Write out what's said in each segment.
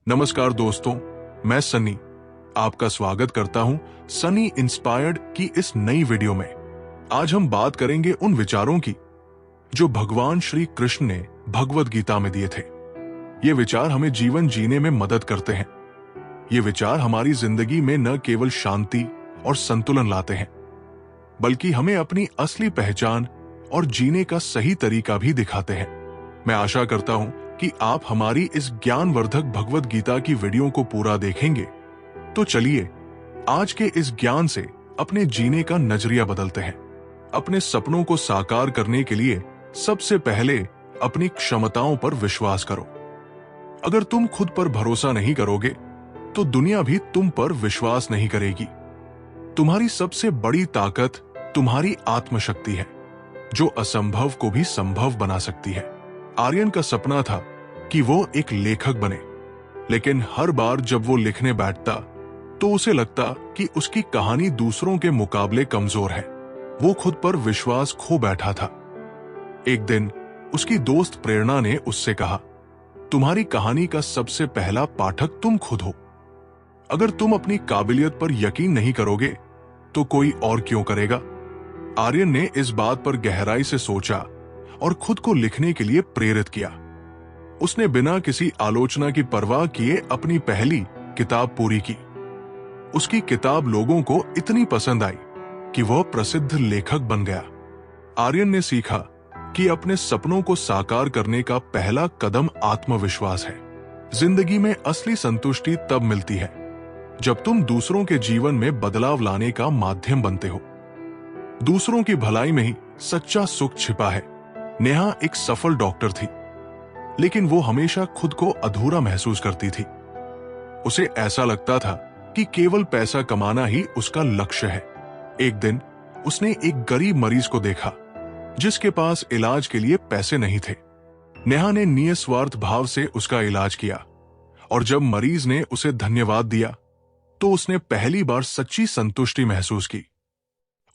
नमस्कार दोस्तों, मैं सनी आपका स्वागत करता हूं सनी इंस्पायर्ड की इस नई वीडियो में। आज हम बात करेंगे उन विचारों की जो भगवान श्री कृष्ण ने भगवद गीता में दिए थे। ये विचार हमें जीवन जीने में मदद करते हैं। ये विचार हमारी जिंदगी में न केवल शांति और संतुलन लाते हैं, बल्कि हमें अपनी असली पहचान और जीने का सही तरीका भी दिखाते हैं। मैं आशा करता हूं कि आप हमारी इस ज्ञानवर्धक भगवद गीता की वीडियो को पूरा देखेंगे। तो चलिए आज के इस ज्ञान से अपने जीने का नजरिया बदलते हैं। अपने सपनों को साकार करने के लिए सबसे पहले अपनी क्षमताओं पर विश्वास करो। अगर तुम खुद पर भरोसा नहीं करोगे तो दुनिया भी तुम पर विश्वास नहीं करेगी। तुम्हारी सबसे बड़ी ताकत तुम्हारी आत्मशक्ति है, जो असंभव को भी संभव बना सकती है। आर्यन का सपना था कि वो एक लेखक बने, लेकिन हर बार जब वो लिखने बैठता तो उसे लगता कि उसकी कहानी दूसरों के मुकाबले कमजोर है। वो खुद पर विश्वास खो बैठा था। एक दिन उसकी दोस्त प्रेरणा ने उससे कहा, तुम्हारी कहानी का सबसे पहला पाठक तुम खुद हो। अगर तुम अपनी काबिलियत पर यकीन नहीं करोगे तो कोई और क्यों करेगा। आर्यन ने इस बात पर गहराई से सोचा और खुद को लिखने के लिए प्रेरित किया। उसने बिना किसी आलोचना की परवाह किए अपनी पहली किताब पूरी की। उसकी किताब लोगों को इतनी पसंद आई कि वह प्रसिद्ध लेखक बन गया। आर्यन ने सीखा कि अपने सपनों को साकार करने का पहला कदम आत्मविश्वास है। जिंदगी में असली संतुष्टि तब मिलती है जब तुम दूसरों के जीवन में बदलाव लाने का माध्यम बनते हो। दूसरों की भलाई में ही सच्चा सुख छिपा है। नेहा एक सफल डॉक्टर थी, लेकिन वो हमेशा खुद को अधूरा महसूस करती थी। उसे ऐसा लगता था कि केवल पैसा कमाना ही उसका लक्ष्य है। एक दिन उसने एक गरीब मरीज को देखा जिसके पास इलाज के लिए पैसे नहीं थे। नेहा ने निस्वार्थ भाव से उसका इलाज किया और जब मरीज ने उसे धन्यवाद दिया तो उसने पहली बार सच्ची संतुष्टि महसूस की।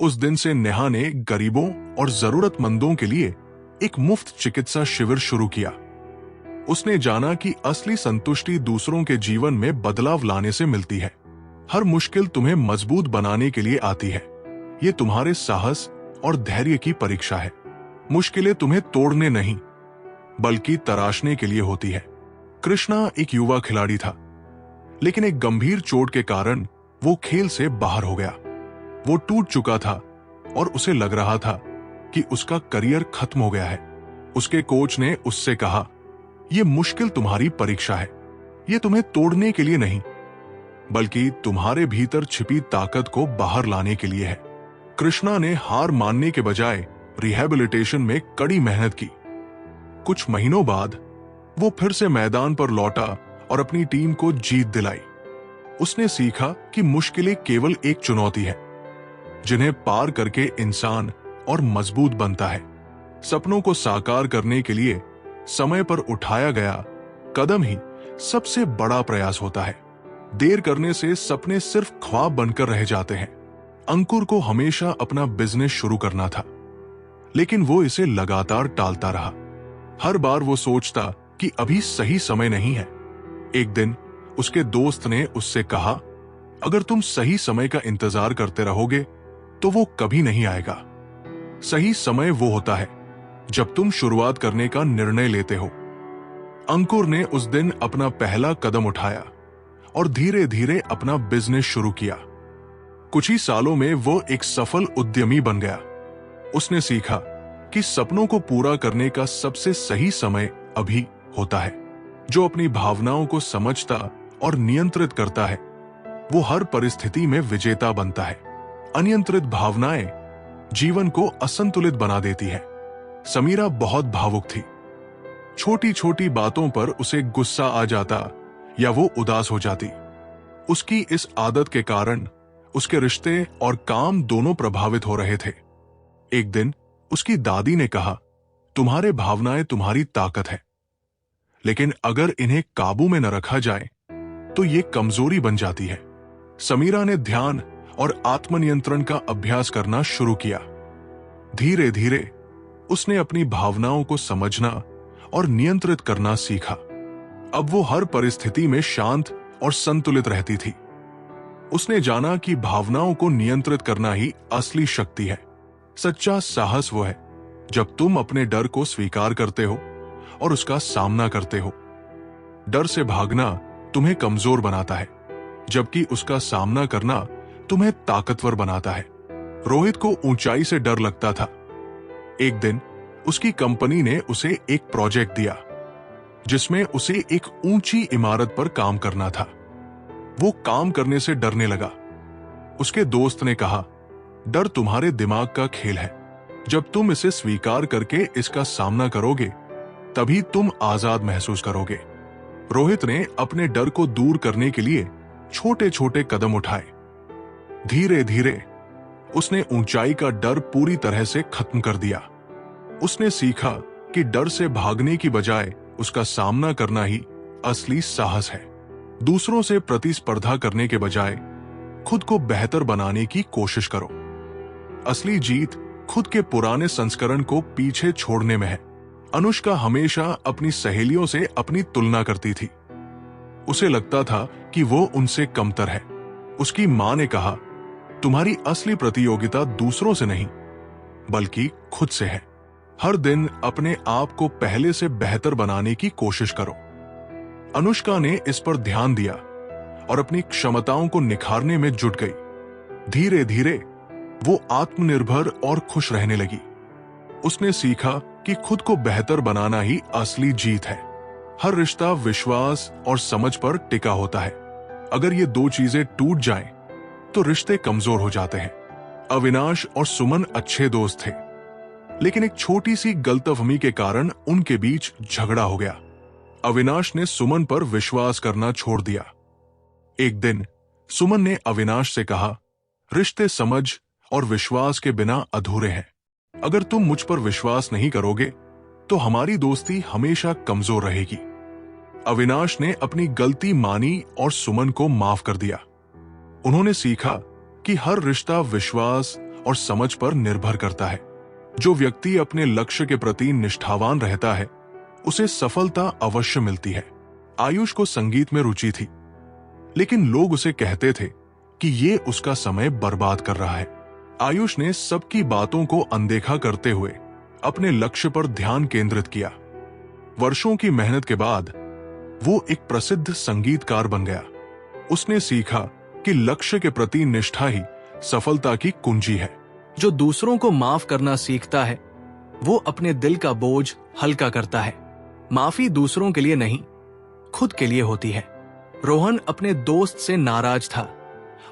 उस दिन से नेहा ने गरीबों और जरूरतमंदों के लिए एक मुफ्त चिकित्सा शिविर शुरू किया। उसने जाना कि असली संतुष्टि दूसरों के जीवन में बदलाव लाने से मिलती है। हर मुश्किल तुम्हें मजबूत बनाने के लिए आती है। ये तुम्हारे साहस और धैर्य की परीक्षा है। मुश्किलें तुम्हें तोड़ने नहीं, बल्कि तराशने के लिए होती है। कृष्णा एक युवा खिलाड़ी था, लेकिन एक गंभीर चोट के कारण वो खेल से बाहर हो गया। वो टूट चुका था और उसे लग रहा था कि उसका करियर खत्म हो गया है। उसके कोच ने उससे कहा, यह मुश्किल तुम्हारी परीक्षा है। यह तुम्हें तोड़ने के लिए नहीं, बल्कि तुम्हारे भीतर छिपी ताकत को बाहर लाने के लिए है। कृष्णा ने हार मानने के बजाय रिहैबिलिटेशन में कड़ी मेहनत की। कुछ महीनों बाद वो फिर से मैदान पर लौटा और अपनी टीम को जीत दिलाई। उसने सीखा कि मुश्किलें केवल एक चुनौती है, जिन्हें पार करके इंसान और मजबूत बनता है। सपनों को साकार करने के लिए समय पर उठाया गया कदम ही सबसे बड़ा प्रयास होता है। देर करने से सपने सिर्फ ख्वाब बनकर रह जाते हैं। अंकुर को हमेशा अपना बिजनेस शुरू करना था, लेकिन वो इसे लगातार टालता रहा। हर बार वो सोचता कि अभी सही समय नहीं है। एक दिन उसके दोस्त ने उससे कहा, अगर तुम सही समय का इंतजार करते रहोगे तो वो कभी नहीं आएगा। सही समय वो होता है जब तुम शुरुआत करने का निर्णय लेते हो। अंकुर ने उस दिन अपना पहला कदम उठाया और धीरे धीरे अपना बिजनेस शुरू किया। कुछ ही सालों में वो एक सफल उद्यमी बन गया। उसने सीखा कि सपनों को पूरा करने का सबसे सही समय अभी होता है। जो अपनी भावनाओं को समझता और नियंत्रित करता है, वो हर परिस्थिति में विजेता बनता है। अनियंत्रित भावनाएं जीवन को असंतुलित बना देती है। समीरा बहुत भावुक थी। छोटी छोटी बातों पर उसे गुस्सा आ जाता या वो उदास हो जाती। उसकी इस आदत के कारण उसके रिश्ते और काम दोनों प्रभावित हो रहे थे। एक दिन उसकी दादी ने कहा, तुम्हारे भावनाएं तुम्हारी ताकत है, लेकिन अगर इन्हें काबू में न रखा जाए तो ये कमजोरी बन जाती है। समीरा ने ध्यान और आत्मनियंत्रण का अभ्यास करना शुरू किया। धीरे धीरे उसने अपनी भावनाओं को समझना और नियंत्रित करना सीखा। अब वो हर परिस्थिति में शांत और संतुलित रहती थी। उसने जाना कि भावनाओं को नियंत्रित करना ही असली शक्ति है। सच्चा साहस वो है जब तुम अपने डर को स्वीकार करते हो और उसका सामना करते हो। डर से भागना तुम्हें कमजोर बनाता है, जबकि उसका सामना करना तुम्हें ताकतवर बनाता है। रोहित को ऊंचाई से डर लगता था। एक दिन उसकी कंपनी ने उसे एक प्रोजेक्ट दिया जिसमें उसे एक ऊंची इमारत पर काम करना था। वो काम करने से डरने लगा। उसके दोस्त ने कहा, डर तुम्हारे दिमाग का खेल है। जब तुम इसे स्वीकार करके इसका सामना करोगे तभी तुम आजाद महसूस करोगे। रोहित ने अपने डर को दूर करने के लिए छोटे छोटे कदम उठाए। धीरे धीरे उसने ऊंचाई का डर पूरी तरह से खत्म कर दिया। उसने सीखा कि डर से भागने की बजाय उसका सामना करना ही असली साहस है। दूसरों से प्रतिस्पर्धा करने के बजाय खुद को बेहतर बनाने की कोशिश करो। असली जीत खुद के पुराने संस्करण को पीछे छोड़ने में है। अनुष्का हमेशा अपनी सहेलियों से अपनी तुलना करती थी। उसे लगता था कि वो उनसे कमतर है। उसकी मां ने कहा, तुम्हारी असली प्रतियोगिता दूसरों से नहीं बल्कि खुद से है। हर दिन अपने आप को पहले से बेहतर बनाने की कोशिश करो। अनुष्का ने इस पर ध्यान दिया और अपनी क्षमताओं को निखारने में जुट गई। धीरे धीरे वो आत्मनिर्भर और खुश रहने लगी। उसने सीखा कि खुद को बेहतर बनाना ही असली जीत है। हर रिश्ता विश्वास और समझ पर टिका होता है। अगर ये दो चीजें टूट जाएं, तो रिश्ते कमजोर हो जाते हैं। अविनाश और सुमन अच्छे दोस्त थे, लेकिन एक छोटी सी गलतफहमी के कारण उनके बीच झगड़ा हो गया। अविनाश ने सुमन पर विश्वास करना छोड़ दिया। एक दिन सुमन ने अविनाश से कहा, रिश्ते समझ और विश्वास के बिना अधूरे हैं। अगर तुम मुझ पर विश्वास नहीं करोगे तो हमारी दोस्ती हमेशा कमजोर रहेगी। अविनाश ने अपनी गलती मानी और सुमन को माफ कर दिया। उन्होंने सीखा कि हर रिश्ता विश्वास और समझ पर निर्भर करता है। जो व्यक्ति अपने लक्ष्य के प्रति निष्ठावान रहता है उसे सफलता अवश्य मिलती है। आयुष को संगीत में रुचि थी, लेकिन लोग उसे कहते थे कि ये उसका समय बर्बाद कर रहा है। आयुष ने सबकी बातों को अनदेखा करते हुए अपने लक्ष्य पर ध्यान केंद्रित किया। वर्षों की मेहनत के बाद वो एक प्रसिद्ध संगीतकार बन गया। उसने सीखा कि लक्ष्य के प्रति निष्ठा ही सफलता की कुंजी है। जो दूसरों को माफ करना सीखता है वो अपने दिल का बोझ हल्का करता है। माफी दूसरों के लिए नहीं, खुद के लिए होती है। रोहन अपने दोस्त से नाराज था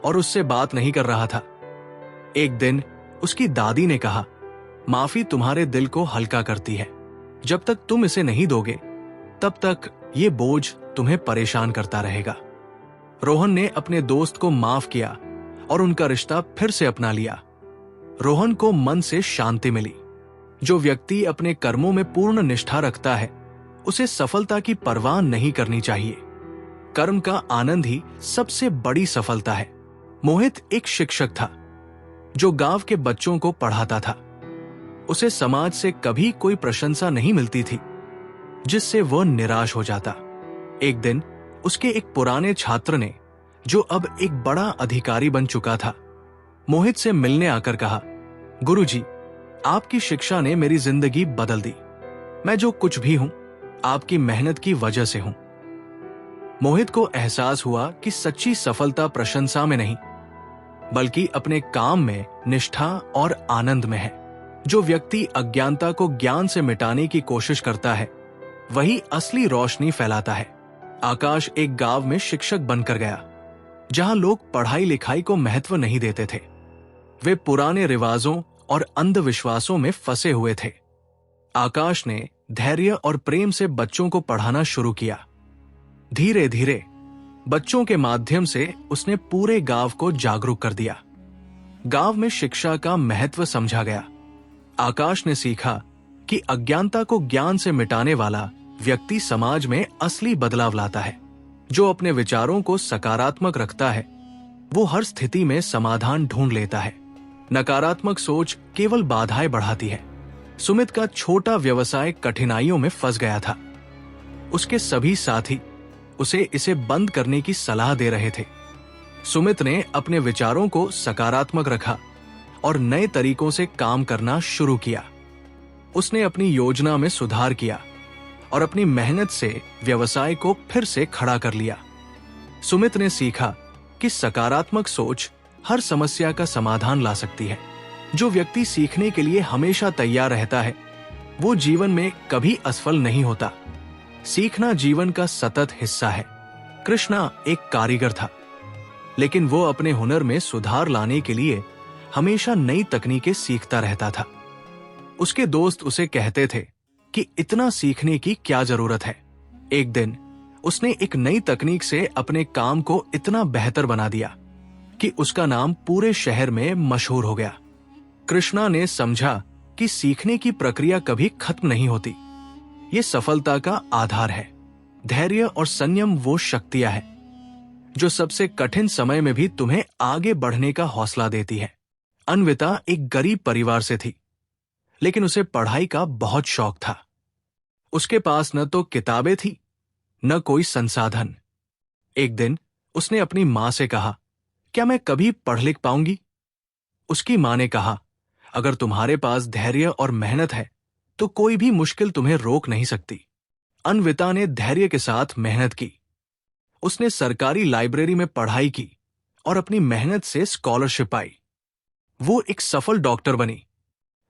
और उससे बात नहीं कर रहा था। एक दिन उसकी दादी ने कहा, माफी तुम्हारे दिल को हल्का करती है। जब तक तुम इसे नहीं दोगे तब तक ये बोझ तुम्हें परेशान करता रहेगा। रोहन ने अपने दोस्त को माफ किया और उनका रिश्ता फिर से अपना लिया। रोहन को मन से शांति मिली। जो व्यक्ति अपने कर्मों में पूर्ण निष्ठा रखता है उसे सफलता की परवाह नहीं करनी चाहिए। कर्म का आनंद ही सबसे बड़ी सफलता है। मोहित एक शिक्षक था जो गांव के बच्चों को पढ़ाता था। उसे समाज से कभी कोई प्रशंसा नहीं मिलती थी, जिससे वह निराश हो जाता। एक दिन उसके एक पुराने छात्र ने, जो अब एक बड़ा अधिकारी बन चुका था, मोहित से मिलने आकर कहा, गुरुजी, आपकी शिक्षा ने मेरी जिंदगी बदल दी। मैं जो कुछ भी हूं आपकी मेहनत की वजह से हूं। मोहित को एहसास हुआ कि सच्ची सफलता प्रशंसा में नहीं बल्कि अपने काम में निष्ठा और आनंद में है। जो व्यक्ति अज्ञानता को ज्ञान से मिटाने की कोशिश करता है वही असली रोशनी फैलाता है। आकाश एक गांव में शिक्षक बनकर गया जहां लोग पढ़ाई लिखाई को महत्व नहीं देते थे। वे पुराने रिवाजों और अंधविश्वासों में फंसे हुए थे। आकाश ने धैर्य और प्रेम से बच्चों को पढ़ाना शुरू किया। धीरे धीरे बच्चों के माध्यम से उसने पूरे गांव को जागरूक कर दिया। गांव में शिक्षा का महत्व समझा गया। आकाश ने सीखा कि अज्ञानता को ज्ञान से मिटाने वाला व्यक्ति समाज में असली बदलाव लाता है। जो अपने विचारों को सकारात्मक रखता है वो हर स्थिति में समाधान ढूंढ लेता है। नकारात्मक सोच केवल बाधाएं बढ़ाती है। सुमित का छोटा व्यवसाय कठिनाइयों में फंस गया था। उसके सभी साथी उसे इसे बंद करने की सलाह दे रहे थे। सुमित ने अपने विचारों को सकारात्मक रखा और नए तरीकों से काम करना शुरू किया। उसने अपनी योजना में सुधार किया और अपनी मेहनत से व्यवसाय को फिर से खड़ा कर लिया। सुमित ने सीखा कि सकारात्मक सोच हर समस्या का समाधान ला सकती है। जो व्यक्ति सीखने के लिए हमेशा तैयार रहता है, वो जीवन में कभी असफल नहीं होता। सीखना जीवन का सतत हिस्सा है। कृष्णा एक कारीगर था, लेकिन वो अपने हुनर में सुधार लाने के लिए हमेशा नई तकनीकें सीखता रहता था। उसके दोस्त उसे कहते थे कि इतना सीखने की क्या जरूरत है। एक दिन उसने एक नई तकनीक से अपने काम को इतना बेहतर बना दिया कि उसका नाम पूरे शहर में मशहूर हो गया। कृष्णा ने समझा कि सीखने की प्रक्रिया कभी खत्म नहीं होती। ये सफलता का आधार है। धैर्य और संयम वो शक्तियां हैं जो सबसे कठिन समय में भी तुम्हें आगे बढ़ने का हौसला देती है। अन्विता एक गरीब परिवार से थी, लेकिन उसे पढ़ाई का बहुत शौक था। उसके पास न तो किताबें थी, न कोई संसाधन। एक दिन उसने अपनी मां से कहा, क्या मैं कभी पढ़ लिख पाऊंगी? उसकी मां ने कहा, अगर तुम्हारे पास धैर्य और मेहनत है तो कोई भी मुश्किल तुम्हें रोक नहीं सकती। अन्विता ने धैर्य के साथ मेहनत की। उसने सरकारी लाइब्रेरी में पढ़ाई की और अपनी मेहनत से स्कॉलरशिप पाई। वो एक सफल डॉक्टर बनी।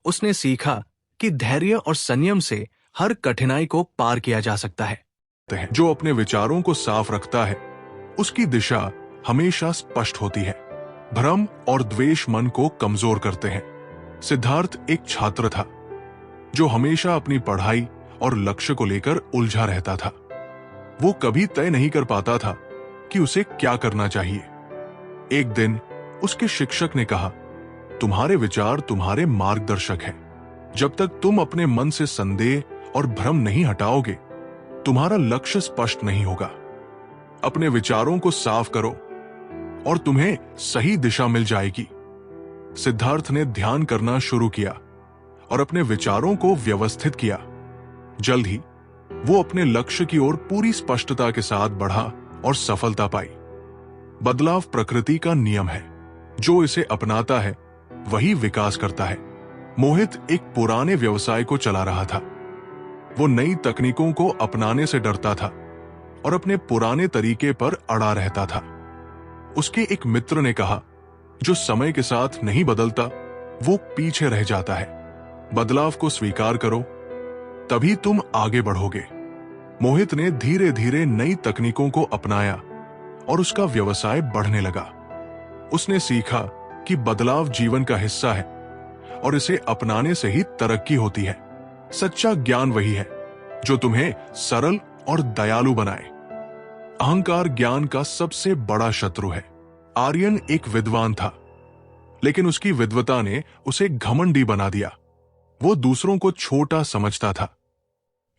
उसने सीखा कि धैर्य और संयम से हर कठिनाई को पार किया जा सकता है। जो अपने विचारों को साफ रखता है, उसकी दिशा हमेशा स्पष्ट होती है। भ्रम और द्वेष मन को कमजोर करते हैं। सिद्धार्थ एक छात्र था जो हमेशा अपनी पढ़ाई और लक्ष्य को लेकर उलझा रहता था। वो कभी तय नहीं कर पाता था कि उसे क्या करना चाहिए। एक दिन उसके शिक्षक ने कहा, तुम्हारे विचार तुम्हारे मार्गदर्शक हैं। जब तक तुम अपने मन से संदेह और भ्रम नहीं हटाओगे, तुम्हारा लक्ष्य स्पष्ट नहीं होगा। अपने विचारों को साफ करो और तुम्हें सही दिशा मिल जाएगी। सिद्धार्थ ने ध्यान करना शुरू किया और अपने विचारों को व्यवस्थित किया। जल्द ही वो अपने लक्ष्य की ओर पूरी स्पष्टता के साथ बढ़ा और सफलता पाई। बदलाव प्रकृति का नियम है। जो इसे अपनाता है वही विकास करता है। मोहित एक पुराने व्यवसाय को चला रहा था। वो नई तकनीकों को अपनाने से डरता था और अपने पुराने तरीके पर अड़ा रहता था। उसके एक मित्र ने कहा, जो समय के साथ नहीं बदलता वो पीछे रह जाता है। बदलाव को स्वीकार करो, तभी तुम आगे बढ़ोगे। मोहित ने धीरे धीरे नई तकनीकों को अपनाया और उसका व्यवसाय बढ़ने लगा। उसने सीखा कि बदलाव जीवन का हिस्सा है और इसे अपनाने से ही तरक्की होती है। सच्चा ज्ञान वही है जो तुम्हें सरल और दयालु बनाए। अहंकार ज्ञान का सबसे बड़ा शत्रु है। आर्यन एक विद्वान था, लेकिन उसकी विद्वता ने उसे घमंडी बना दिया। वो दूसरों को छोटा समझता था।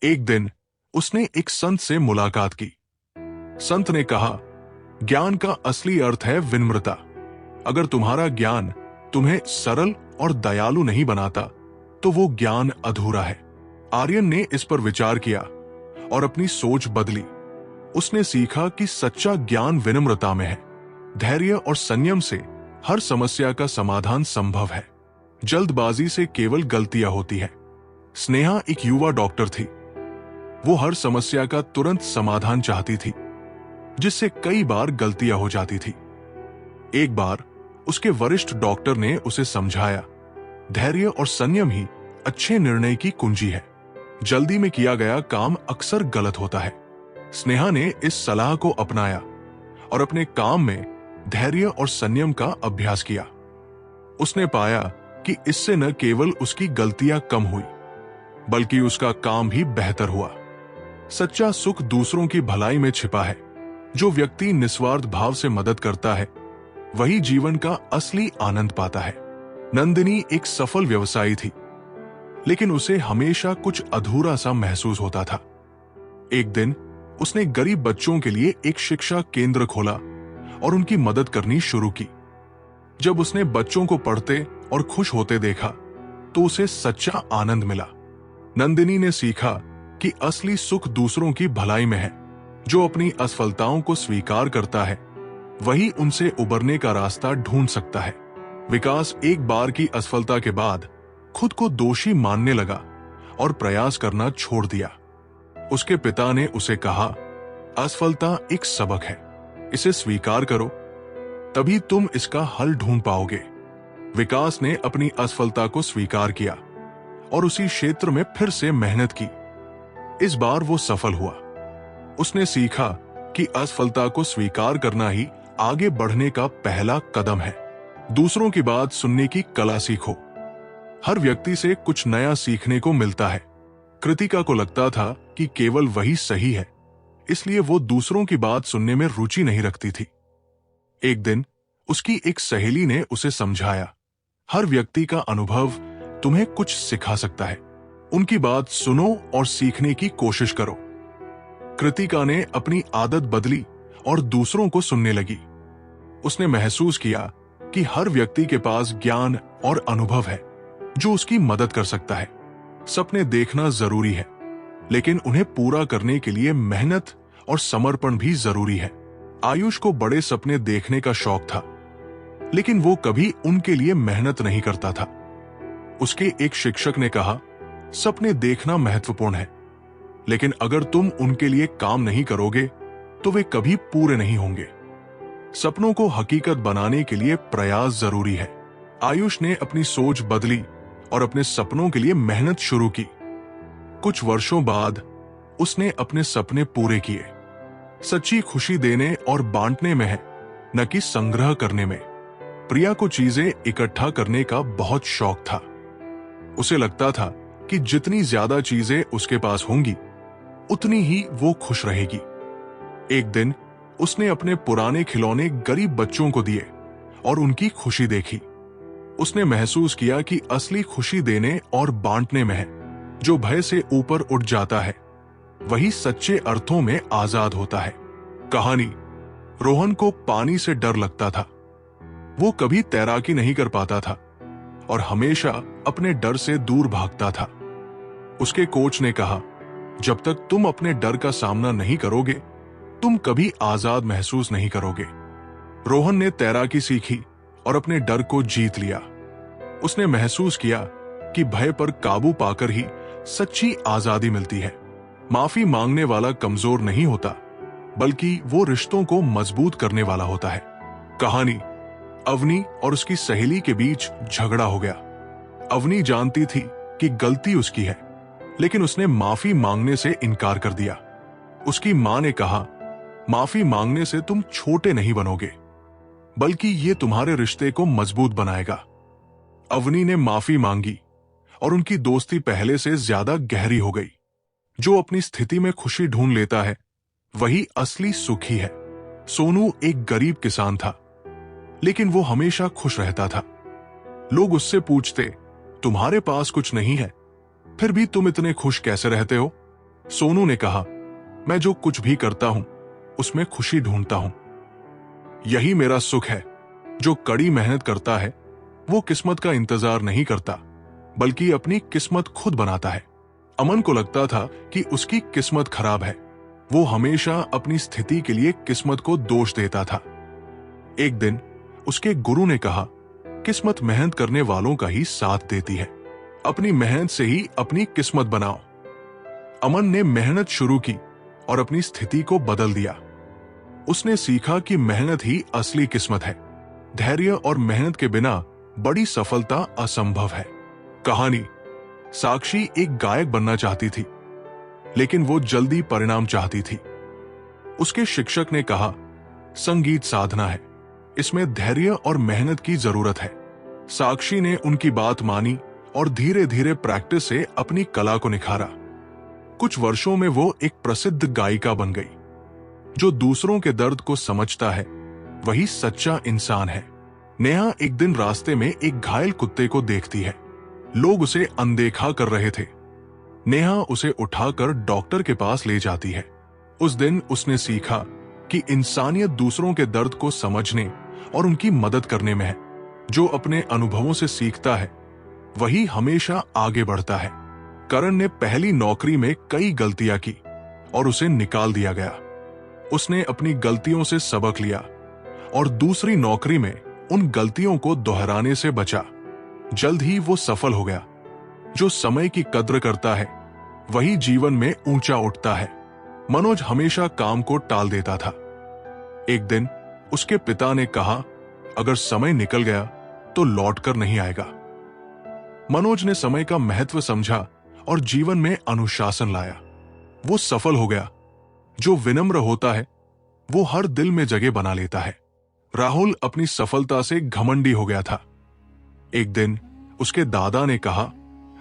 एक दिन उसने एक संत से मुलाकात की। संत ने कहा, ज्ञान का असली अर्थ है विनम्रता। अगर तुम्हारा ज्ञान तुम्हें सरल और दयालु नहीं बनाता तो वो ज्ञान अधूरा है। आर्यन ने इस पर विचार किया और अपनी सोच बदली। उसने सीखा कि सच्चा ज्ञान विनम्रता में है। धैर्य और संयम से हर समस्या का समाधान संभव है। जल्दबाजी से केवल गलतियां होती है। स्नेहा एक युवा डॉक्टर थी। वो हर समस्या का तुरंत समाधान चाहती थी, जिससे कई बार गलतियां हो जाती थी। एक बार उसके वरिष्ठ डॉक्टर ने उसे समझाया, धैर्य और संयम ही अच्छे निर्णय की कुंजी है। जल्दी में किया गया काम अक्सर गलत होता है। स्नेहा ने इस सलाह को अपनाया और अपने काम में धैर्य और संयम का अभ्यास किया। उसने पाया कि इससे न केवल उसकी गलतियां कम हुई, बल्कि उसका काम भी बेहतर हुआ। सच्चा सुख दूसरों की भलाई में छिपा है। जो व्यक्ति निस्वार्थ भाव से मदद करता है, वही जीवन का असली आनंद पाता है। नंदिनी एक सफल व्यवसायी थी, लेकिन उसे हमेशा कुछ अधूरा सा महसूस होता था। एक दिन उसने गरीब बच्चों के लिए एक शिक्षा केंद्र खोला और उनकी मदद करनी शुरू की। जब उसने बच्चों को पढ़ते और खुश होते देखा तो उसे सच्चा आनंद मिला। नंदिनी ने सीखा कि असली सुख दूसरों की भलाई में है। जो अपनी असफलताओं को स्वीकार करता है वही उनसे उबरने का रास्ता ढूंढ सकता है। विकास एक बार की असफलता के बाद खुद को दोषी मानने लगा और प्रयास करना छोड़ दिया। उसके पिता ने उसे कहा, असफलता एक सबक है, इसे स्वीकार करो, तभी तुम इसका हल ढूंढ पाओगे। विकास ने अपनी असफलता को स्वीकार किया और उसी क्षेत्र में फिर से मेहनत की। इस बार वो सफल हुआ। उसने सीखा कि असफलता को स्वीकार करना ही आगे बढ़ने का पहला कदम है। दूसरों की बात सुनने की कला सीखो। हर व्यक्ति से कुछ नया सीखने को मिलता है। कृतिका को लगता था कि केवल वही सही है, इसलिए वो दूसरों की बात सुनने में रुचि नहीं रखती थी। एक दिन उसकी एक सहेली ने उसे समझाया, हर व्यक्ति का अनुभव तुम्हें कुछ सिखा सकता है, उनकी बात सुनो और सीखने की कोशिश करो। कृतिका ने अपनी आदत बदली और दूसरों को सुनने लगी। उसने महसूस किया कि हर व्यक्ति के पास ज्ञान और अनुभव है जो उसकी मदद कर सकता है। सपने देखना जरूरी है, लेकिन उन्हें पूरा करने के लिए मेहनत और समर्पण भी जरूरी है। आयुष को बड़े सपने देखने का शौक था, लेकिन वो कभी उनके लिए मेहनत नहीं करता था। उसके एक शिक्षक ने कहा, सपने देखना महत्वपूर्ण है, लेकिन अगर तुम उनके लिए काम नहीं करोगे तो वे कभी पूरे नहीं होंगे। सपनों को हकीकत बनाने के लिए प्रयास जरूरी है। आयुष ने अपनी सोच बदली और अपने सपनों के लिए मेहनत शुरू की। कुछ वर्षों बाद उसने अपने सपने पूरे किए। सच्ची खुशी देने और बांटने में है, न कि संग्रह करने में। प्रिया को चीजें इकट्ठा करने का बहुत शौक था। उसे लगता था कि जितनी ज्यादा चीजें उसके पास होंगी उतनी ही वो खुश रहेगी। एक दिन उसने अपने पुराने खिलौने गरीब बच्चों को दिए और उनकी खुशी देखी। उसने महसूस किया कि असली खुशी देने और बांटने में है। जो भय से ऊपर उठ जाता है वही सच्चे अर्थों में आजाद होता है। कहानी, रोहन को पानी से डर लगता था। वो कभी तैराकी नहीं कर पाता था और हमेशा अपने डर से दूर भागता था। उसके कोच ने कहा, जब तक तुम अपने डर का सामना नहीं करोगे तुम कभी आजाद महसूस नहीं करोगे। रोहन ने तैराकी सीखी और अपने डर को जीत लिया। उसने महसूस किया कि भय पर काबू पाकर ही सच्ची आजादी मिलती है। माफी मांगने वाला कमजोर नहीं होता, बल्कि वो रिश्तों को मजबूत करने वाला होता है। कहानी, अवनी और उसकी सहेली के बीच झगड़ा हो गया। अवनी जानती थी कि गलती उसकी है, लेकिन उसने माफी मांगने से इनकार कर दिया। उसकी मां ने कहा, माफी मांगने से तुम छोटे नहीं बनोगे, बल्कि ये तुम्हारे रिश्ते को मजबूत बनाएगा। अवनी ने माफी मांगी और उनकी दोस्ती पहले से ज्यादा गहरी हो गई। जो अपनी स्थिति में खुशी ढूंढ लेता है वही असली सुखी है। सोनू एक गरीब किसान था, लेकिन वो हमेशा खुश रहता था। लोग उससे पूछते, तुम्हारे पास कुछ नहीं है, फिर भी तुम इतने खुश कैसे रहते हो? सोनू ने कहा, मैं जो कुछ भी करता हूं उसमें खुशी ढूंढता हूं। यही मेरा सुख है। जो कड़ी मेहनत करता है वो किस्मत का इंतजार नहीं करता, बल्कि अपनी किस्मत खुद बनाता है। अमन को लगता था कि उसकी किस्मत खराब है। वो हमेशा अपनी स्थिति के लिए किस्मत को दोष देता था। एक दिन उसके गुरु ने कहा, किस्मत मेहनत करने वालों का ही साथ देती है। अपनी मेहनत से ही अपनी किस्मत बनाओ। अमन ने मेहनत शुरू की और अपनी स्थिति को बदल दिया। उसने सीखा कि मेहनत ही असली किस्मत है। धैर्य और मेहनत के बिना बड़ी सफलता असंभव है। कहानी, साक्षी एक गायक बनना चाहती थी, लेकिन वो जल्दी परिणाम चाहती थी। उसके शिक्षक ने कहा, संगीत साधना है, इसमें धैर्य और मेहनत की जरूरत है। साक्षी ने उनकी बात मानी और धीरे धीरे प्रैक्टिस से अपनी कला को निखारा। कुछ वर्षों में वो एक प्रसिद्ध गायिका बन गई। जो दूसरों के दर्द को समझता है वही सच्चा इंसान है। नेहा एक दिन रास्ते में एक घायल कुत्ते को देखती है। लोग उसे अनदेखा कर रहे थे। नेहा उसे उठाकर डॉक्टर के पास ले जाती है। उस दिन उसने सीखा कि इंसानियत दूसरों के दर्द को समझने और उनकी मदद करने में है। जो अपने अनुभवों से सीखता है वही हमेशा आगे बढ़ता है। करण ने पहली नौकरी में कई गलतियां की और उसे निकाल दिया गया। उसने अपनी गलतियों से सबक लिया और दूसरी नौकरी में उन गलतियों को दोहराने से बचा। जल्द ही वो सफल हो गया। जो समय की कद्र करता है वही जीवन में ऊंचा उठता है। मनोज हमेशा काम को टाल देता था। एक दिन उसके पिता ने कहा, अगर समय निकल गया तो लौटकर नहीं आएगा। मनोज ने समय का महत्व समझा और जीवन में अनुशासन लाया। वो सफल हो गया। जो विनम्र होता है वो हर दिल में जगह बना लेता है। राहुल अपनी सफलता से घमंडी हो गया था। एक दिन उसके दादा ने कहा,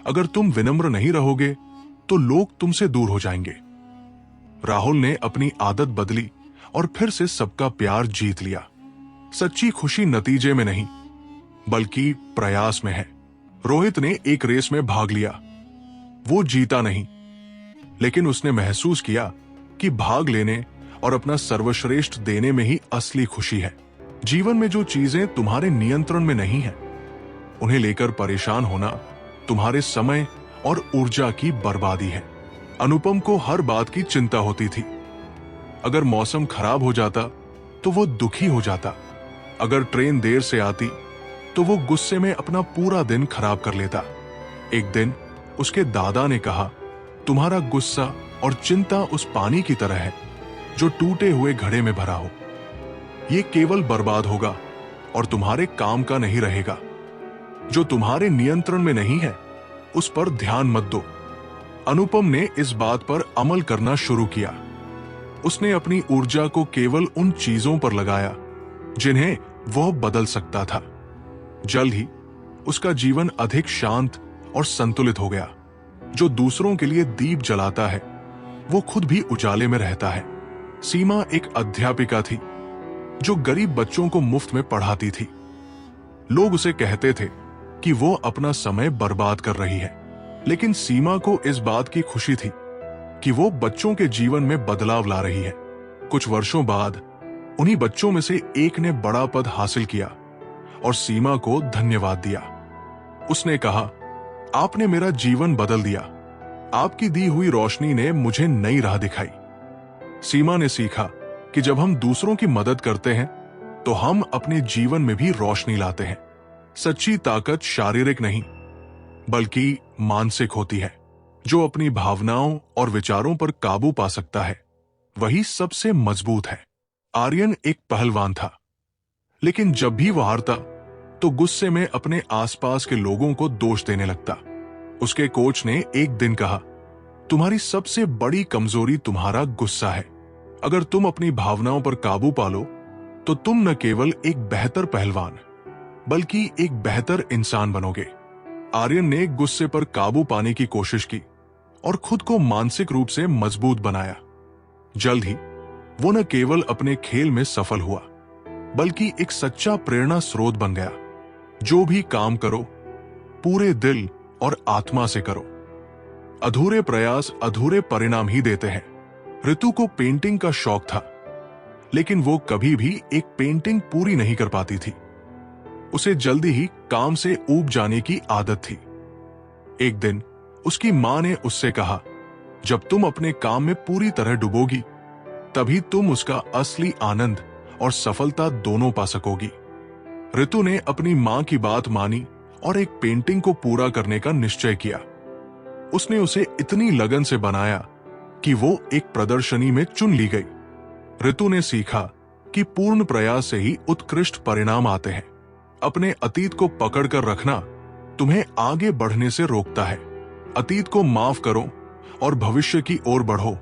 अगर तुम विनम्र नहीं रहोगे तो लोग तुमसे दूर हो जाएंगे। राहुल ने अपनी आदत बदली और फिर से सबका प्यार जीत लिया। सच्ची खुशी नतीजे में नहीं बल्कि प्रयास में है। रोहित ने एक रेस में भाग लिया। वो जीता नहीं, लेकिन उसने महसूस किया कि भाग लेने और अपना सर्वश्रेष्ठ देने में ही असली खुशी है। जीवन में जो चीजें तुम्हारे नियंत्रण में नहीं है उन्हें लेकर परेशान होना तुम्हारे समय और ऊर्जा की बर्बादी है। अनुपम को हर बात की चिंता होती थी। अगर मौसम खराब हो जाता तो वो दुखी हो जाता। अगर ट्रेन देर से आती तो वो गुस्से में अपना पूरा दिन खराब कर लेता। एक दिन उसके दादा ने कहा, तुम्हारा गुस्सा और चिंता उस पानी की तरह है जो टूटे हुए घड़े में भरा हो। ये केवल बर्बाद होगा और तुम्हारे काम का नहीं रहेगा। जो तुम्हारे नियंत्रण में नहीं है उस पर ध्यान मत दो। अनुपम ने इस बात पर अमल करना शुरू किया। उसने अपनी ऊर्जा को केवल उन चीजों पर लगाया जिन्हें वह बदल सकता था। जल्द ही उसका जीवन अधिक शांत और संतुलित हो गया। जो दूसरों के लिए दीप जलाता है वो खुद भी उजाले में रहता है। सीमा एक अध्यापिका थी जो गरीब बच्चों को मुफ्त में पढ़ाती थी। लोग उसे कहते थे कि वो अपना समय बर्बाद कर रही है, लेकिन सीमा को इस बात की खुशी थी कि वो बच्चों के जीवन में बदलाव ला रही है। कुछ वर्षों बाद उन्हीं बच्चों में से एक ने बड़ा पद हासिल किया और सीमा को धन्यवाद दिया। उसने कहा, आपने मेरा जीवन बदल दिया। आपकी दी हुई रोशनी ने मुझे नई राह दिखाई। सीमा ने सीखा कि जब हम दूसरों की मदद करते हैं तो हम अपने जीवन में भी रोशनी लाते हैं। सच्ची ताकत शारीरिक नहीं बल्कि मानसिक होती है। जो अपनी भावनाओं और विचारों पर काबू पा सकता है वही सबसे मजबूत है। आर्यन एक पहलवान था, लेकिन जब भी वह हारता तो गुस्से में अपने आसपास के लोगों को दोष देने लगता। उसके कोच ने एक दिन कहा, तुम्हारी सबसे बड़ी कमजोरी तुम्हारा गुस्सा है। अगर तुम अपनी भावनाओं पर काबू पालो तो तुम न केवल एक बेहतर पहलवान बल्कि एक बेहतर इंसान बनोगे। आर्यन ने गुस्से पर काबू पाने की कोशिश की और खुद को मानसिक रूप से मजबूत बनाया। जल्द ही वो न केवल अपने खेल में सफल हुआ बल्कि एक सच्चा प्रेरणा स्रोत बन गया। जो भी काम करो पूरे दिल और आत्मा से करो। अधूरे प्रयास अधूरे परिणाम ही देते हैं। ऋतु को पेंटिंग का शौक था, लेकिन वो कभी भी एक पेंटिंग पूरी नहीं कर पाती थी। उसे जल्दी ही काम से ऊब जाने की आदत थी। एक दिन उसकी मां ने उससे कहा, जब तुम अपने काम में पूरी तरह डूबोगी तभी तुम उसका असली आनंद और सफलता दोनों पा सकोगी। ऋतु ने अपनी मां की बात मानी और एक पेंटिंग को पूरा करने का निश्चय किया। उसने उसे इतनी लगन से बनाया कि वो एक प्रदर्शनी में चुन ली गई। ऋतु ने सीखा कि पूर्ण प्रयास से ही उत्कृष्ट परिणाम आते हैं। अपने अतीत को पकड़कर रखना तुम्हें आगे बढ़ने से रोकता है। अतीत को माफ करो और भविष्य की ओर बढ़ो।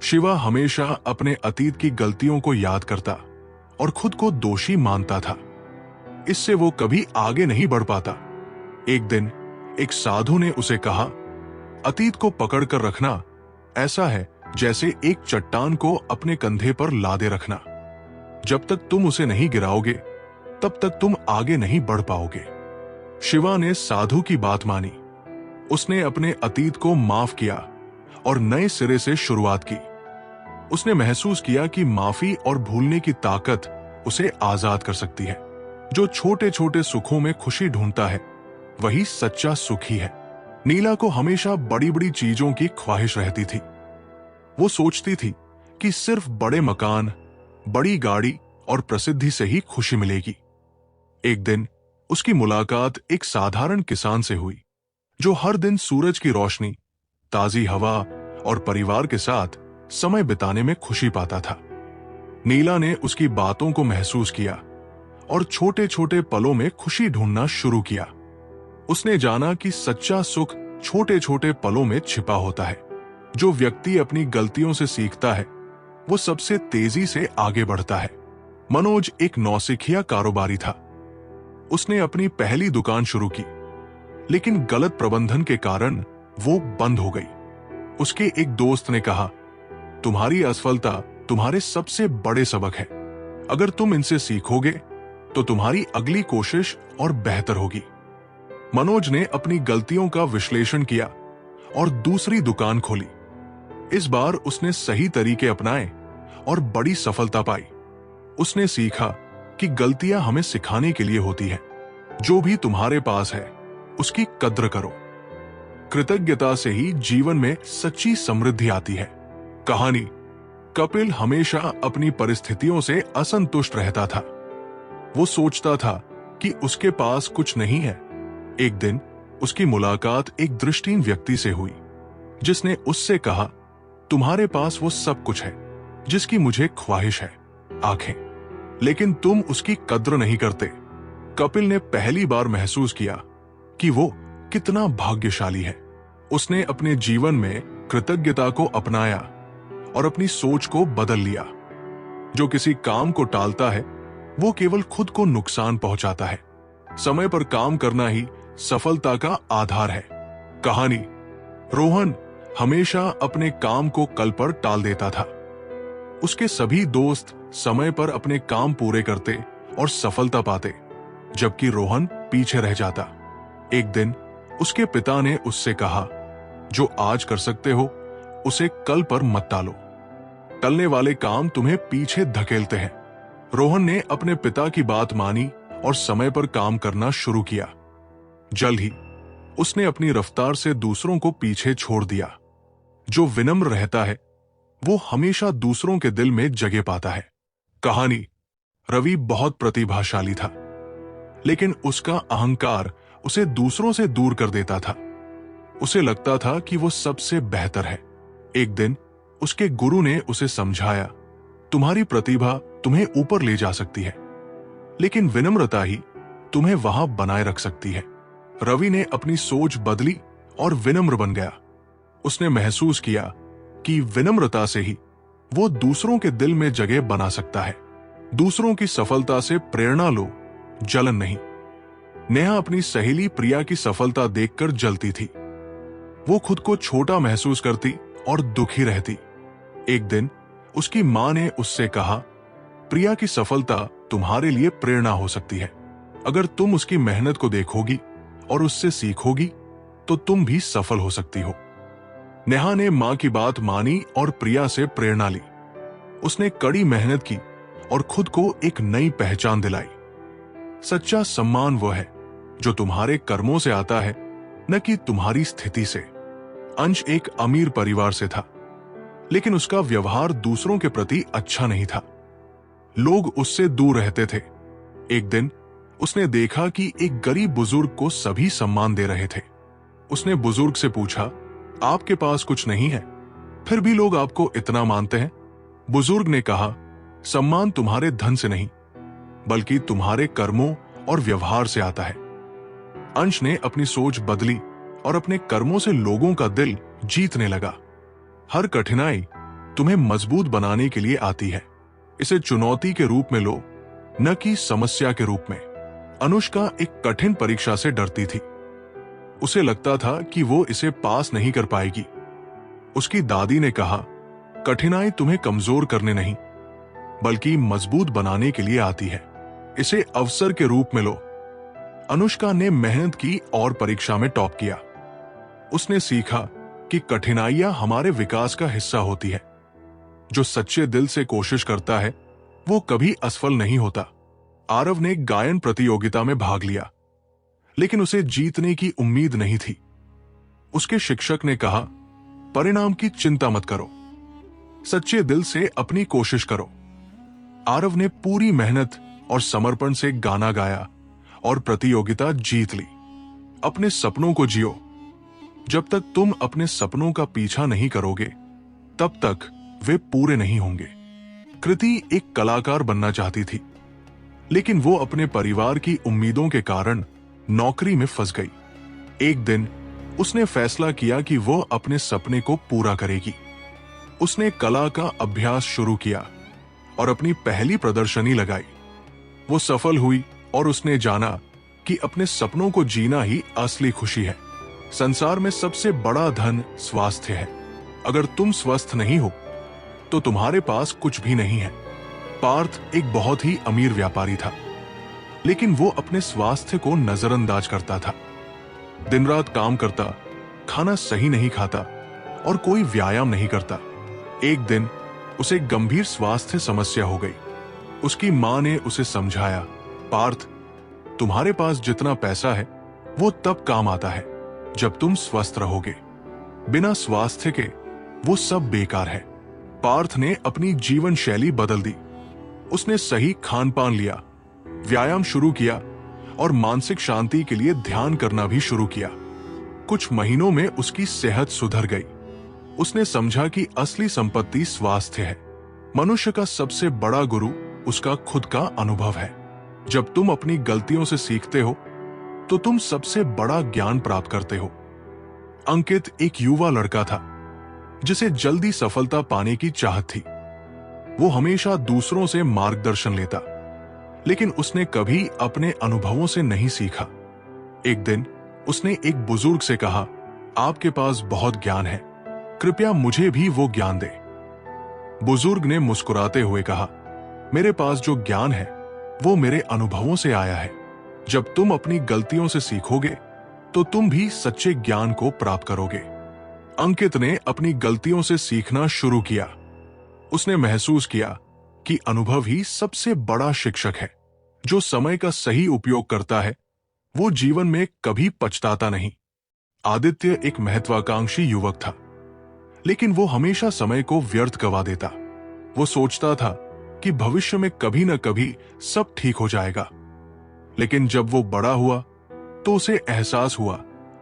शिवा हमेशा अपने अतीत की गलतियों को याद करता और खुद को दोषी मानता था। इससे वो कभी आगे नहीं बढ़ पाता। एक दिन एक साधु ने उसे कहा, अतीत को पकड़कर रखना ऐसा है जैसे एक चट्टान को अपने कंधे पर लादे रखना। जब तक तुम उसे नहीं गिराओगे तब तक तुम आगे नहीं बढ़ पाओगे। शिवा ने साधु की बात मानी। उसने अपने अतीत को माफ किया और नए सिरे से शुरुआत की। उसने महसूस किया कि माफी और भूलने की ताकत उसे आजाद कर सकती है। जो छोटे छोटे सुखों में खुशी ढूंढता है वही सच्चा सुखी है। नीला को हमेशा बड़ी बड़ी चीजों की ख्वाहिश रहती थी। वो सोचती थी कि सिर्फ बड़े मकान, बड़ी गाड़ी और प्रसिद्धि से ही खुशी मिलेगी। एक दिन उसकी मुलाकात एक साधारण किसान से हुई, जो हर दिन सूरज की रोशनी, ताजी हवा और परिवार के साथ समय बिताने में खुशी पाता था। नीला ने उसकी बातों को महसूस किया और छोटे छोटे पलों में खुशी ढूंढना शुरू किया। उसने जाना कि सच्चा सुख छोटे छोटे पलों में छिपा होता है। जो व्यक्ति अपनी गलतियों से सीखता है, वो सबसे तेजी से आगे बढ़ता है। मनोज एक नौसिखिया कारोबारी था। उसने अपनी पहली दुकान शुरू की, लेकिन गलत प्रबंधन के कारण वो बंद हो गई। उसके एक दोस्त ने कहा, तुम्हारी असफलता तुम्हारे सबसे बड़े सबक है। अगर तुम इनसे सीखोगे तो तुम्हारी अगली कोशिश और बेहतर होगी। मनोज ने अपनी गलतियों का विश्लेषण किया और दूसरी दुकान खोली। इस बार उसने सही तरीके अपनाए और बड़ी सफलता पाई। उसने सीखा कि गलतियां हमें सिखाने के लिए होती हैं। जो भी तुम्हारे पास है, उसकी कद्र करो। कृतज्ञता से ही जीवन में सच्ची समृद्धि आती है। कहानी। कपिल हमेशा अपनी परिस्थितियों से असंतुष्ट रहता था। वो सोचता था कि उसके पास कुछ नहीं है। एक दिन उसकी मुलाकात एक दृष्टिहीन व्यक्ति से हुई, जिसने उससे कहा, तुम्हारे पास वो सब कुछ है जिसकी मुझे ख्वाहिश है, आंखें, लेकिन तुम उसकी कद्र नहीं करते। कपिल ने पहली बार महसूस किया कि वो कितना भाग्यशाली है। उसने अपने जीवन में कृतज्ञता को अपनाया और अपनी सोच को बदल लिया। जो किसी काम को टालता है, वो केवल खुद को नुकसान पहुंचाता है। समय पर काम करना ही सफलता का आधार है। कहानी। रोहन हमेशा अपने काम को कल पर टाल देता था। उसके सभी दोस्त समय पर अपने काम पूरे करते और सफलता पाते, जबकि रोहन पीछे रह जाता। एक दिन उसके पिता ने उससे कहा, जो आज कर सकते हो उसे कल पर मत टालो। टलने वाले काम तुम्हें पीछे धकेलते हैं। रोहन ने अपने पिता की बात मानी और समय पर काम करना शुरू किया। जल्द ही उसने अपनी रफ्तार से दूसरों को पीछे छोड़ दिया। जो विनम्र रहता है, वो हमेशा दूसरों के दिल में जगह पाता है। कहानी। रवि बहुत प्रतिभाशाली था, लेकिन उसका अहंकार उसे दूसरों से दूर कर देता था। उसे लगता था कि वो सबसे बेहतर है। एक दिन उसके गुरु ने उसे समझाया, तुम्हारी प्रतिभा तुम्हें ऊपर ले जा सकती है, लेकिन विनम्रता ही तुम्हें वहां बनाए रख सकती है। रवि ने अपनी सोच बदली और विनम्र बन गया। उसने महसूस किया कि विनम्रता से ही वो दूसरों के दिल में जगह बना सकता है। दूसरों की सफलता से प्रेरणा लो, जलन नहीं। नेहा अपनी सहेली प्रिया की सफलता देखकर जलती थी। वो खुद को छोटा महसूस करती और दुखी रहती। एक दिन उसकी मां ने उससे कहा, प्रिया की सफलता तुम्हारे लिए प्रेरणा हो सकती है। अगर तुम उसकी मेहनत को देखोगी और उससे सीखोगी तो तुम भी सफल हो सकती हो। नेहा ने मां की बात मानी और प्रिया से प्रेरणा ली। उसने कड़ी मेहनत की और खुद को एक नई पहचान दिलाई। सच्चा सम्मान वो है जो तुम्हारे कर्मों से आता है, न कि तुम्हारी स्थिति से। अंश एक अमीर परिवार से था, लेकिन उसका व्यवहार दूसरों के प्रति अच्छा नहीं था। लोग उससे दूर रहते थे। एक दिन उसने देखा कि एक गरीब बुजुर्ग को सभी सम्मान दे रहे थे। उसने बुजुर्ग से पूछा, आपके पास कुछ नहीं है, फिर भी लोग आपको इतना मानते हैं? बुजुर्ग ने कहा, सम्मान तुम्हारे धन से नहीं, बल्कि तुम्हारे कर्मों और व्यवहार से आता है। अंश ने अपनी सोच बदली और अपने कर्मों से लोगों का दिल जीतने लगा। हर कठिनाई तुम्हें मजबूत बनाने के लिए आती है। इसे चुनौती के रूप में लो, न कि समस्या के रूप में। अनुष्का एक कठिन परीक्षा से डरती थी। उसे लगता था कि वो इसे पास नहीं कर पाएगी। उसकी दादी ने कहा, कठिनाई तुम्हें कमजोर करने नहीं, बल्कि मजबूत बनाने के लिए आती है। इसे अवसर के रूप में लो। अनुष्का ने मेहनत की और परीक्षा में टॉप किया। उसने सीखा कि कठिनाइयां हमारे विकास का हिस्सा होती है। जो सच्चे दिल से कोशिश करता है, वो कभी असफल नहीं होता। आरव ने गायन प्रतियोगिता में भाग लिया, लेकिन उसे जीतने की उम्मीद नहीं थी। उसके शिक्षक ने कहा, परिणाम की चिंता मत करो, सच्चे दिल से अपनी कोशिश करो। आरव ने पूरी मेहनत और समर्पण से गाना गाया और प्रतियोगिता जीत ली। अपने सपनों को जियो। जब तक तुम अपने सपनों का पीछा नहीं करोगे, तब तक वे पूरे नहीं होंगे। कृति एक कलाकार बनना चाहती थी, लेकिन वो अपने परिवार की उम्मीदों के कारण नौकरी में फंस गई। एक दिन उसने फैसला किया कि वो अपने सपने को पूरा करेगी। उसने कला का अभ्यास शुरू किया और अपनी पहली प्रदर्शनी लगाई। वो सफल हुई और उसने जाना कि अपने सपनों को जीना ही असली खुशी है। संसार में सबसे बड़ा धन स्वास्थ्य है। अगर तुम स्वस्थ नहीं हो तो तुम्हारे पास कुछ भी नहीं है। पार्थ एक बहुत ही अमीर व्यापारी था, लेकिन वो अपने स्वास्थ्य को नजरअंदाज करता था। दिन रात काम करता, खाना सही नहीं खाता और कोई व्यायाम नहीं करता। एक दिन उसे गंभीर स्वास्थ्य समस्या हो गई। उसकी मां ने उसे समझाया, पार्थ, तुम्हारे पास जितना पैसा है वो तब काम आता है जब तुम स्वस्थ रहोगे। बिना स्वास्थ्य के वो सब बेकार है। पार्थ ने अपनी जीवन शैली बदल दी। उसने सही खान पान लिया, व्यायाम शुरू किया और मानसिक शांति के लिए ध्यान करना भी शुरू किया। कुछ महीनों में उसकी सेहत सुधर गई। उसने समझा कि असली संपत्ति स्वास्थ्य है। मनुष्य का सबसे बड़ा गुरु उसका खुद का अनुभव है। जब तुम अपनी गलतियों से सीखते हो तो तुम सबसे बड़ा ज्ञान प्राप्त करते हो। अंकित एक युवा लड़का था जिसे जल्दी सफलता पाने की चाहत थी। वो हमेशा दूसरों से मार्गदर्शन लेता, लेकिन उसने कभी अपने अनुभवों से नहीं सीखा। एक दिन उसने एक बुजुर्ग से कहा, आपके पास बहुत ज्ञान है, कृपया मुझे भी वो ज्ञान दे। बुजुर्ग ने मुस्कुराते हुए कहा, मेरे पास जो ज्ञान है वो मेरे अनुभवों से आया है। जब तुम अपनी गलतियों से सीखोगे तो तुम भी सच्चे ज्ञान को प्राप्त करोगे। अंकित ने अपनी गलतियों से सीखना शुरू किया। उसने महसूस किया कि अनुभव ही सबसे बड़ा शिक्षक है। जो समय का सही उपयोग करता है वो जीवन में कभी पछताता नहीं। आदित्य एक महत्वाकांक्षी युवक था, लेकिन वो हमेशा समय को व्यर्थ गवा देता। वो सोचता था कि भविष्य में कभी न कभी सब ठीक हो जाएगा, लेकिन जब वो बड़ा हुआ तो उसे एहसास हुआ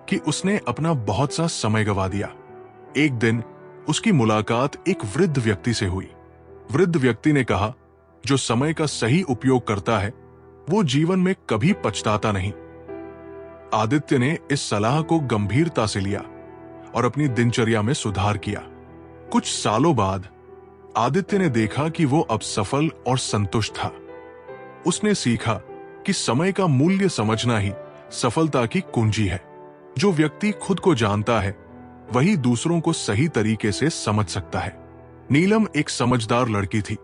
कि उसने अपना बहुत सा समय गवा दिया। एक दिन उसकी मुलाकात एक वृद्ध व्यक्ति से हुई। वृद्ध व्यक्ति ने कहा, जो समय का सही उपयोग करता है वो जीवन में कभी पछताता नहीं। आदित्य ने इस सलाह को गंभीरता से लिया और अपनी दिनचर्या में सुधार किया। कुछ सालों बाद आदित्य ने देखा कि वो अब सफल और संतुष्ट था। उसने सीखा कि समय का मूल्य समझना ही सफलता की कुंजी है। जो व्यक्ति खुद को जानता है वही दूसरों को सही तरीके से समझ सकता है। नीलम एक समझदार लड़की थी,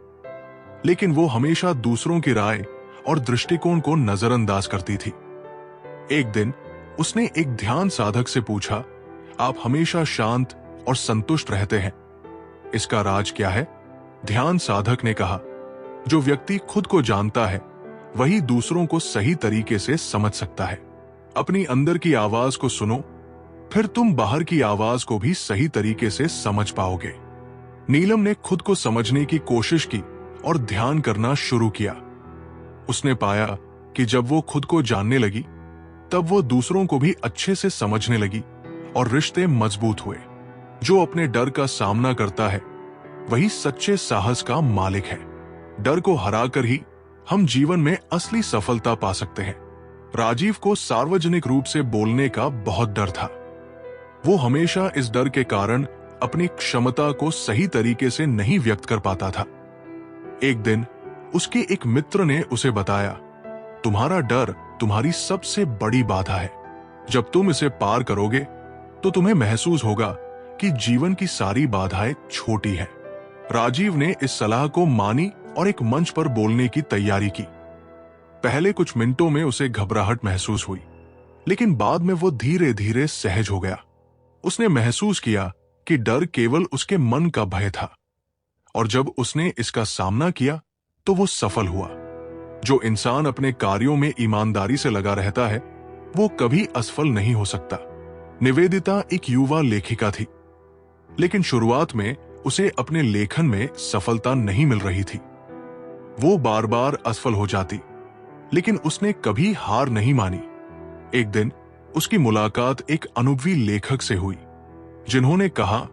लेकिन वो हमेशा दूसरों की राय और दृष्टिकोण को नजरअंदाज करती थी। एक दिन उसने एक ध्यान साधक से पूछा, आप हमेशा शांत और संतुष्ट रहते हैं, इसका राज क्या है? ध्यान साधक ने कहा, जो व्यक्ति खुद को जानता है वही दूसरों को सही तरीके से समझ सकता है। अपनी अंदर की आवाज को सुनो, फिर तुम बाहर की आवाज को भी सही तरीके से समझ पाओगे। नीलम ने खुद को समझने की कोशिश की और ध्यान करना शुरू किया। उसने पाया कि जब वो खुद को जानने लगी तब वो दूसरों को भी अच्छे से समझने लगी और रिश्ते मजबूत हुए। जो अपने डर का सामना करता है वही सच्चे साहस का मालिक है। डर को हराकर ही हम जीवन में असली सफलता पा सकते हैं। राजीव को सार्वजनिक रूप से बोलने का बहुत डर था। वो हमेशा इस डर के कारण अपनी क्षमता को सही तरीके से नहीं व्यक्त कर पाता था। एक दिन उसके एक मित्र ने उसे बताया, तुम्हारा डर तुम्हारी सबसे बड़ी बाधा है। जब तुम इसे पार करोगे तो तुम्हें महसूस होगा कि जीवन की सारी बाधाएं छोटी हैं। राजीव ने इस सलाह को मानी और एक मंच पर बोलने की तैयारी की। पहले कुछ मिनटों में उसे घबराहट महसूस हुई, लेकिन बाद में वो धीरे धीरे सहज हो गया। उसने महसूस किया कि डर केवल उसके मन का भय था, और जब उसने इसका सामना किया तो वो सफल हुआ। जो इंसान अपने कार्यों में ईमानदारी से लगा रहता है वो कभी असफल नहीं हो सकता। निवेदिता एक युवा लेखिका थी, लेकिन शुरुआत में उसे अपने लेखन में सफलता नहीं मिल रही थी। वो बार बार असफल हो जाती, लेकिन उसने कभी हार नहीं मानी। एक दिन उसकी मुलाकात एक अनुभवी लेखक से हुई, जिन्होंने कहा,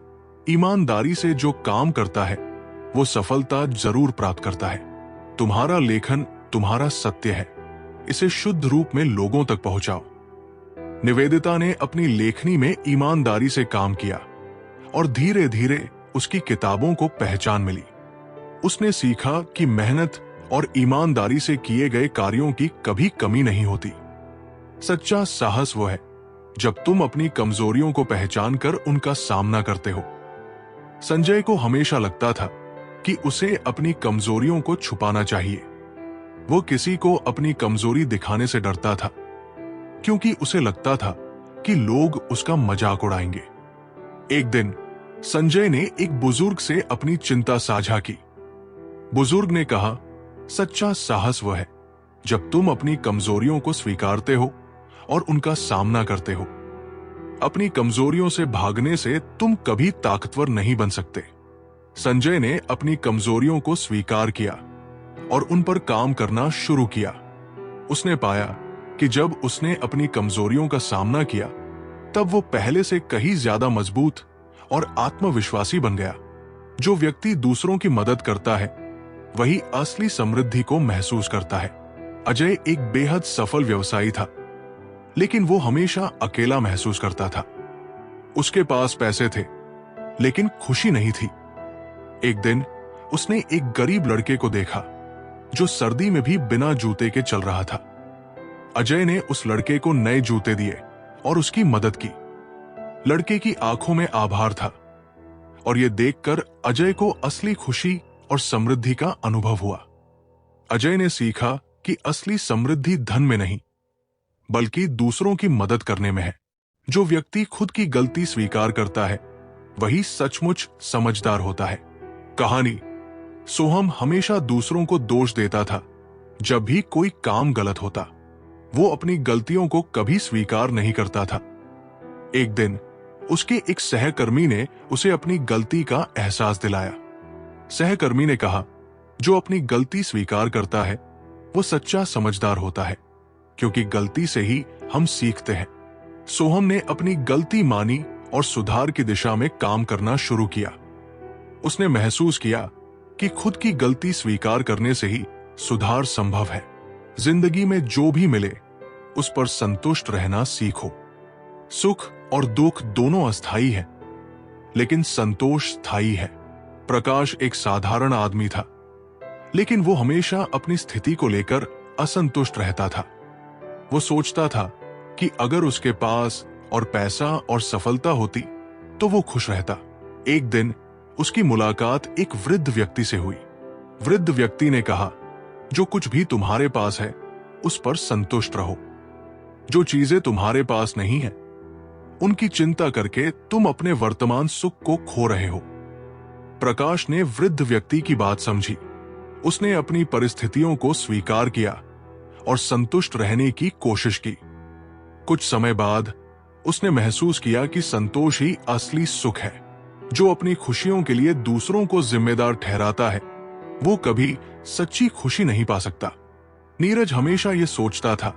ईमानदारी से जो काम करता है वो सफलता जरूर प्राप्त करता है। तुम्हारा लेखन तुम्हारा सत्य है, इसे शुद्ध रूप में लोगों तक पहुंचाओ। निवेदिता ने अपनी लेखनी में ईमानदारी से काम किया और धीरे धीरे उसकी किताबों को पहचान मिली। उसने सीखा कि मेहनत और ईमानदारी से किए गए कार्यों की कभी कमी नहीं होती। सच्चा साहस वो है जब तुम अपनी कमजोरियों को पहचान कर उनका सामना करते हो। संजय को हमेशा लगता था कि उसे अपनी कमजोरियों को छुपाना चाहिए। वो किसी को अपनी कमजोरी दिखाने से डरता था, क्योंकि उसे लगता था कि लोग उसका मजाक उड़ाएंगे। एक दिन संजय ने एक बुजुर्ग से अपनी चिंता साझा की। बुजुर्ग ने कहा, सच्चा साहस वह है जब तुम अपनी कमजोरियों को स्वीकारते हो और उनका सामना करते हो। अपनी कमजोरियों से भागने से तुम कभी ताकतवर नहीं बन सकते। संजय ने अपनी कमजोरियों को स्वीकार किया और उन पर काम करना शुरू किया। उसने पाया कि जब उसने अपनी कमजोरियों का सामना किया, तब वो पहले से कहीं ज्यादा मजबूत और आत्मविश्वासी बन गया। जो व्यक्ति दूसरों की मदद करता है, वही असली समृद्धि को महसूस करता है। अजय एक बेहद सफल व्यवसायी था, लेकिन वो हमेशा अकेला महसूस करता था। उसके पास पैसे थे, लेकिन खुशी नहीं थी। एक दिन उसने एक गरीब लड़के को देखा जो सर्दी में भी बिना जूते के चल रहा था। अजय ने उस लड़के को नए जूते दिए और उसकी मदद की। लड़के की आंखों में आभार था और यह देखकर अजय को असली खुशी और समृद्धि का अनुभव हुआ। अजय ने सीखा कि असली समृद्धि धन में नहीं, बल्कि दूसरों की मदद करने में है। जो व्यक्ति खुद की गलती स्वीकार करता है, वही सचमुच समझदार होता है। कहानी। सोहम हमेशा दूसरों को दोष देता था जब भी कोई काम गलत होता। वो अपनी गलतियों को कभी स्वीकार नहीं करता था। एक दिन उसके एक सहकर्मी ने उसे अपनी गलती का एहसास दिलाया। सहकर्मी ने कहा, जो अपनी गलती स्वीकार करता है वो सच्चा समझदार होता है, क्योंकि गलती से ही हम सीखते हैं। सोहम ने अपनी गलती मानी और सुधार की दिशा में काम करना शुरू किया। उसने महसूस किया कि खुद की गलती स्वीकार करने से ही सुधार संभव है। जिंदगी में जो भी मिले उस पर संतुष्ट रहना सीखो। सुख और दुख दोनों अस्थायी हैं, लेकिन संतोष स्थायी है। प्रकाश एक साधारण आदमी था, लेकिन वो हमेशा अपनी स्थिति को लेकर असंतुष्ट रहता था। वो सोचता था कि अगर उसके पास और पैसा और सफलता होती तो वो खुश रहता। एक दिन उसकी मुलाकात एक वृद्ध व्यक्ति से हुई। वृद्ध व्यक्ति ने कहा, जो कुछ भी तुम्हारे पास है उस पर संतुष्ट रहो। जो चीजें तुम्हारे पास नहीं है, उनकी चिंता करके तुम अपने वर्तमान सुख को खो रहे हो। प्रकाश ने वृद्ध व्यक्ति की बात समझी। उसने अपनी परिस्थितियों को स्वीकार किया और संतुष्ट रहने की कोशिश की। कुछ समय बाद उसने महसूस किया कि संतोष ही असली सुख है। जो अपनी खुशियों के लिए दूसरों को जिम्मेदार ठहराता है, वो कभी सच्ची खुशी नहीं पा सकता। नीरज हमेशा ये सोचता था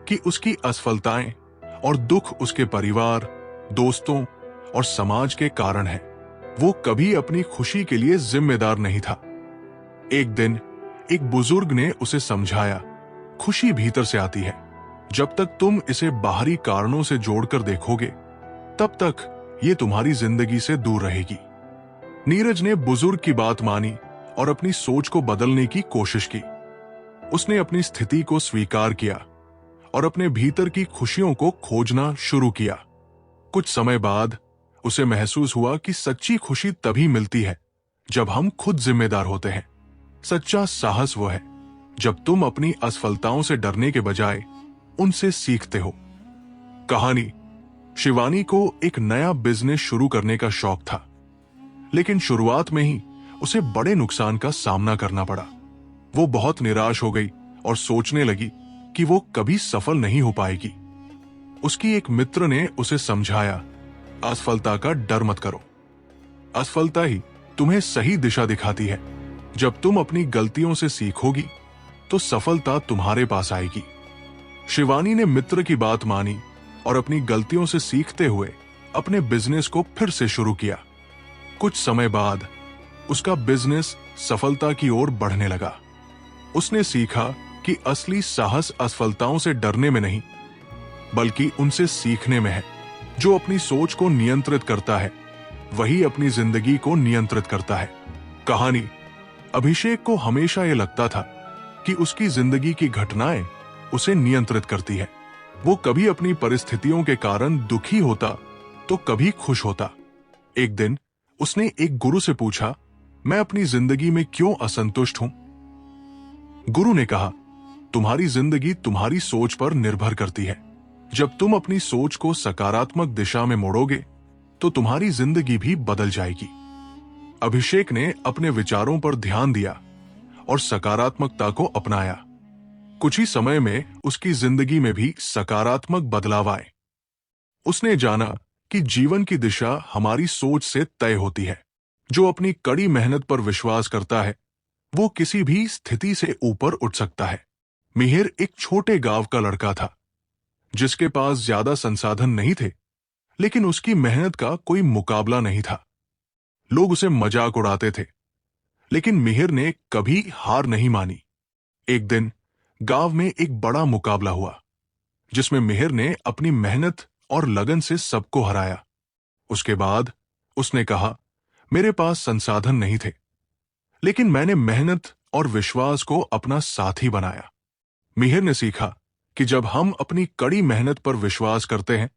कि उसकी असफलताएं और दुख उसके परिवार, दोस्तों और समाज के कारण है। वो कभी अपनी खुशी के लिए जिम्मेदार नहीं था। एक दिन एक बुजुर्ग ने उसे समझाया, खुशी भीतर से आती है। जब तक तुम इसे बाहरी कारणों से जोड़कर देखोगे, तब तक ये तुम्हारी जिंदगी से दूर रहेगी। नीरज ने बुजुर्ग की बात मानी और अपनी सोच को बदलने की कोशिश की। उसने अपनी स्थिति को स्वीकार किया और अपने भीतर की खुशियों को खोजना शुरू किया। कुछ समय बाद उसे महसूस हुआ कि सच्ची खुशी तभी मिलती है जब हम खुद जिम्मेदार होते हैं। सच्चा साहस वो है जब तुम अपनी असफलताओं से डरने के बजाय उनसे सीखते हो। कहानी। शिवानी को एक नया बिजनेस शुरू करने का शौक था, लेकिन शुरुआत में ही उसे बड़े नुकसान का सामना करना पड़ा। वो बहुत निराश हो गई और सोचने लगी कि वो कभी सफल नहीं हो पाएगी। उसकी एक मित्र ने उसे समझाया, असफलता का डर मत करो, असफलता ही तुम्हें सही दिशा दिखाती है। जब तुम अपनी गलतियों से सीखोगी तो सफलता तुम्हारे पास आएगी। शिवानी ने मित्र की बात मानी और अपनी गलतियों से सीखते हुए अपने बिजनेस को फिर से शुरू किया। कुछ समय बाद उसका बिजनेस सफलता की ओर बढ़ने लगा। उसने सीखा कि असली साहस असफलताओं से डरने में नहीं, बल्कि उनसे सीखने में है। जो अपनी सोच को नियंत्रित करता है वही अपनी जिंदगी को नियंत्रित करता है। कहानी: अभिषेक को हमेशा यह लगता था कि उसकी जिंदगी की घटनाएं उसे नियंत्रित करती है। वो कभी अपनी परिस्थितियों के कारण दुखी होता तो कभी खुश होता। एक दिन उसने एक गुरु से पूछा, मैं अपनी जिंदगी में क्यों असंतुष्ट हूं? गुरु ने कहा, तुम्हारी जिंदगी तुम्हारी सोच पर निर्भर करती है। जब तुम अपनी सोच को सकारात्मक दिशा में मोड़ोगे तो तुम्हारी जिंदगी भी बदल जाएगी। अभिषेक ने अपने विचारों पर ध्यान दिया और सकारात्मकता को अपनाया। कुछ ही समय में उसकी जिंदगी में भी सकारात्मक बदलाव आए। उसने जाना कि जीवन की दिशा हमारी सोच से तय होती है। जो अपनी कड़ी मेहनत पर विश्वास करता है वो किसी भी स्थिति से ऊपर उठ सकता है। मिहिर एक छोटे गांव का लड़का था जिसके पास ज्यादा संसाधन नहीं थे, लेकिन उसकी मेहनत का कोई मुकाबला नहीं था। लोग उसे मजाक उड़ाते थे, लेकिन मिहिर ने कभी हार नहीं मानी। एक दिन गांव में एक बड़ा मुकाबला हुआ जिसमें मिहिर ने अपनी मेहनत और लगन से सबको हराया। उसके बाद उसने कहा, मेरे पास संसाधन नहीं थे, लेकिन मैंने मेहनत और विश्वास को अपना साथी बनाया। मिहिर ने सीखा कि जब हम अपनी कड़ी मेहनत पर विश्वास करते हैं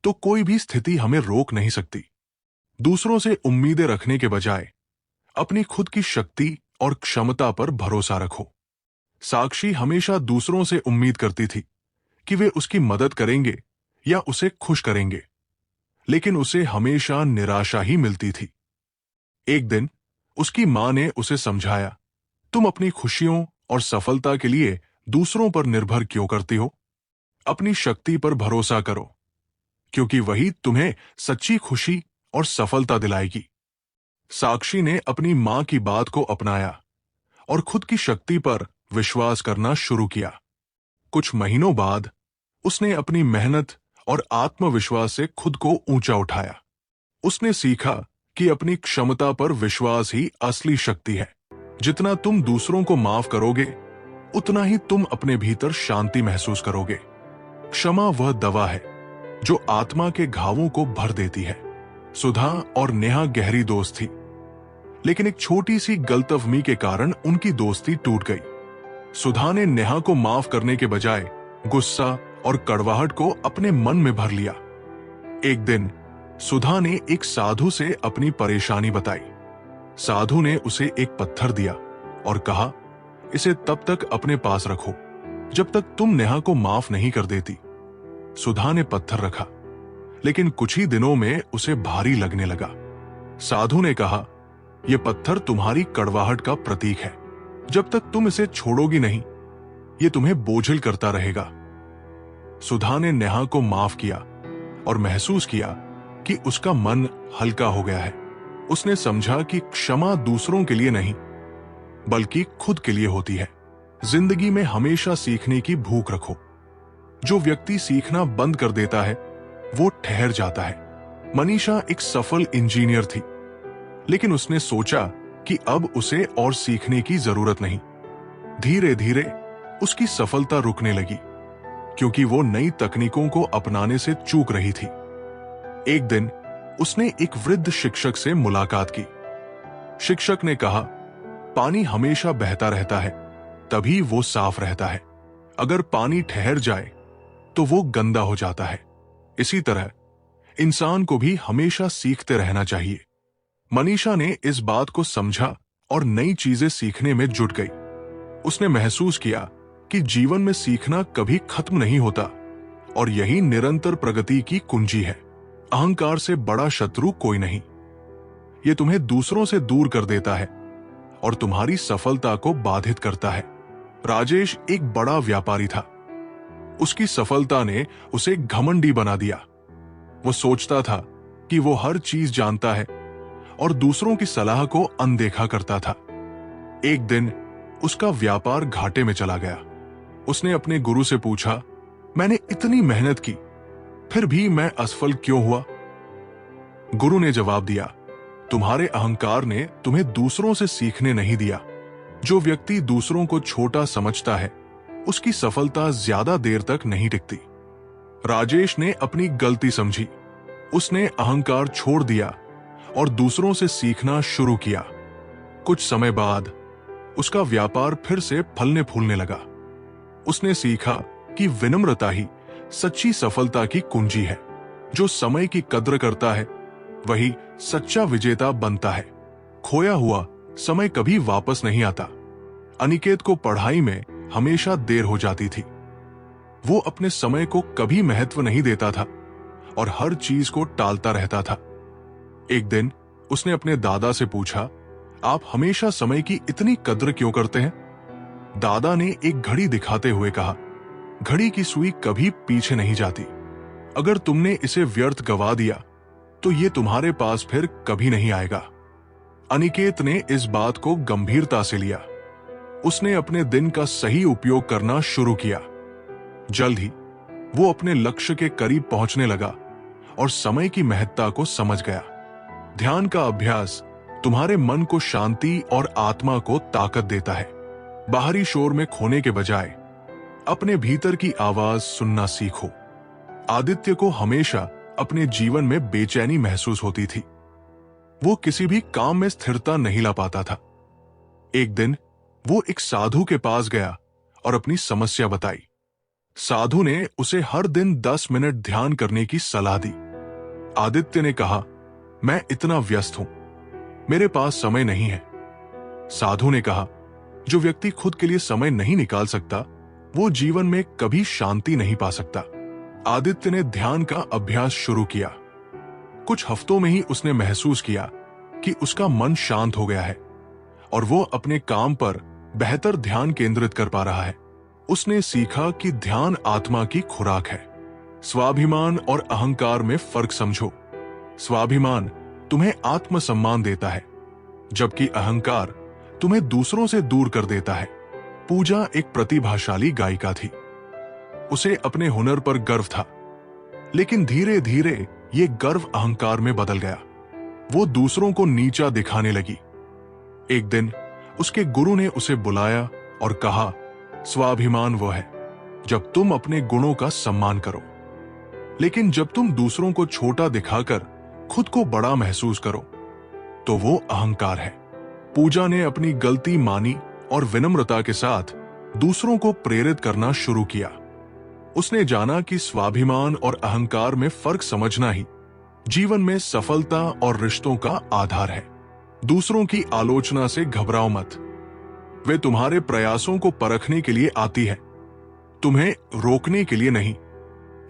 तो कोई भी स्थिति हमें रोक नहीं सकती। दूसरों से उम्मीदें रखने के बजाय अपनी खुद की शक्ति और क्षमता पर भरोसा रखो। साक्षी हमेशा दूसरों से उम्मीद करती थी कि वे उसकी मदद करेंगे या उसे खुश करेंगे, लेकिन उसे हमेशा निराशा ही मिलती थी। एक दिन उसकी मां ने उसे समझाया, तुम अपनी खुशियों और सफलता के लिए दूसरों पर निर्भर क्यों करती हो? अपनी शक्ति पर भरोसा करो, क्योंकि वही तुम्हें सच्ची खुशी और सफलता दिलाएगी। साक्षी ने अपनी मां की बात को अपनाया और खुद की शक्ति पर विश्वास करना शुरू किया। कुछ महीनों बाद उसने अपनी मेहनत और आत्मविश्वास से खुद को ऊंचा उठाया। उसने सीखा कि अपनी क्षमता पर विश्वास ही असली शक्ति है। जितना तुम दूसरों को माफ करोगे, उतना ही तुम अपने भीतर शांति महसूस करोगे। क्षमा वह दवा है जो आत्मा के घावों को भर देती है। सुधा और नेहा गहरी दोस्त थी, लेकिन एक छोटी सी गलतफहमी के कारण उनकी दोस्ती टूट गई। सुधा ने नेहा को माफ करने के बजाय गुस्सा और कड़वाहट को अपने मन में भर लिया। एक दिन सुधा ने एक साधु से अपनी परेशानी बताई। साधु ने उसे एक पत्थर दिया और कहा, इसे तब तक अपने पास रखो जब तक तुम नेहा को माफ नहीं कर देती। सुधा ने पत्थर रखा, लेकिन कुछ ही दिनों में उसे भारी लगने लगा। साधु ने कहा, यह पत्थर तुम्हारी कड़वाहट का प्रतीक है। जब तक तुम इसे छोड़ोगी नहीं, यह तुम्हें बोझिल करता रहेगा। सुधा ने नेहा को माफ किया और महसूस किया कि उसका मन हल्का हो गया है। उसने समझा कि क्षमा दूसरों के लिए नहीं, बल्कि खुद के लिए होती है। जिंदगी में हमेशा सीखने की भूख रखो। जो व्यक्ति सीखना बंद कर देता है वो ठहर जाता है। मनीषा एक सफल इंजीनियर थी, लेकिन उसने सोचा कि अब उसे और सीखने की जरूरत नहीं। धीरे धीरे उसकी सफलता रुकने लगी, क्योंकि वो नई तकनीकों को अपनाने से चूक रही थी। एक दिन उसने एक वृद्ध शिक्षक से मुलाकात की। शिक्षक ने कहा, पानी हमेशा बहता रहता है, तभी वो साफ रहता है। अगर पानी ठहर जाए तो वो गंदा हो जाता है। इसी तरह इंसान को भी हमेशा सीखते रहना चाहिए। मनीषा ने इस बात को समझा और नई चीजें सीखने में जुट गई। उसने महसूस किया कि जीवन में सीखना कभी खत्म नहीं होता और यही निरंतर प्रगति की कुंजी है। अहंकार से बड़ा शत्रु कोई नहीं। यह तुम्हें दूसरों से दूर कर देता है और तुम्हारी सफलता को बाधित करता है। राजेश एक बड़ा व्यापारी था। उसकी सफलता ने उसे घमंडी बना दिया। वो सोचता था कि वो हर चीज जानता है और दूसरों की सलाह को अनदेखा करता था। एक दिन उसका व्यापार घाटे में चला गया। उसने अपने गुरु से पूछा, मैंने इतनी मेहनत की, फिर भी मैं असफल क्यों हुआ? गुरु ने जवाब दिया, तुम्हारे अहंकार ने तुम्हें दूसरों से सीखने नहीं दिया। जो व्यक्ति दूसरों को छोटा समझता है, उसकी सफलता ज्यादा देर तक नहीं टिकती। राजेश ने अपनी गलती समझी। उसने अहंकार छोड़ दिया और दूसरों से सीखना शुरू किया। कुछ समय बाद उसका व्यापार फिर से फलने फूलने लगा। उसने सीखा कि विनम्रता ही सच्ची सफलता की कुंजी है। जो समय की कद्र करता है वही सच्चा विजेता बनता है। खोया हुआ समय कभी वापस नहीं आता। अनिकेत को पढ़ाई में हमेशा देर हो जाती थी। वो अपने समय को कभी महत्व नहीं देता था और हर चीज को टालता रहता था। एक दिन उसने अपने दादा से पूछा, आप हमेशा समय की इतनी कद्र क्यों करते हैं? दादा ने एक घड़ी दिखाते हुए कहा, घड़ी की सुई कभी पीछे नहीं जाती। अगर तुमने इसे व्यर्थ गवा दिया तो ये तुम्हारे पास फिर कभी नहीं आएगा। अनिकेत ने इस बात को गंभीरता से लिया। उसने अपने दिन का सही उपयोग करना शुरू किया। जल्द ही वो अपने लक्ष्य के करीब पहुंचने लगा और समय की महत्ता को समझ गया। ध्यान का अभ्यास तुम्हारे मन को शांति और आत्मा को ताकत देता है। बाहरी शोर में खोने के बजाय अपने भीतर की आवाज सुनना सीखो। आदित्य को हमेशा अपने जीवन में बेचैनी महसूस होती थी। वो किसी भी काम में स्थिरता नहीं ला पाता था। एक दिन वो एक साधु के पास गया और अपनी समस्या बताई। साधु ने उसे हर दिन 10 मिनट ध्यान करने की सलाह दी। आदित्य ने कहा, मैं इतना व्यस्त हूं, मेरे पास समय नहीं है। साधु ने कहा, जो व्यक्ति खुद के लिए समय नहीं निकाल सकता, वो जीवन में कभी शांति नहीं पा सकता। आदित्य ने ध्यान का अभ्यास शुरू किया। कुछ हफ्तों में ही उसने महसूस किया कि उसका मन शांत हो गया है और वो अपने काम पर बेहतर ध्यान केंद्रित कर पा रहा है। उसने सीखा कि ध्यान आत्मा की खुराक है। स्वाभिमान और अहंकार में फर्क समझो। स्वाभिमान तुम्हें आत्मसम्मान देता है, जबकि अहंकार तुम्हें दूसरों से दूर कर देता है। पूजा एक प्रतिभाशाली गायिका थी। उसे अपने हुनर पर गर्व था, लेकिन धीरे धीरे ये गर्व अहंकार में बदल गया। वो दूसरों को नीचा दिखाने लगी। एक दिन उसके गुरु ने उसे बुलाया और कहा, स्वाभिमान वो है जब तुम अपने गुणों का सम्मान करो, लेकिन जब तुम दूसरों को छोटा दिखाकर खुद को बड़ा महसूस करो तो वो अहंकार है। पूजा ने अपनी गलती मानी और विनम्रता के साथ दूसरों को प्रेरित करना शुरू किया। उसने जाना कि स्वाभिमान और अहंकार में फर्क समझना ही जीवन में सफलता और रिश्तों का आधार है। दूसरों की आलोचना से घबराओ मत। वे तुम्हारे प्रयासों को परखने के लिए आती है, तुम्हें रोकने के लिए नहीं।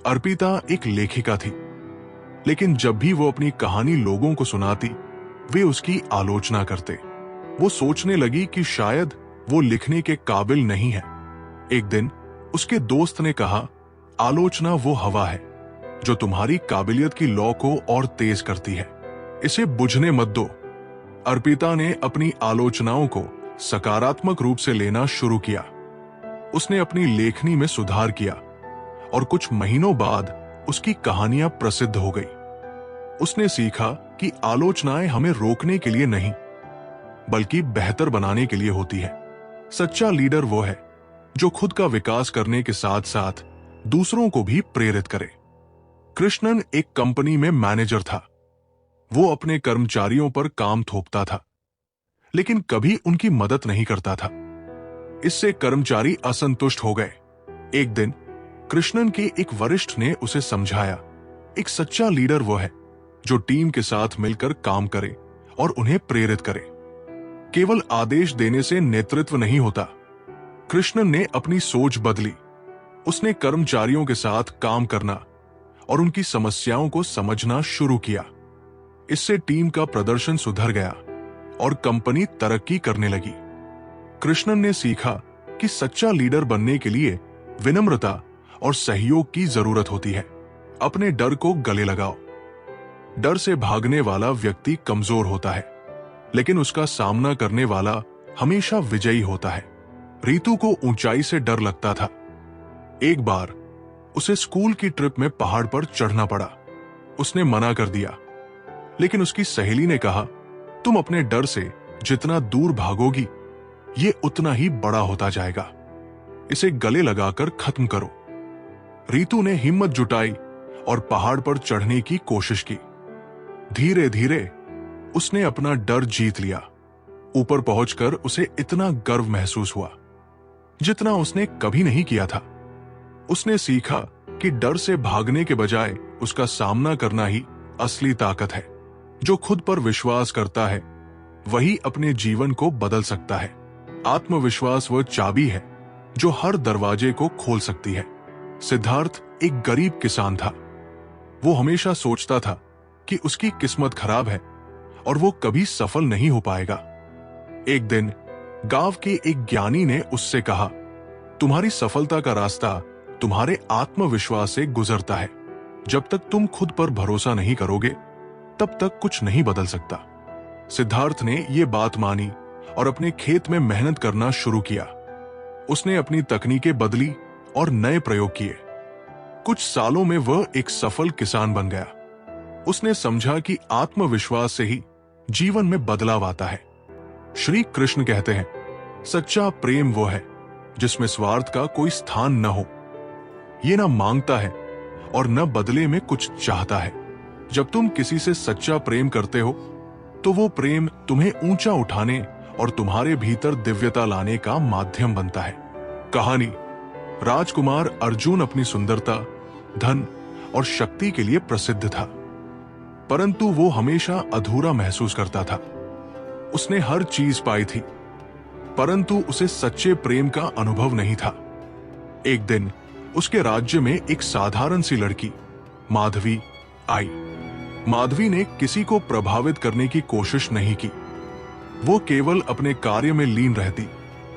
अर्पिता एक लेखिका थी, लेकिन जब भी वो अपनी कहानी लोगों को सुनाती, वे उसकी आलोचना करते। वो सोचने लगी कि शायद वो लिखने के काबिल नहीं है। एक दिन उसके दोस्त ने कहा, आलोचना वो हवा है जो तुम्हारी काबिलियत की लौ को और तेज करती है, इसे बुझने मत दो। अर्पिता ने अपनी आलोचनाओं को सकारात्मक रूप से लेना शुरू किया। उसने अपनी लेखनी में सुधार किया और कुछ महीनों बाद उसकी कहानियां प्रसिद्ध हो गई। उसने सीखा कि आलोचनाएं हमें रोकने के लिए नहीं, बल्कि बेहतर बनाने के लिए होती है। सच्चा लीडर वो है जो खुद का विकास करने के साथ साथ दूसरों को भी प्रेरित करे। कृष्णन एक कंपनी में मैनेजर था। वो अपने कर्मचारियों पर काम थोपता था, लेकिन कभी उनकी मदद नहीं करता था। इससे कर्मचारी असंतुष्ट हो गए। एक दिन कृष्णन के एक वरिष्ठ ने उसे समझाया, एक सच्चा लीडर वो है जो टीम के साथ मिलकर काम करे और उन्हें प्रेरित करे। केवल आदेश देने से नेतृत्व नहीं होता। कृष्णन ने अपनी सोच बदली। उसने कर्मचारियों के साथ काम करना और उनकी समस्याओं को समझना शुरू किया। इससे टीम का प्रदर्शन सुधर गया और कंपनी तरक्की करने लगी। कृष्णन ने सीखा कि सच्चा लीडर बनने के लिए विनम्रता और सहयोग की जरूरत होती है। अपने डर को गले लगाओ। डर से भागने वाला व्यक्ति कमजोर होता है, लेकिन उसका सामना करने वाला हमेशा विजयी होता है। रीतू को ऊंचाई से डर लगता था। एक बार उसे स्कूल की ट्रिप में पहाड़ पर चढ़ना पड़ा। उसने मना कर दिया, लेकिन उसकी सहेली ने कहा, तुम अपने डर से जितना दूर भागोगी, ये उतना ही बड़ा होता जाएगा। इसे गले लगाकर खत्म करो। रीतू ने हिम्मत जुटाई और पहाड़ पर चढ़ने की कोशिश की। धीरे धीरे उसने अपना डर जीत लिया। ऊपर पहुंचकर उसे इतना गर्व महसूस हुआ जितना उसने कभी नहीं किया था। उसने सीखा कि डर से भागने के बजाय उसका सामना करना ही असली ताकत है। जो खुद पर विश्वास करता है वही अपने जीवन को बदल सकता है। आत्मविश्वास वह चाबी है जो हर दरवाजे को खोल सकती है। सिद्धार्थ एक गरीब किसान था। वो हमेशा सोचता था कि उसकी किस्मत खराब है और वो कभी सफल नहीं हो पाएगा। एक दिन गांव के एक ज्ञानी ने उससे कहा, तुम्हारी सफलता का रास्ता तुम्हारे आत्मविश्वास से गुजरता है। जब तक तुम खुद पर भरोसा नहीं करोगे, तब तक कुछ नहीं बदल सकता। सिद्धार्थ ने यह बात मानी और अपने खेत में मेहनत करना शुरू किया। उसने अपनी तकनीकें बदली और नए प्रयोग किए। कुछ सालों में वह एक सफल किसान बन गया। उसने समझा कि आत्मविश्वास से ही जीवन में बदलाव आता है। श्री कृष्ण कहते हैं, सच्चा प्रेम वो है जिसमें स्वार्थ का कोई स्थान न हो। ये न मांगता है और न बदले में कुछ चाहता है। जब तुम किसी से सच्चा प्रेम करते हो तो वो प्रेम तुम्हें ऊंचा उठाने और तुम्हारे भीतर दिव्यता लाने का माध्यम बनता है। कहानी, राजकुमार अर्जुन अपनी सुंदरता, धन और शक्ति के लिए प्रसिद्ध था, परंतु वो हमेशा अधूरा महसूस करता था। उसने हर चीज पाई थी, परंतु उसे सच्चे प्रेम का अनुभव नहीं था। एक दिन उसके राज्य में एक साधारण सी लड़की माधवी आई। माधवी ने किसी को प्रभावित करने की कोशिश नहीं की। वो केवल अपने कार्य में लीन रहती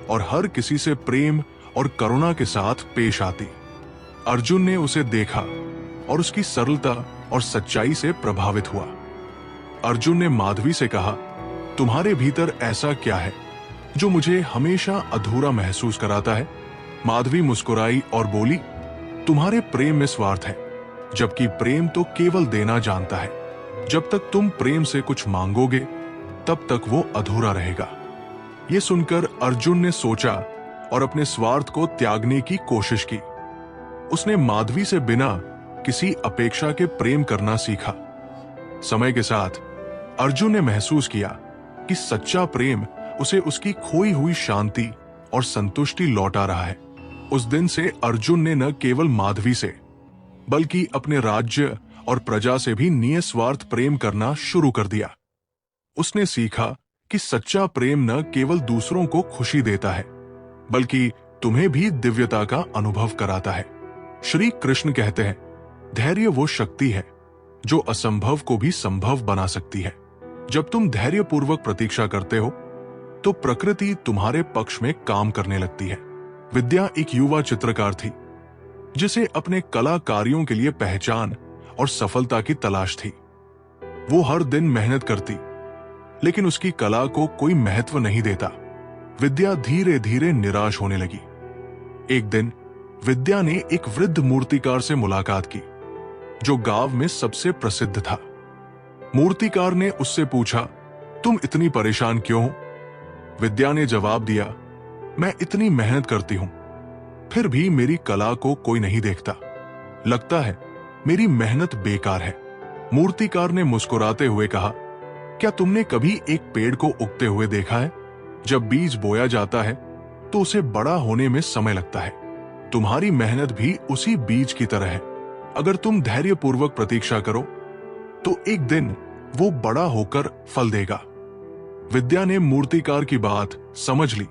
और हर किसी से प्रेम और करुणा के साथ पेश आती। अर्जुन ने उसे देखा और उसकी सरलता और सच्चाई से प्रभावित हुआ। अर्जुन ने माधवी से कहा, तुम्हारे भीतर ऐसा क्या है जो मुझे हमेशा अधूरा महसूस कराता है? माधवी मुस्कुराई और बोली, तुम्हारे प्रेम में स्वार्थ है, जबकि प्रेम तो केवल देना जानता है। जब तक तुम प्रेम से कुछ मांगोगे, तब तक वो अधूरा रहेगा। ये सुनकर अर्जुन ने सोचा और अपने स्वार्थ को त्यागने की कोशिश की। उसने माधवी से बिना किसी अपेक्षा के प्रेम करना सीखा। समय के साथ अर्जुन ने महसूस किया कि सच्चा प्रेम उसे उसकी खोई हुई शांति और संतुष्टि लौटा रहा है। उस दिन से अर्जुन ने न केवल माधवी से, बल्कि अपने राज्य और प्रजा से भी निस्वार्थ प्रेम करना शुरू कर दिया। उसने सीखा कि सच्चा प्रेम न केवल दूसरों को खुशी देता है, बल्कि तुम्हें भी दिव्यता का अनुभव कराता है। श्री कृष्ण कहते हैं, धैर्य वो शक्ति है जो असंभव को भी संभव बना सकती है। जब तुम धैर्यपूर्वक प्रतीक्षा करते हो, तो प्रकृति तुम्हारे पक्ष में काम करने लगती है। विद्या एक युवा चित्रकार थी, जिसे अपने कला कार्यों के लिए पहचान और सफलता की तलाश थी। वो हर दिन मेहनत करती, लेकिन उसकी कला को कोई महत्व नहीं देता। विद्या धीरे धीरे निराश होने लगी। एक दिन विद्या ने एक वृद्ध मूर्तिकार से मुलाकात की, जो गांव में सबसे प्रसिद्ध था। मूर्तिकार ने उससे पूछा, तुम इतनी परेशान क्यों हो? विद्या ने जवाब दिया, मैं इतनी मेहनत करती हूं, फिर भी मेरी कला को कोई नहीं देखता। लगता है मेरी मेहनत बेकार है। मूर्तिकार ने मुस्कुराते हुए कहा, क्या तुमने कभी एक पेड़ को उगते हुए देखा है? जब बीज बोया जाता है तो उसे बड़ा होने में समय लगता है। तुम्हारी मेहनत भी उसी बीज की तरह है। अगर तुम धैर्यपूर्वक प्रतीक्षा करो, तो एक दिन वो बड़ा होकर फल देगा। विद्या ने मूर्तिकार की बात समझ ली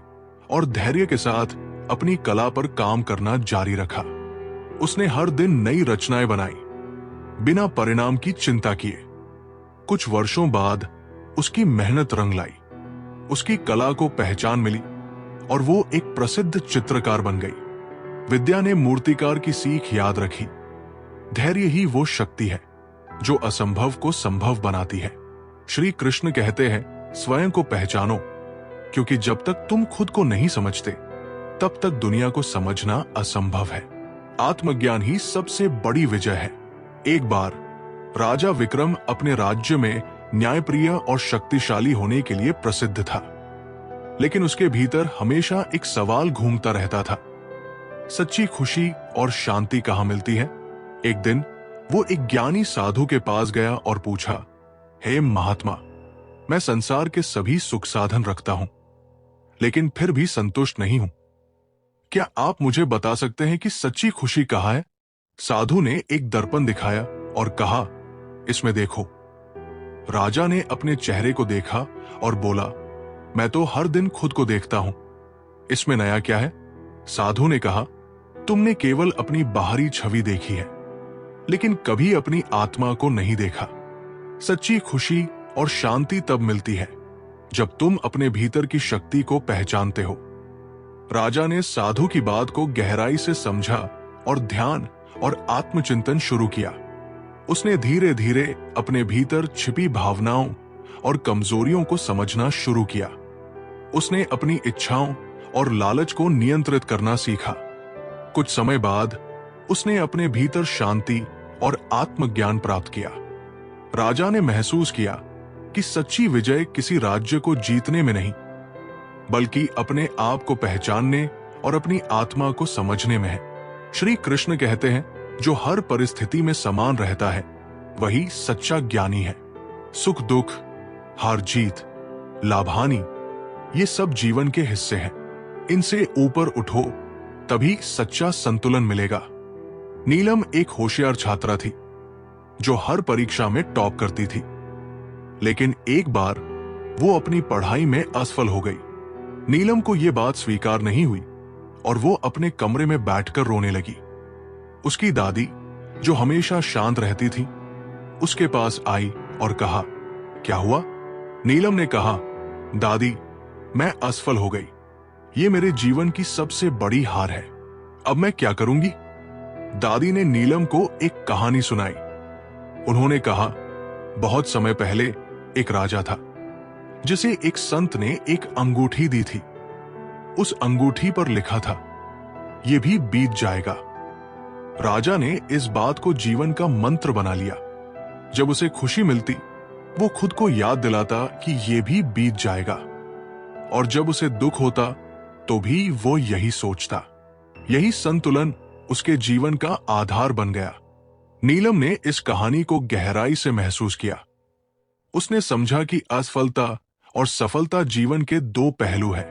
और धैर्य के साथ अपनी कला पर काम करना जारी रखा। उसने हर दिन नई रचनाएं बनाई, बिना परिणाम की चिंता किए। कुछ वर्षों बाद उसकी मेहनत रंग लाई। उसकी कला को पहचान मिली और वो एक प्रसिद्ध चित्रकार बन गई। विद्या ने मूर्तिकार की सीख याद रखी। धैर्य ही वो शक्ति है जो असंभव को संभव बनाती है। श्री कृष्ण कहते हैं, स्वयं को पहचानो, क्योंकि जब तक तुम खुद को नहीं समझते तब तक दुनिया को समझना असंभव है। आत्मज्ञान ही सबसे बड़ी विजय है। एक बार राजा विक्रम अपने राज्य में न्यायप्रिय और शक्तिशाली होने के लिए प्रसिद्ध था, लेकिन उसके भीतर हमेशा एक सवाल घूमता रहता था, सच्ची खुशी और शांति कहां मिलती है? एक दिन वो एक ज्ञानी साधु के पास गया और पूछा, हे महात्मा, मैं संसार के सभी सुख साधन रखता हूं, लेकिन फिर भी संतुष्ट नहीं हूं। क्या आप मुझे बता सकते हैं कि सच्ची खुशी कहां है? साधु ने एक दर्पण दिखाया और कहा, इसमें देखो। राजा ने अपने चेहरे को देखा और बोला, मैं तो हर दिन खुद को देखता हूं, इसमें नया क्या है? साधु ने कहा, तुमने केवल अपनी बाहरी छवि देखी है, लेकिन कभी अपनी आत्मा को नहीं देखा। सच्ची खुशी और शांति तब मिलती है जब तुम अपने भीतर की शक्ति को पहचानते हो। राजा ने साधु की बात को गहराई से समझा और ध्यान और आत्मचिंतन शुरू किया। उसने धीरे धीरे अपने भीतर छिपी भावनाओं और कमजोरियों को समझना शुरू किया। उसने अपनी इच्छाओं और लालच को नियंत्रित करना सीखा। कुछ समय बाद उसने अपने भीतर शांति और आत्मज्ञान प्राप्त किया। राजा ने महसूस किया कि सच्ची विजय किसी राज्य को जीतने में नहीं, बल्कि अपने आप को पहचानने और अपनी आत्मा को समझने में है। श्री कृष्ण कहते हैं, जो हर परिस्थिति में समान रहता है वही सच्चा ज्ञानी है। सुख दुख, हार जीत, लाभ हानि, ये सब जीवन के हिस्से हैं। इनसे ऊपर उठो, तभी सच्चा संतुलन मिलेगा। नीलम एक होशियार छात्रा थी जो हर परीक्षा में टॉप करती थी, लेकिन एक बार वो अपनी पढ़ाई में असफल हो गई। नीलम को यह बात स्वीकार नहीं हुई और वो अपने कमरे में बैठकर रोने लगी। उसकी दादी, जो हमेशा शांत रहती थी, उसके पास आई और कहा, क्या हुआ? नीलम ने कहा, दादी, मैं असफल हो गई। ये मेरे जीवन की सबसे बड़ी हार है। अब मैं क्या करूंगी? दादी ने नीलम को एक कहानी सुनाई। उन्होंने कहा, बहुत समय पहले एक राजा था जिसे एक संत ने एक अंगूठी दी थी। उस अंगूठी पर लिखा था, यह भी बीत जाएगा। राजा ने इस बात को जीवन का मंत्र बना लिया। जब उसे खुशी मिलती, वो खुद को याद दिलाता कि यह भी बीत जाएगा, और जब उसे दुख होता तो भी वो यही सोचता। यही संतुलन उसके जीवन का आधार बन गया। नीलम ने इस कहानी को गहराई से महसूस किया। उसने समझा कि असफलता और सफलता जीवन के दो पहलू हैं।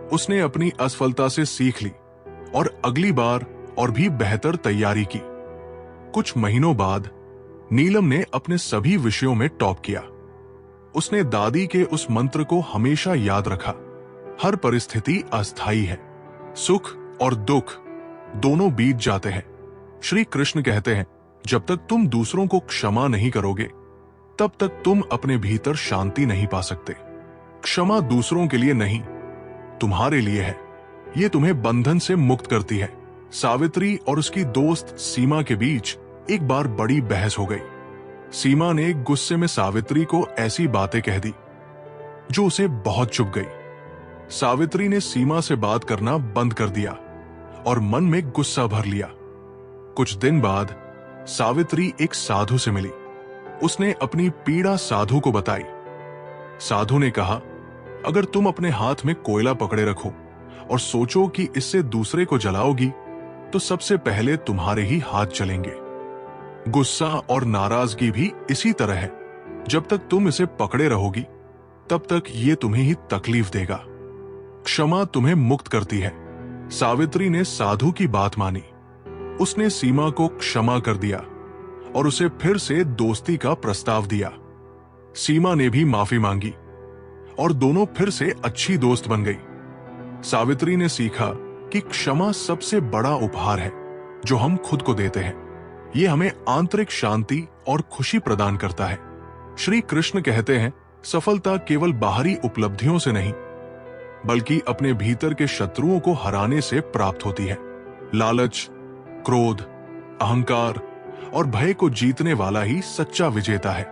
उसने अपनी असफलता से सीख ली और अगली बार और भी बेहतर तैयारी की। कुछ महीनों बाद नीलम ने अपने सभी विषयों में टॉप किया। उसने दादी के उस मंत्र को हमेशा याद रखा, हर परिस्थिति अस्थायी है, सुख और दुख दोनों बीत जाते हैं। श्री कृष्ण कहते हैं, जब तक तुम दूसरों को क्षमा नहीं करोगे तब तक तुम अपने भीतर शांति नहीं पा सकते। क्षमा दूसरों के लिए नहीं, तुम्हारे लिए है। यह तुम्हें बंधन से मुक्त करती है। सावित्री और उसकी दोस्त सीमा के बीच एक बार बड़ी बहस हो गई। सीमा ने गुस्से में सावित्री को ऐसी बातें कह दी जो उसे बहुत चुभ गई। सावित्री ने सीमा से बात करना बंद कर दिया और मन में गुस्सा भर लिया। कुछ दिन बाद सावित्री एक साधु से मिली। उसने अपनी पीड़ा साधु को बताई। साधु ने कहा, अगर तुम अपने हाथ में कोयला पकड़े रखो और सोचो कि इससे दूसरे को जलाओगी तो सबसे पहले तुम्हारे ही हाथ जलेंगे। गुस्सा और नाराजगी भी इसी तरह है। जब तक तुम इसे पकड़े रहोगी तब तक ये तुम्हें ही तकलीफ देगा। क्षमा तुम्हें मुक्त करती है। सावित्री ने साधु की बात मानी। उसने सीमा को क्षमा कर दिया और उसे फिर से दोस्ती का प्रस्ताव दिया। सीमा ने भी माफी मांगी और दोनों फिर से अच्छी दोस्त बन गई। सावित्री ने सीखा कि क्षमा सबसे बड़ा उपहार है जो हम खुद को देते हैं। यह हमें आंतरिक शांति और खुशी प्रदान करता है। श्री कृष्ण कहते हैं, सफलता केवल बाहरी उपलब्धियों से नहीं, बल्कि अपने भीतर के शत्रुओं को हराने से प्राप्त होती है। लालच, क्रोध, अहंकार और भय को जीतने वाला ही सच्चा विजेता है।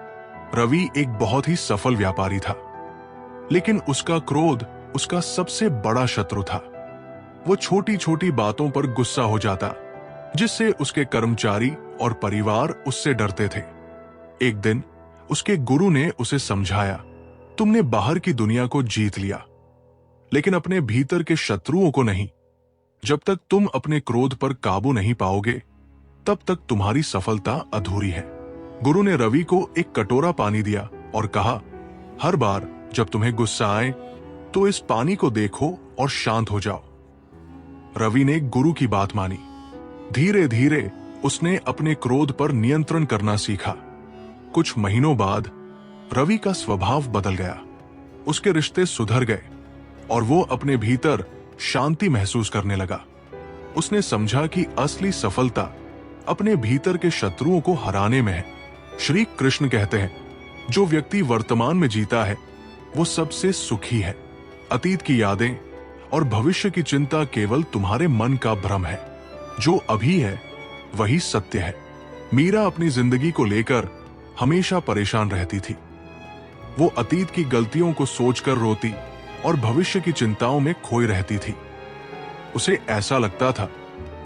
रवि एक बहुत ही सफल व्यापारी था, लेकिन उसका क्रोध उसका सबसे बड़ा शत्रु था। वो छोटी छोटी बातों पर गुस्सा हो जाता, जिससे उसके कर्मचारी और परिवार उससे डरते थे। एक दिन उसके गुरु ने उसे समझाया, तुमने बाहर की दुनिया को जीत लिया, लेकिन अपने भीतर के शत्रुओं को नहीं। जब तक तुम अपने क्रोध पर काबू नहीं पाओगे, तब तक तुम्हारी सफलता अधूरी है। गुरु ने रवि को एक कटोरा पानी दिया और कहा, हर बार जब तुम्हें गुस्सा आए तो इस पानी को देखो और शांत हो जाओ। रवि ने गुरु की बात मानी। धीरे धीरे उसने अपने क्रोध पर नियंत्रण करना सीखा। कुछ महीनों बाद रवि का स्वभाव बदल गया। उसके रिश्ते सुधर गए और वो अपने भीतर शांति महसूस करने लगा। उसने समझा कि असली सफलता अपने भीतर के शत्रुओं को हराने में है। श्री कृष्ण कहते हैं, जो व्यक्ति वर्तमान में जीता है वो सबसे सुखी है। अतीत की यादें और भविष्य की चिंता केवल तुम्हारे मन का भ्रम है। जो अभी है वही सत्य है। मीरा अपनी जिंदगी को लेकर हमेशा परेशान रहती थी। वो अतीत की गलतियों को सोचकर रोती और भविष्य की चिंताओं में खोई रहती थी। उसे ऐसा लगता था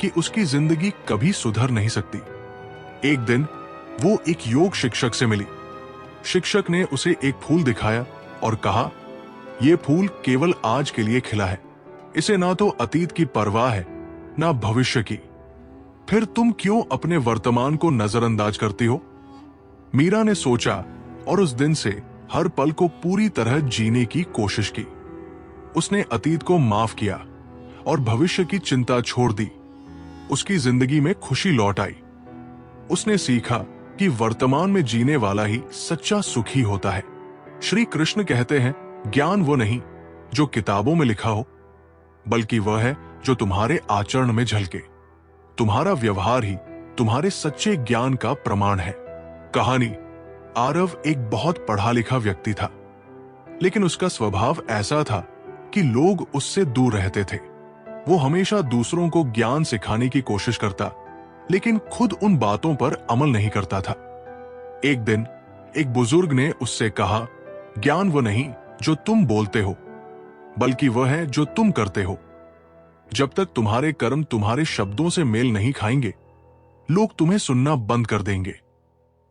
कि उसकी जिंदगी कभी सुधर नहीं सकती। एक दिन वो एक योग शिक्षक से मिली। शिक्षक ने उसे एक फूल दिखाया और कहा, यह फूल केवल आज के लिए खिला है। इसे ना तो अतीत की परवाह है, ना भविष्य की। फिर तुम क्यों अपने वर्तमान को नजरअंदाज करती हो? मीरा ने सोचा और उस दिन से हर पल को पूरी तरह जीने की कोशिश की। उसने अतीत को माफ किया और भविष्य की चिंता छोड़ दी। उसकी जिंदगी में खुशी लौट आई। उसने सीखा कि वर्तमान में जीने वाला ही सच्चा सुखी होता है। श्री कृष्ण कहते हैं, ज्ञान वो नहीं जो किताबों में लिखा हो, बल्कि वह है जो तुम्हारे आचरण में झलके। तुम्हारा व्यवहार ही तुम्हारे सच्चे ज्ञान का प्रमाण है। कहानी, आरव एक बहुत पढ़ा लिखा व्यक्ति था, लेकिन उसका स्वभाव ऐसा था कि लोग उससे दूर रहते थे। वो हमेशा दूसरों को ज्ञान सिखाने की कोशिश करता, लेकिन खुद उन बातों पर अमल नहीं करता था। एक दिन एक बुजुर्ग ने उससे कहा, ज्ञान वो नहीं जो तुम बोलते हो, बल्कि वह है जो तुम करते हो। जब तक तुम्हारे कर्म तुम्हारे शब्दों से मेल नहीं खाएंगे, लोग तुम्हें सुनना बंद कर देंगे।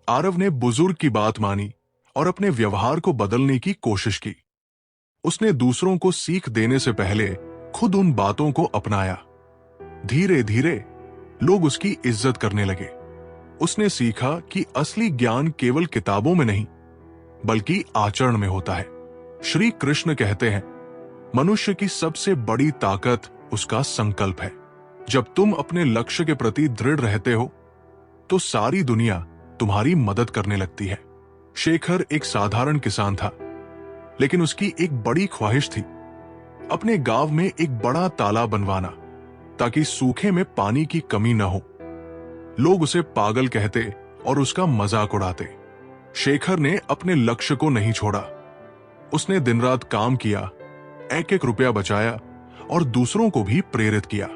आरव ने बुजुर्ग की बात मानी और अपने व्यवहार को बदलने की कोशिश की। उसने दूसरों को सीख देने से पहले खुद उन बातों को अपनाया। धीरे धीरे लोग उसकी इज्जत करने लगे। उसने सीखा कि असली ज्ञान केवल किताबों में नहीं, बल्कि आचरण में होता है। श्री कृष्ण कहते हैं, मनुष्य की सबसे बड़ी ताकत उसका संकल्प है। जब तुम अपने लक्ष्य के प्रति दृढ़ रहते हो, तो सारी दुनिया तुम्हारी मदद करने लगती है। शेखर एक साधारण किसान था, लेकिन उसकी एक बड़ी ख्वाहिश थी, अपने गांव में एक बड़ा तालाब बनवाना, ताकि सूखे में पानी की कमी न हो। लोग उसे पागल कहते और उसका मजाक उड़ाते। शेखर ने अपने लक्ष्य को नहीं छोड़ा। उसने दिन रात काम किया, एक एक रुपया बचाया और दूसरों को भी प्रेरित किया।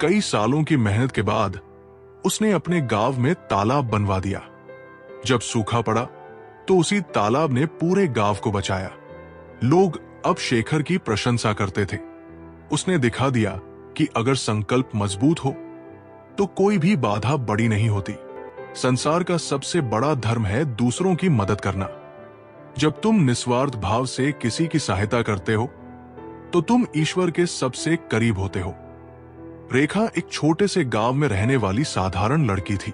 कई सालों की मेहनत के बाद उसने अपने गांव में तालाब बनवा दिया। जब सूखा पड़ा तो उसी तालाब ने पूरे गांव को बचाया। लोग अब शेखर की प्रशंसा करते थे। उसने दिखा दिया कि अगर संकल्प मजबूत हो तो कोई भी बाधा बड़ी नहीं होती। संसार का सबसे बड़ा धर्म है दूसरों की मदद करना। जब तुम निस्वार्थ भाव से किसी की सहायता करते हो, तो तुम ईश्वर के सबसे करीब होते हो। रेखा एक छोटे से गांव में रहने वाली साधारण लड़की थी।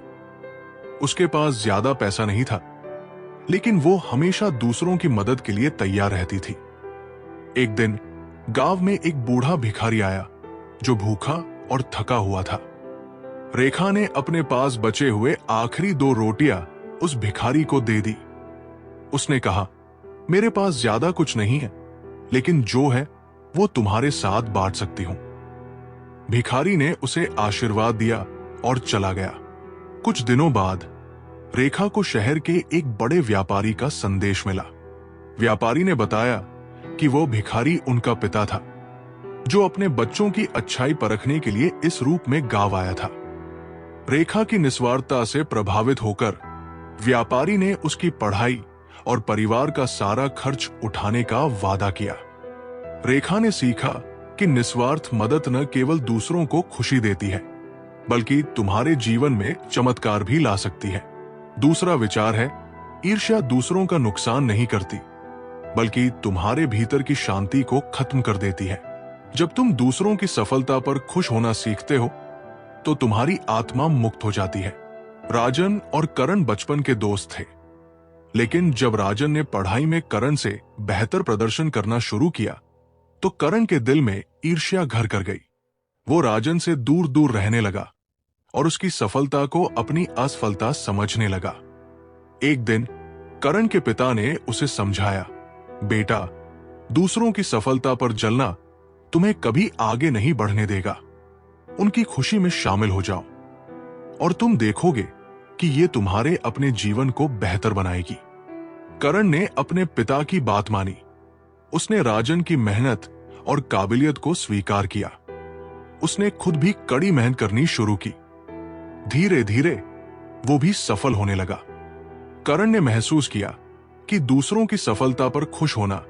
उसके पास ज्यादा पैसा नहीं था, लेकिन वो हमेशा दूसरों की मदद के लिए तैयार रहती थी। एक दिन गांव में एक बूढ़ा भिखारी आया, जो भूखा और थका हुआ था। रेखा ने अपने पास बचे हुए आखिरी 2 रोटियां उस भिखारी को दे दी। उसने कहा, मेरे पास ज्यादा कुछ नहीं है, लेकिन जो है वो तुम्हारे साथ बांट सकती हूं। भिखारी ने उसे आशीर्वाद दिया और चला गया। कुछ दिनों बाद रेखा को शहर के एक बड़े व्यापारी का संदेश मिला। व्यापारी ने बताया कि वो भिखारी उनका पिता था। जो अपने बच्चों की अच्छाई परखने के लिए इस रूप में गांव आया था। रेखा की निस्वार्थता से प्रभावित होकर व्यापारी ने उसकी पढ़ाई और परिवार का सारा खर्च उठाने का वादा किया। रेखा ने सीखा कि निस्वार्थ मदद न केवल दूसरों को खुशी देती है, बल्कि तुम्हारे जीवन में चमत्कार भी ला सकती है। दूसरा विचार है, ईर्ष्या दूसरों का नुकसान नहीं करती, बल्कि तुम्हारे भीतर की शांति को खत्म कर देती है। जब तुम दूसरों की सफलता पर खुश होना सीखते हो, तो तुम्हारी आत्मा मुक्त हो जाती है। राजन और करण बचपन के दोस्त थे, लेकिन जब राजन ने पढ़ाई में करण से बेहतर प्रदर्शन करना शुरू किया, तो करण के दिल में ईर्ष्या घर कर गई। वो राजन से दूर दूर रहने लगा और उसकी सफलता को अपनी असफलता समझने लगा। एक दिन करण के पिता ने उसे समझाया, बेटा, दूसरों की सफलता पर जलना तुम्हें कभी आगे नहीं बढ़ने देगा। उनकी खुशी में शामिल हो जाओ और तुम देखोगे कि ये तुम्हारे अपने जीवन को बेहतर बनाएगी। करण ने अपने पिता की बात मानी। उसने राजन की मेहनत और काबिलियत को स्वीकार किया। उसने खुद भी कड़ी मेहनत करनी शुरू की। धीरे धीरे वो भी सफल होने लगा। करण ने महसूस किया कि दूसरों की सफलता पर खुश होना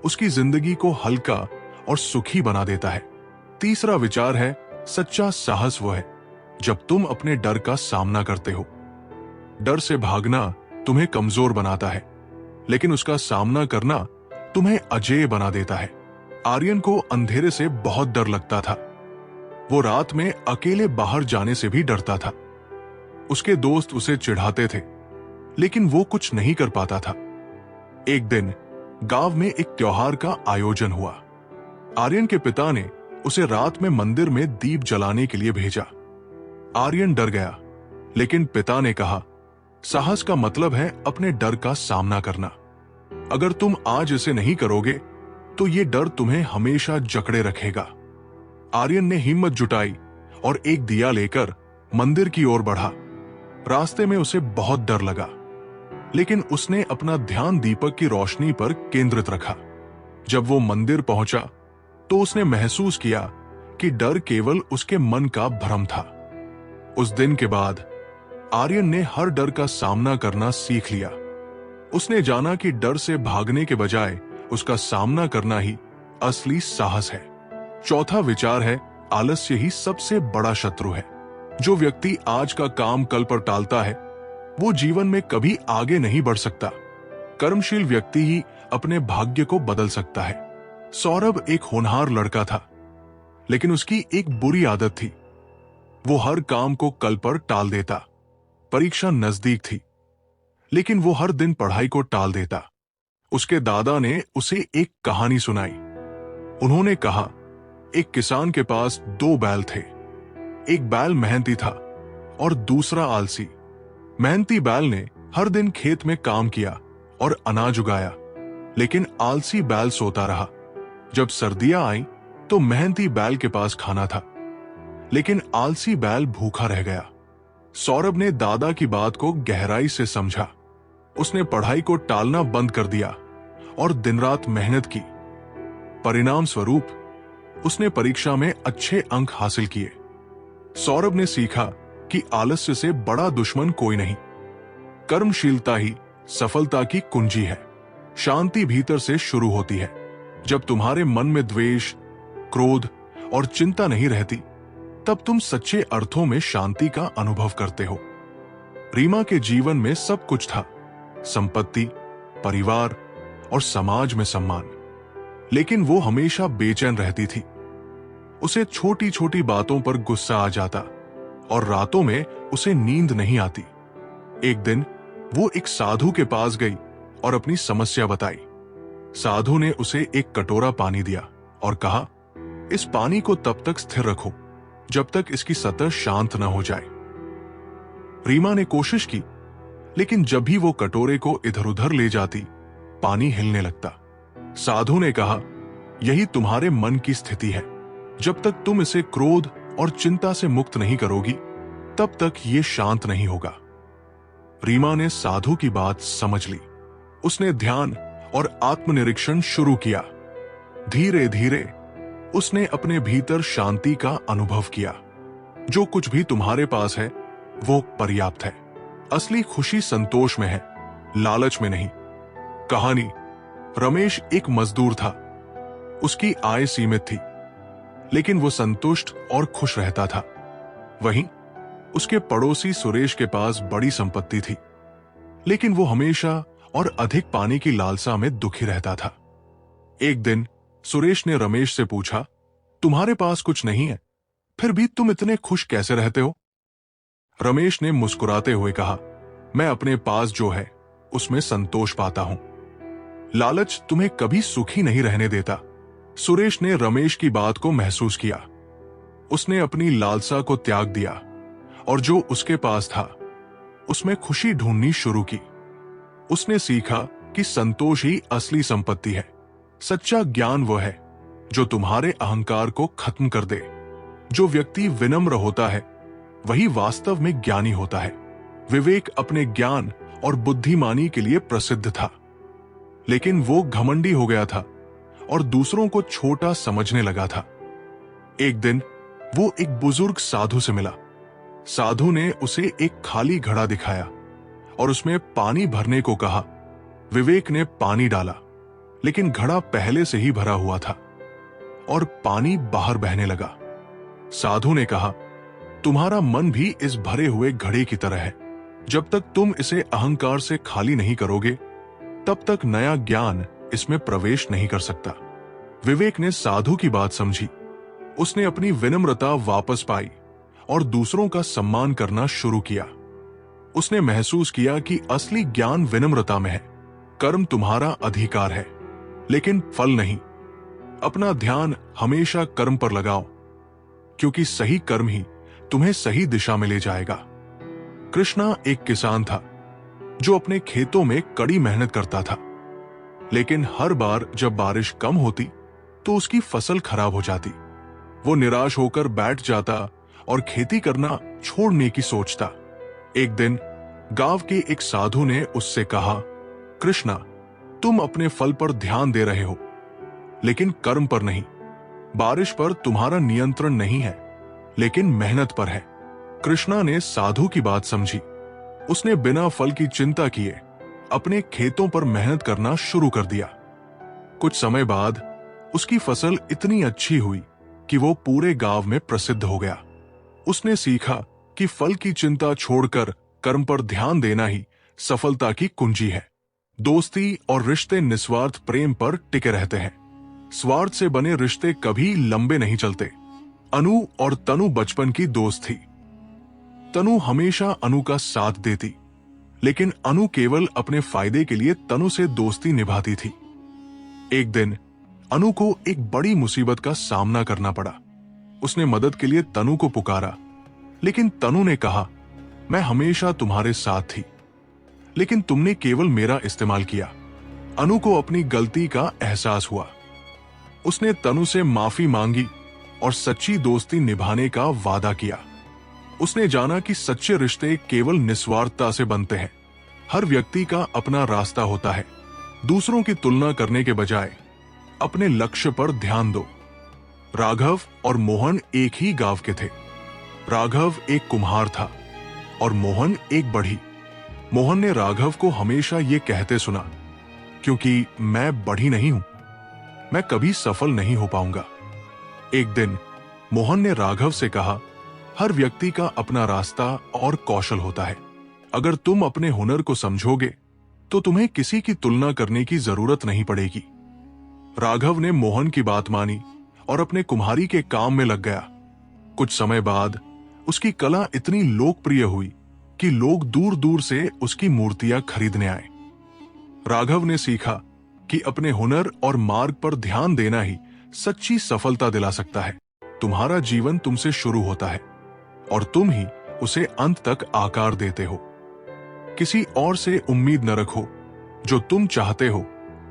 उसकी जिंदगी को हल्का और सुखी बना देता है। तीसरा विचार है, सच्चा साहस वो है जब तुम अपने डर का सामना करते हो। डर से भागना तुम्हें कमजोर बनाता है, लेकिन उसका सामना करना तुम्हें अजेय बना देता है। आर्यन को अंधेरे से बहुत डर लगता था। वो रात में अकेले बाहर जाने से भी डरता था। उसके दोस्त उसे चिढ़ाते थे, लेकिन वो कुछ नहीं कर पाता था। एक दिन गांव में एक त्योहार का आयोजन हुआ। आर्यन के पिता ने उसे रात में मंदिर में दीप जलाने के लिए भेजा। आर्यन डर गया, लेकिन पिता ने कहा, साहस का मतलब है अपने डर का सामना करना। अगर तुम आज इसे नहीं करोगे तो ये डर तुम्हें हमेशा जकड़े रखेगा। आर्यन ने हिम्मत जुटाई और एक दिया लेकर मंदिर की ओर बढ़ा। रास्ते में उसे बहुत डर लगा, लेकिन उसने अपना ध्यान दीपक की रोशनी पर केंद्रित रखा। जब वो मंदिर पहुंचा तो उसने महसूस किया कि डर केवल उसके मन का भ्रम था। उस दिन के बाद आर्यन ने हर डर का सामना करना सीख लिया। उसने जाना कि डर से भागने के बजाय उसका सामना करना ही असली साहस है। चौथा विचार है, आलस्य ही सबसे बड़ा शत्रु है। जो व्यक्ति आज का काम कल पर टालता है, वो जीवन में कभी आगे नहीं बढ़ सकता। कर्मशील व्यक्ति ही अपने भाग्य को बदल सकता है। सौरभ एक होनहार लड़का था, लेकिन उसकी एक बुरी आदत थी। वो हर काम को कल पर टाल देता। परीक्षा नजदीक थी, लेकिन वो हर दिन पढ़ाई को टाल देता। उसके दादा ने उसे एक कहानी सुनाई। उन्होंने कहा, एक किसान के पास 2 बैल थे। एक बैल मेहनती था और दूसरा आलसी। मेहनती बैल ने हर दिन खेत में काम किया और अनाज उगाया, लेकिन आलसी बैल सोता रहा। जब सर्दियां आईं तो मेहनती बैल के पास खाना था, लेकिन आलसी बैल भूखा रह गया। सौरभ ने दादा की बात को गहराई से समझा। उसने पढ़ाई को टालना बंद कर दिया और दिन रात मेहनत की। परिणाम स्वरूप उसने परीक्षा में अच्छे अंक हासिल किए। सौरभ ने सीखा कि आलस्य से बड़ा दुश्मन कोई नहीं। कर्मशीलता ही सफलता की कुंजी है। शांति भीतर से शुरू होती है। जब तुम्हारे मन में द्वेष, क्रोध और चिंता नहीं रहती, तब तुम सच्चे अर्थों में शांति का अनुभव करते हो। रीमा के जीवन में सब कुछ था, संपत्ति, परिवार और समाज में सम्मान, लेकिन वो हमेशा बेचैन रहती थी। उसे छोटी छोटी बातों पर गुस्सा आ जाता और रातों में उसे नींद नहीं आती। एक दिन वो एक साधु के पास गई और अपनी समस्या बताई। साधु ने उसे एक कटोरा पानी दिया और कहा, इस पानी को तब तक स्थिर रखो जब तक इसकी सतह शांत न हो जाए। रीमा ने कोशिश की, लेकिन जब भी वो कटोरे को इधर उधर ले जाती, पानी हिलने लगता। साधु ने कहा, यही तुम्हारे मन की स्थिति है। जब तक तुम इसे क्रोध और चिंता से मुक्त नहीं करोगी, तब तक ये शांत नहीं होगा। रीमा ने साधु की बात समझ ली। उसने ध्यान और आत्मनिरीक्षण शुरू किया। धीरे धीरे उसने अपने भीतर शांति का अनुभव किया। जो कुछ भी तुम्हारे पास है वो पर्याप्त है। असली खुशी संतोष में है, लालच में नहीं। कहानी। रमेश एक मजदूर था। उसकी आय सीमित थी, लेकिन वो संतुष्ट और खुश रहता था। वहीं उसके पड़ोसी सुरेश के पास बड़ी संपत्ति थी, लेकिन वो हमेशा और अधिक पाने की लालसा में दुखी रहता था। एक दिन सुरेश ने रमेश से पूछा, तुम्हारे पास कुछ नहीं है, फिर भी तुम इतने खुश कैसे रहते हो? रमेश ने मुस्कुराते हुए कहा, मैं अपने पास जो है उसमें संतोष पाता हूं। लालच तुम्हें कभी सुखी नहीं रहने देता। सुरेश ने रमेश की बात को महसूस किया। उसने अपनी लालसा को त्याग दिया और जो उसके पास था उसमें खुशी ढूंढनी शुरू की। उसने सीखा कि संतोष ही असली संपत्ति है। सच्चा ज्ञान वो है जो तुम्हारे अहंकार को खत्म कर दे। जो व्यक्ति विनम्र होता है वही वास्तव में ज्ञानी होता है। विवेक अपने ज्ञान और बुद्धिमानी के लिए प्रसिद्ध था, लेकिन वो घमंडी हो गया था और दूसरों को छोटा समझने लगा था। एक दिन वो एक बुजुर्ग साधु से मिला। साधु ने उसे एक खाली घड़ा दिखाया और उसमें पानी भरने को कहा। विवेक ने पानी डाला, लेकिन घड़ा पहले से ही भरा हुआ था और पानी बाहर बहने लगा। साधु ने कहा, तुम्हारा मन भी इस भरे हुए घड़े की तरह है। जब तक तुम इसे अहंकार से खाली नहीं करोगे, तब तक नया ज्ञान इसमें प्रवेश नहीं कर सकता। विवेक ने साधु की बात समझी। उसने अपनी विनम्रता वापस पाई और दूसरों का सम्मान करना शुरू किया। उसने महसूस किया कि असली ज्ञान विनम्रता में है। कर्म तुम्हारा अधिकार है, लेकिन फल नहीं। अपना ध्यान हमेशा कर्म पर लगाओ, क्योंकि सही कर्म ही तुम्हें सही दिशा में ले जाएगा। कृष्णा एक किसान था जो अपने खेतों में कड़ी मेहनत करता था, लेकिन हर बार जब बारिश कम होती तो उसकी फसल खराब हो जाती। वो निराश होकर बैठ जाता और खेती करना छोड़ने की सोचता। एक दिन गांव के एक साधु ने उससे कहा, कृष्णा, तुम अपने फल पर ध्यान दे रहे हो, लेकिन कर्म पर नहीं। बारिश पर तुम्हारा नियंत्रण नहीं है, लेकिन मेहनत पर है। कृष्णा ने साधु की बात समझी। उसने बिना फल की चिंता किए अपने खेतों पर मेहनत करना शुरू कर दिया। कुछ समय बाद उसकी फसल इतनी अच्छी हुई कि वो पूरे गांव में प्रसिद्ध हो गया। उसने सीखा कि फल की चिंता छोड़कर कर्म पर ध्यान देना ही सफलता की कुंजी है। दोस्ती और रिश्ते निस्वार्थ प्रेम पर टिके रहते हैं। स्वार्थ से बने रिश्ते कभी लंबे नहीं चलते। अनु और तनु बचपन की दोस्त थी। तनु हमेशा अनु का साथ देती, लेकिन अनु केवल अपने फायदे के लिए तनु से दोस्ती निभाती थी। एक दिन अनु को एक बड़ी मुसीबत का सामना करना पड़ा। उसने मदद के लिए तनु को पुकारा, लेकिन तनु ने कहा, मैं हमेशा तुम्हारे साथ थी, लेकिन तुमने केवल मेरा इस्तेमाल किया। अनु को अपनी गलती का एहसास हुआ। उसने तनु से माफी मांगी और सच्ची दोस्ती निभाने का वादा किया। उसने जाना कि सच्चे रिश्ते केवल निस्वार्थता से बनते हैं। हर व्यक्ति का अपना रास्ता होता है। दूसरों की तुलना करने के बजाय अपने लक्ष्य पर ध्यान दो। राघव और मोहन एक ही गांव के थे। राघव एक कुम्हार था और मोहन एक बढ़ई। मोहन ने राघव को हमेशा ये कहते सुना, क्योंकि मैं बढ़ई नहीं हूं, मैं कभी सफल नहीं हो पाऊंगा। एक दिन मोहन ने राघव से कहा, हर व्यक्ति का अपना रास्ता और कौशल होता है। अगर तुम अपने हुनर को समझोगे तो तुम्हें किसी की तुलना करने की जरूरत नहीं पड़ेगी। राघव ने मोहन की बात मानी और अपने कुम्हारी के काम में लग गया। कुछ समय बाद उसकी कला इतनी लोकप्रिय हुई कि लोग दूर दूर से उसकी मूर्तियां खरीदने आए। राघव ने सीखा कि अपने हुनर और मार्ग पर ध्यान देना ही सच्ची सफलता दिला सकता है। तुम्हारा जीवन तुमसे शुरू होता है और तुम ही उसे अंत तक आकार देते हो। किसी और से उम्मीद न रखो, जो तुम चाहते हो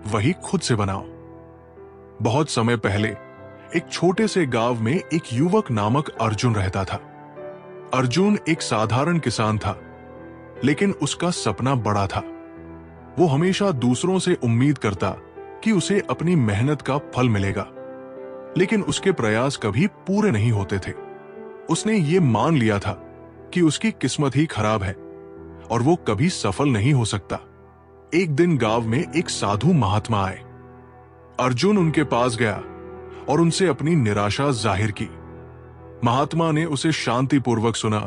वही खुद से बनाओ। बहुत समय पहले एक छोटे से गांव में एक युवक नामक अर्जुन रहता था। अर्जुन एक साधारण किसान था, लेकिन उसका सपना बड़ा था। वो हमेशा दूसरों से उम्मीद करता कि उसे अपनी मेहनत का फल मिलेगा, लेकिन उसके प्रयास कभी पूरे नहीं होते थे। उसने ये मान लिया था कि उसकी किस्मत ही खराब है और वो कभी सफल नहीं हो सकता। एक दिन गांव में एक साधु महात्मा आए। अर्जुन उनके पास गया और उनसे अपनी निराशा जाहिर की। महात्मा ने उसे शांतिपूर्वक सुना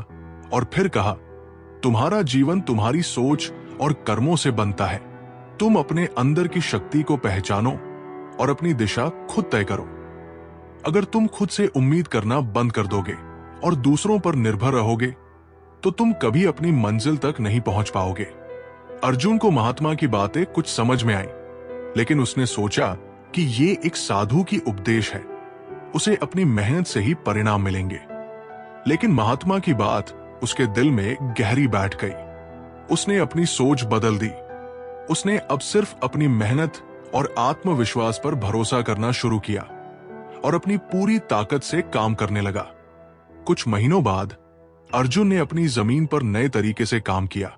और फिर कहा, तुम्हारा जीवन तुम्हारी सोच और कर्मों से बनता है। तुम अपने अंदर की शक्ति को पहचानो और अपनी दिशा खुद तय करो। अगर तुम खुद से उम्मीद करना बंद कर दोगे और दूसरों पर निर्भर रहोगे तो तुम कभी अपनी मंजिल तक नहीं पहुंच पाओगे। अर्जुन को महात्मा की बातें कुछ समझ में आई, लेकिन उसने सोचा कि ये एक साधु की उपदेश है, उसे अपनी मेहनत से ही परिणाम मिलेंगे। लेकिन महात्मा की बात उसके दिल में गहरी बैठ गई। उसने अपनी सोच बदल दी। उसने अब सिर्फ अपनी मेहनत और आत्मविश्वास पर भरोसा करना शुरू किया और अपनी पूरी ताकत से काम करने लगा। कुछ महीनों बाद अर्जुन ने अपनी जमीन पर नए तरीके से काम किया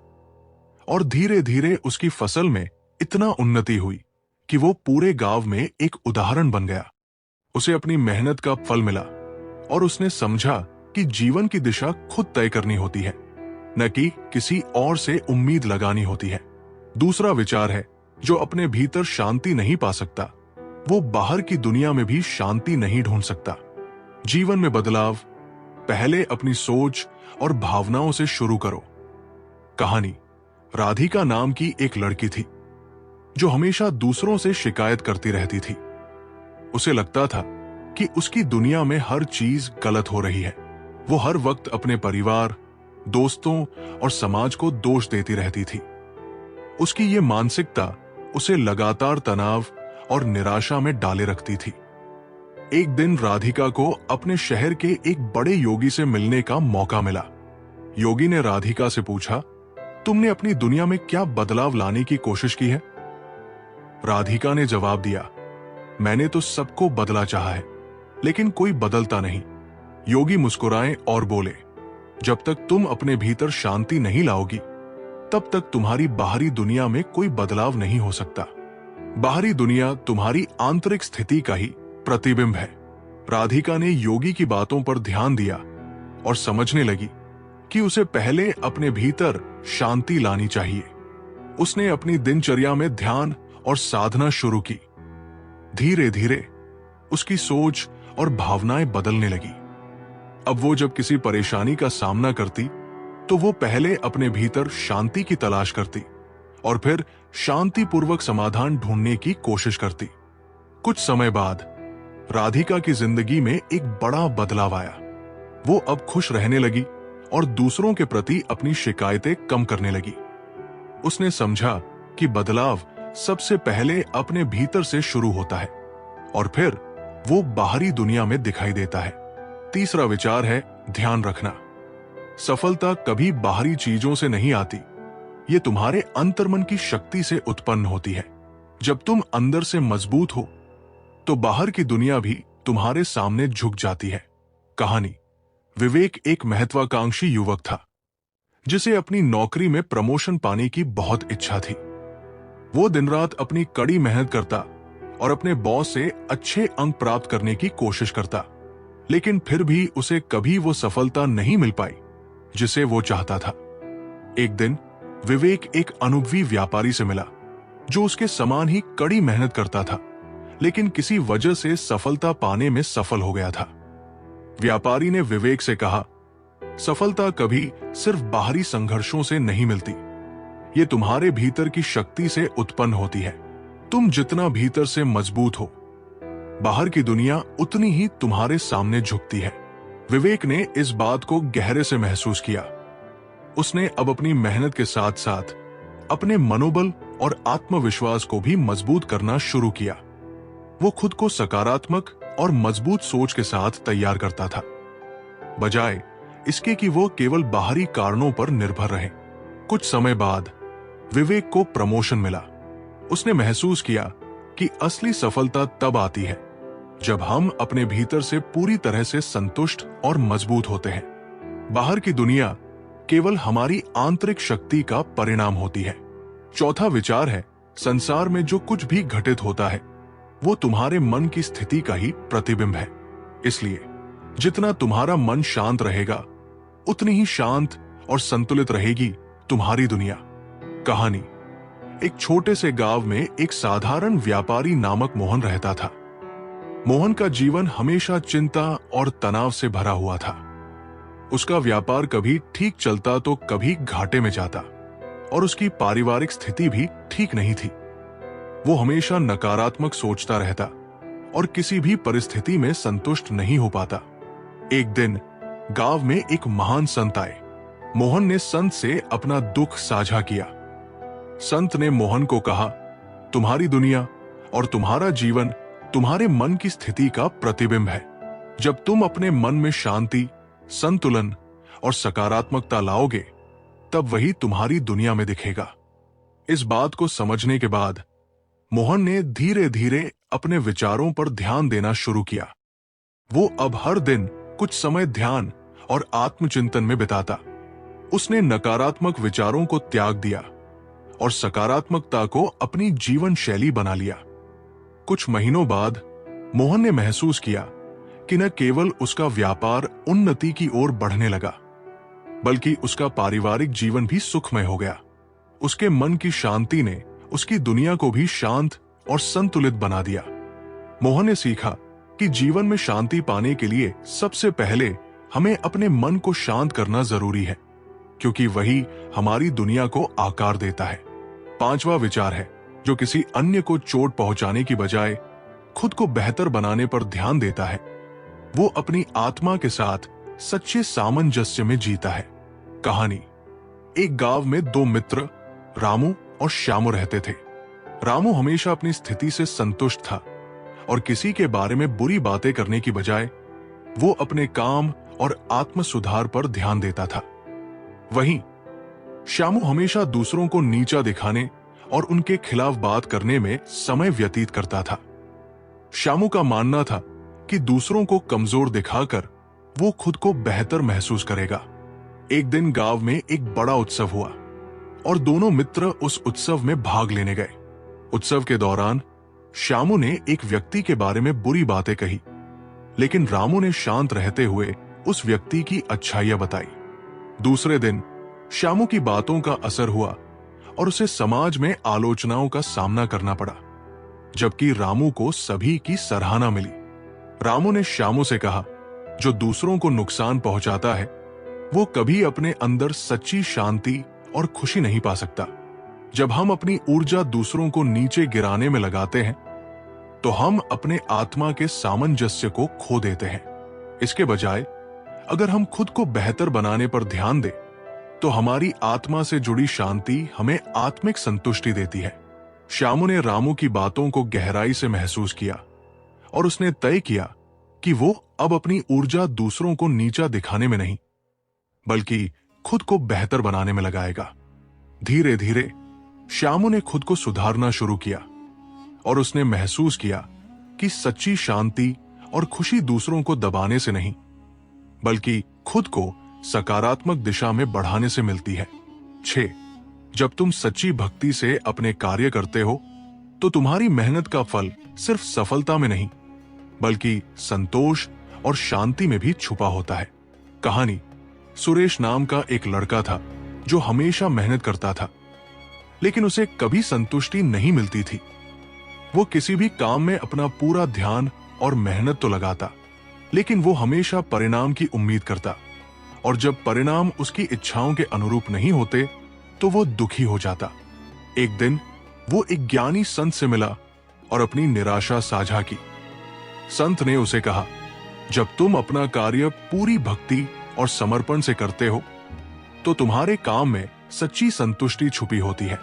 और धीरे धीरे उसकी फसल में इतना उन्नति हुई कि वो पूरे गांव में एक उदाहरण बन गया। उसे अपनी मेहनत का फल मिला और उसने समझा कि जीवन की दिशा खुद तय करनी होती है, न कि किसी और से उम्मीद लगानी होती है। दूसरा विचार है, जो अपने भीतर शांति नहीं पा सकता वो बाहर की दुनिया में भी शांति नहीं ढूंढ सकता। जीवन में बदलाव पहले अपनी सोच और भावनाओं से शुरू करो। कहानी राधिका नाम की एक लड़की थी जो हमेशा दूसरों से शिकायत करती रहती थी। उसे लगता था कि उसकी दुनिया में हर चीज गलत हो रही है। वो हर वक्त अपने परिवार, दोस्तों और समाज को दोष देती रहती थी। उसकी ये मानसिकता उसे लगातार तनाव और निराशा में डाले रखती थी। एक दिन राधिका को अपने शहर के एक बड़े योगी से मिलने का मौका मिला। योगी ने राधिका से पूछा, तुमने अपनी दुनिया में क्या बदलाव लाने की कोशिश की है? राधिका ने जवाब दिया, मैंने तो सबको बदला चाहा है, लेकिन कोई बदलता नहीं। योगी मुस्कुराए और बोले, जब तक तुम अपने भीतर शांति नहीं लाओगी तब तक तुम्हारी बाहरी दुनिया में कोई बदलाव नहीं हो सकता। बाहरी दुनिया तुम्हारी आंतरिक स्थिति का ही प्रतिबिंब है। राधिका ने योगी की बातों पर ध्यान दिया और समझने लगी कि उसे पहले अपने भीतर शांति लानी चाहिए। उसने अपनी दिनचर्या में ध्यान और साधना शुरू की। धीरे धीरे उसकी सोच और भावनाएं बदलने लगी। अब वो जब किसी परेशानी का सामना करती तो वो पहले अपने भीतर शांति की तलाश करती और फिर शांतिपूर्वक समाधान ढूंढने की कोशिश करती। कुछ समय बाद राधिका की जिंदगी में एक बड़ा बदलाव आया। वो अब खुश रहने लगी और दूसरों के प्रति अपनी शिकायतें कम करने लगी। उसने समझा कि बदलाव सबसे पहले अपने भीतर से शुरू होता है और फिर वो बाहरी दुनिया में दिखाई देता है। तीसरा विचार है, ध्यान रखना। सफलता कभी बाहरी चीजों से नहीं आती, ये तुम्हारे अंतर्मन की शक्ति से उत्पन्न होती है। जब तुम अंदर से मजबूत हो तो बाहर की दुनिया भी तुम्हारे सामने झुक जाती है। कहानी विवेक एक महत्वाकांक्षी युवक था जिसे अपनी नौकरी में प्रमोशन पाने की बहुत इच्छा थी। वो दिन रात अपनी कड़ी मेहनत करता और अपने बॉस से अच्छे अंक प्राप्त करने की कोशिश करता, लेकिन फिर भी उसे कभी वो सफलता नहीं मिल पाई जिसे वो चाहता था। एक दिन विवेक एक अनुभवी व्यापारी से मिला जो उसके समान ही कड़ी मेहनत करता था, लेकिन किसी वजह से सफलता पाने में सफल हो गया था। व्यापारी ने विवेक से कहा, सफलता कभी सिर्फ बाहरी संघर्षों से नहीं मिलती, ये तुम्हारे भीतर की शक्ति से उत्पन्न होती है। तुम जितना भीतर से मजबूत हो, बाहर की दुनिया उतनी ही तुम्हारे सामने झुकती है। विवेक ने इस बात को गहरे से महसूस किया। उसने अब अपनी मेहनत के साथ साथ अपने मनोबल और आत्मविश्वास को भी मजबूत करना शुरू किया। वो खुद को सकारात्मक और मजबूत सोच के साथ तैयार करता था, बजाय इसके कि वो केवल बाहरी कारणों पर निर्भर रहे। कुछ समय बाद विवेक को प्रमोशन मिला। उसने महसूस किया कि असली सफलता तब आती है जब हम अपने भीतर से पूरी तरह से संतुष्ट और मजबूत होते हैं। बाहर की दुनिया केवल हमारी आंतरिक शक्ति का परिणाम होती है। चौथा विचार है, संसार में जो कुछ भी घटित होता है वो तुम्हारे मन की स्थिति का ही प्रतिबिंब है। इसलिए जितना तुम्हारा मन शांत रहेगा, उतनी ही शांत और संतुलित रहेगी तुम्हारी दुनिया। कहानी। एक छोटे से गांव में एक साधारण व्यापारी नामक मोहन रहता था। मोहन का जीवन हमेशा चिंता और तनाव से भरा हुआ था। उसका व्यापार कभी ठीक चलता तो कभी घाटे में जाता, और उसकी पारिवारिक स्थिति भी ठीक नहीं थी। वो हमेशा नकारात्मक सोचता रहता और किसी भी परिस्थिति में संतुष्ट नहीं हो पाता। एक दिन गांव में एक महान संत आए। मोहन ने संत से अपना दुख साझा किया। संत ने मोहन को कहा, तुम्हारी दुनिया और तुम्हारा जीवन तुम्हारे मन की स्थिति का प्रतिबिंब है। जब तुम अपने मन में शांति, संतुलन और सकारात्मकता लाओगे, तब वही तुम्हारी दुनिया में दिखेगा। इस बात को समझने के बाद मोहन ने धीरे धीरे अपने विचारों पर ध्यान देना शुरू किया। वो अब हर दिन कुछ समय ध्यान और आत्मचिंतन में बिताता। उसने नकारात्मक विचारों को त्याग दिया और सकारात्मकता को अपनी जीवन शैली बना लिया। कुछ महीनों बाद मोहन ने महसूस किया कि न केवल उसका व्यापार उन्नति की ओर बढ़ने लगा, बल्कि उसका पारिवारिक जीवन भी सुखमय हो गया। उसके मन की शांति ने उसकी दुनिया को भी शांत और संतुलित बना दिया। मोहन ने सीखा कि जीवन में शांति पाने के लिए सबसे पहले हमें अपने मन को शांत करना जरूरी है, क्योंकि वही हमारी दुनिया को आकार देता है। पांचवा विचार है, जो किसी अन्य को चोट पहुंचाने की बजाय खुद को बेहतर बनाने पर ध्यान देता है, वो अपनी आत्मा के साथ सच्चे सामंजस्य में जीता है। कहानी। एक गांव में दो मित्र रामू और श्यामू रहते थे। रामू हमेशा अपनी स्थिति से संतुष्ट था और किसी के बारे में बुरी बातें करने की बजाय वो अपने काम और आत्म सुधार पर ध्यान देता था। वहीं श्यामू हमेशा दूसरों को नीचा दिखाने और उनके खिलाफ बात करने में समय व्यतीत करता था। श्यामू का मानना था कि दूसरों को कमजोर दिखाकर वो खुद को बेहतर महसूस करेगा। एक दिन गांव में एक बड़ा उत्सव हुआ और दोनों मित्र उस उत्सव में भाग लेने गए। उत्सव के दौरान श्यामू ने एक व्यक्ति के बारे में बुरी बातें कही, लेकिन रामू ने शांत रहते हुए उस व्यक्ति की अच्छाइयां बताई। दूसरे दिन श्यामू की बातों का असर हुआ और उसे समाज में आलोचनाओं का सामना करना पड़ा, जबकि रामू को सभी की सराहना मिली। रामू ने श्यामू से कहा, जो दूसरों को नुकसान पहुंचाता है वो कभी अपने अंदर सच्ची शांति और खुशी नहीं पा सकता। जब हम अपनी ऊर्जा दूसरों को नीचे गिराने में लगाते हैं, तो हम अपने आत्मा के सामंजस्य को खो देते हैं। इसके बजाय अगर हम खुद को बेहतर बनाने पर ध्यान दें, तो हमारी आत्मा से जुड़ी शांति हमें आत्मिक संतुष्टि देती है। श्यामू ने रामू की बातों को गहराई से महसूस किया और उसने तय किया कि वो अब अपनी ऊर्जा दूसरों को नीचा दिखाने में नहीं, बल्कि खुद को बेहतर बनाने में लगाएगा। धीरे धीरे श्यामू ने खुद को सुधारना शुरू किया और उसने महसूस किया कि सच्ची शांति और खुशी दूसरों को दबाने से नहीं, बल्कि खुद को सकारात्मक दिशा में बढ़ाने से मिलती है। 6. जब तुम सच्ची भक्ति से अपने कार्य करते हो, तो तुम्हारी मेहनत का फल सिर्फ सफलता में नहीं, बल्कि संतोष और शांति में भी छुपा होता है। कहानी। सुरेश नाम का एक लड़का था जो हमेशा मेहनत करता था, लेकिन उसे कभी संतुष्टि नहीं मिलती थी। वो किसी भी काम में अपना पूरा ध्यान और मेहनत तो लगाता, लेकिन वो हमेशा परिणाम की उम्मीद करता, और जब परिणाम उसकी इच्छाओं के अनुरूप नहीं होते तो वो दुखी हो जाता। एक दिन वो एक ज्ञानी संत से मिला और अपनी निराशा साझा की। संत ने उसे कहा, जब तुम अपना कार्य पूरी भक्ति और समर्पण से करते हो, तो तुम्हारे काम में सच्ची संतुष्टि छुपी होती है।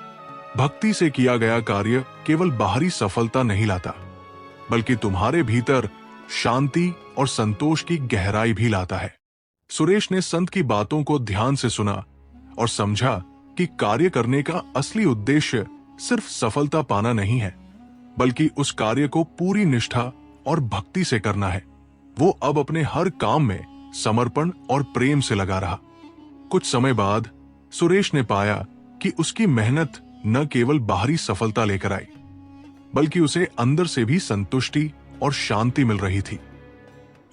भक्ति से किया गया कार्य केवल बाहरी सफलता नहीं लाता, बल्कि तुम्हारे भीतर शांति और संतोष की गहराई भी लाता है। सुरेश ने संत की बातों को ध्यान से सुना और समझा कि कार्य करने का असली उद्देश्य सिर्फ सफलता पाना नहीं है, बल्कि उस कार्य को पूरी निष्ठा और भक्ति से करना है। वो अब अपने हर काम में समर्पण और प्रेम से लगा रहा। कुछ समय बाद सुरेश ने पाया कि उसकी मेहनत न केवल बाहरी सफलता लेकर आई, बल्कि उसे अंदर से भी संतुष्टि और शांति मिल रही थी।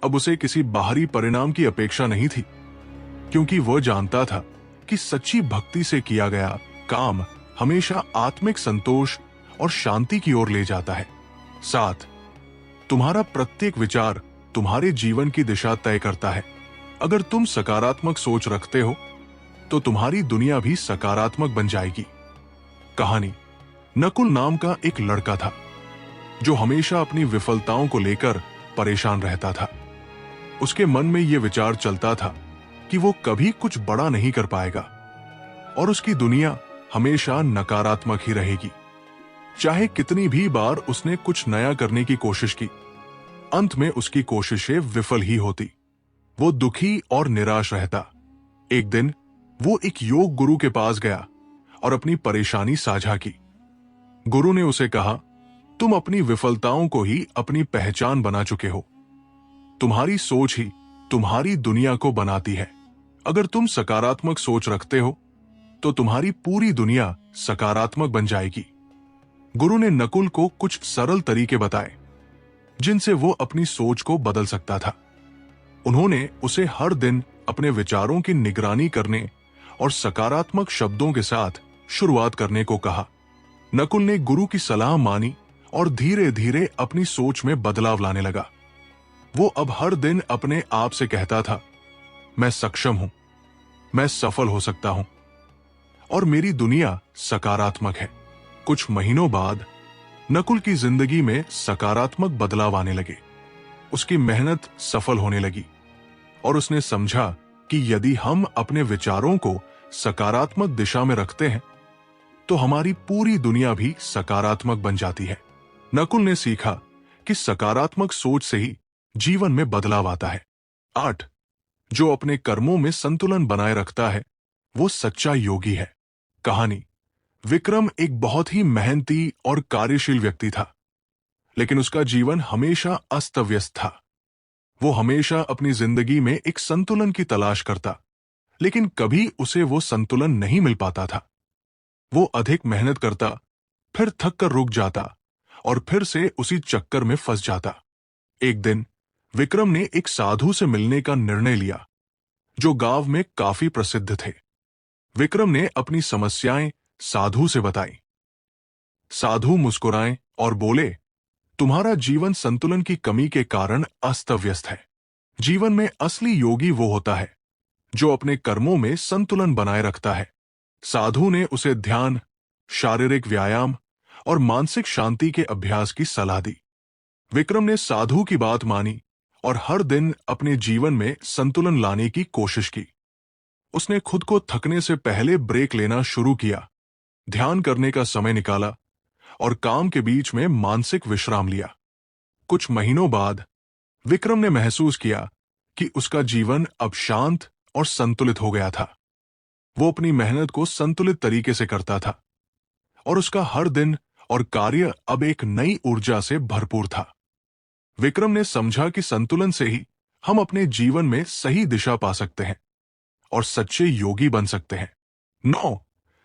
अब उसे किसी बाहरी परिणाम की अपेक्षा नहीं थी, क्योंकि वह जानता था कि सच्ची भक्ति से किया गया काम हमेशा आत्मिक संतोष और शांति की ओर ले जाता है। 7. तुम्हारा प्रत्येक विचार तुम्हारे जीवन की दिशा तय करता है। अगर तुम सकारात्मक सोच रखते हो तो तुम्हारी दुनिया भी सकारात्मक बन जाएगी। कहानी। नकुल नाम का एक लड़का था जो हमेशा अपनी विफलताओं को लेकर परेशान रहता था। उसके मन में यह विचार चलता था कि वो कभी कुछ बड़ा नहीं कर पाएगा और उसकी दुनिया हमेशा नकारात्मक ही रहेगी। चाहे कितनी भी बार उसने कुछ नया करने की कोशिश की, अंत में उसकी कोशिशें विफल ही होती। वो दुखी और निराश रहता। एक दिन वो एक योग गुरु के पास गया और अपनी परेशानी साझा की। गुरु ने उसे कहा, तुम अपनी विफलताओं को ही अपनी पहचान बना चुके हो। तुम्हारी सोच ही तुम्हारी दुनिया को बनाती है। अगर तुम सकारात्मक सोच रखते हो तो तुम्हारी पूरी दुनिया सकारात्मक बन जाएगी। गुरु ने नकुल को कुछ सरल तरीके बताए जिनसे वो अपनी सोच को बदल सकता था। उन्होंने उसे हर दिन अपने विचारों की निगरानी करने और सकारात्मक शब्दों के साथ शुरुआत करने को कहा। नकुल ने गुरु की सलाह मानी और धीरे धीरे अपनी सोच में बदलाव लाने लगा। वो अब हर दिन अपने आप से कहता था, मैं सक्षम हूं, मैं सफल हो सकता हूं और मेरी दुनिया सकारात्मक है। कुछ महीनों बाद नकुल की जिंदगी में सकारात्मक बदलाव आने लगे। उसकी मेहनत सफल होने लगी और उसने समझा कि यदि हम अपने विचारों को सकारात्मक दिशा में रखते हैं तो हमारी पूरी दुनिया भी सकारात्मक बन जाती है। नकुल ने सीखा कि सकारात्मक सोच से ही जीवन में बदलाव आता है। 8. जो अपने कर्मों में संतुलन बनाए रखता है वो सच्चा योगी है। कहानी। विक्रम एक बहुत ही मेहनती और कार्यशील व्यक्ति था, लेकिन उसका जीवन हमेशा अस्त व्यस्त था। वो हमेशा अपनी जिंदगी में एक संतुलन की तलाश करता, लेकिन कभी उसे वो संतुलन नहीं मिल पाता था। वो अधिक मेहनत करता, फिर थक कर रुक जाता और फिर से उसी चक्कर में फंस जाता। एक दिन विक्रम ने एक साधु से मिलने का निर्णय लिया जो गांव में काफी प्रसिद्ध थे। विक्रम ने अपनी समस्याएं साधु से बताई। साधु मुस्कुराए और बोले, तुम्हारा जीवन संतुलन की कमी के कारण अस्त व्यस्त है। जीवन में असली योगी वो होता है जो अपने कर्मों में संतुलन बनाए रखता है। साधु ने उसे ध्यान, शारीरिक व्यायाम और मानसिक शांति के अभ्यास की सलाह दी। विक्रम ने साधु की बात मानी और हर दिन अपने जीवन में संतुलन लाने की कोशिश की। उसने खुद को थकने से पहले ब्रेक लेना शुरू किया, ध्यान करने का समय निकाला और काम के बीच में मानसिक विश्राम लिया। कुछ महीनों बाद विक्रम ने महसूस किया कि उसका जीवन अब शांत और संतुलित हो गया था। वो अपनी मेहनत को संतुलित तरीके से करता था और उसका हर दिन और कार्य अब एक नई ऊर्जा से भरपूर था। विक्रम ने समझा कि संतुलन से ही हम अपने जीवन में सही दिशा पा सकते हैं और सच्चे योगी बन सकते हैं। 9.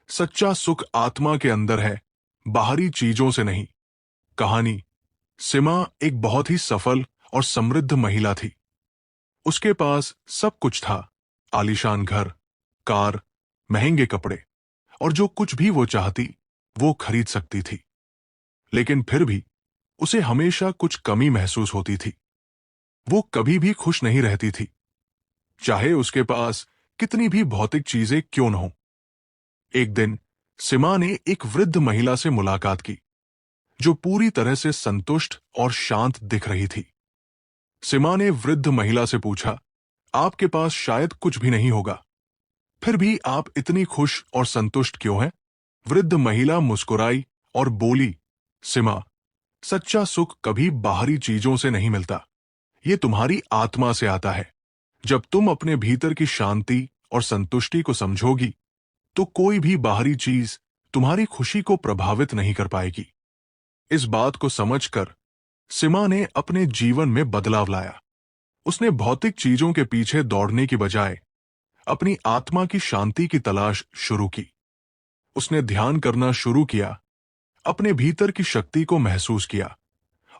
सच्चा सुख आत्मा के अंदर है, बाहरी चीजों से नहीं। कहानी। सीमा एक बहुत ही सफल और समृद्ध महिला थी। उसके पास सब कुछ था, आलीशान घर, कार, महंगे कपड़े और जो कुछ भी वो चाहती वो खरीद सकती थी। लेकिन फिर भी उसे हमेशा कुछ कमी महसूस होती थी। वो कभी भी खुश नहीं रहती थी, चाहे उसके पास कितनी भी भौतिक चीजें क्यों न हो। एक दिन सीमा ने एक वृद्ध महिला से मुलाकात की जो पूरी तरह से संतुष्ट और शांत दिख रही थी। सीमा ने वृद्ध महिला से पूछा, आपके पास शायद कुछ भी नहीं होगा, फिर भी आप इतनी खुश और संतुष्ट क्यों हैं? वृद्ध महिला मुस्कुराई और बोली, सीमा, सच्चा सुख कभी बाहरी चीजों से नहीं मिलता, ये तुम्हारी आत्मा से आता है। जब तुम अपने भीतर की शांति और संतुष्टि को समझोगी तो कोई भी बाहरी चीज तुम्हारी खुशी को प्रभावित नहीं कर पाएगी। इस बात को समझकर सीमा ने अपने जीवन में बदलाव लाया। उसने भौतिक चीजों के पीछे दौड़ने की बजाय अपनी आत्मा की शांति की तलाश शुरू की। उसने ध्यान करना शुरू किया, अपने भीतर की शक्ति को महसूस किया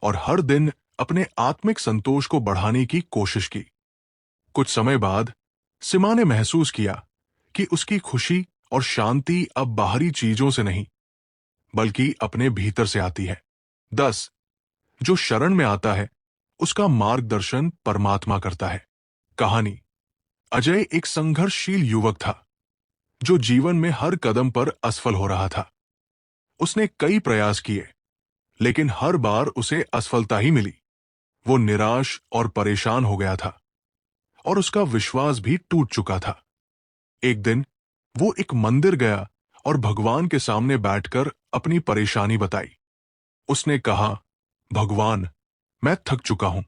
और हर दिन अपने आत्मिक संतोष को बढ़ाने की कोशिश की। कुछ समय बाद सीमा ने महसूस किया कि उसकी खुशी और शांति अब बाहरी चीजों से नहीं बल्कि अपने भीतर से आती है। 10. जो शरण में आता है उसका मार्गदर्शन परमात्मा करता है। कहानी। अजय एक संघर्षशील युवक था जो जीवन में हर कदम पर असफल हो रहा था। उसने कई प्रयास किए लेकिन हर बार उसे असफलता ही मिली। वो निराश और परेशान हो गया था और उसका विश्वास भी टूट चुका था। एक दिन वो एक मंदिर गया और भगवान के सामने बैठकर अपनी परेशानी बताई। उसने कहा, भगवान, मैं थक चुका हूं,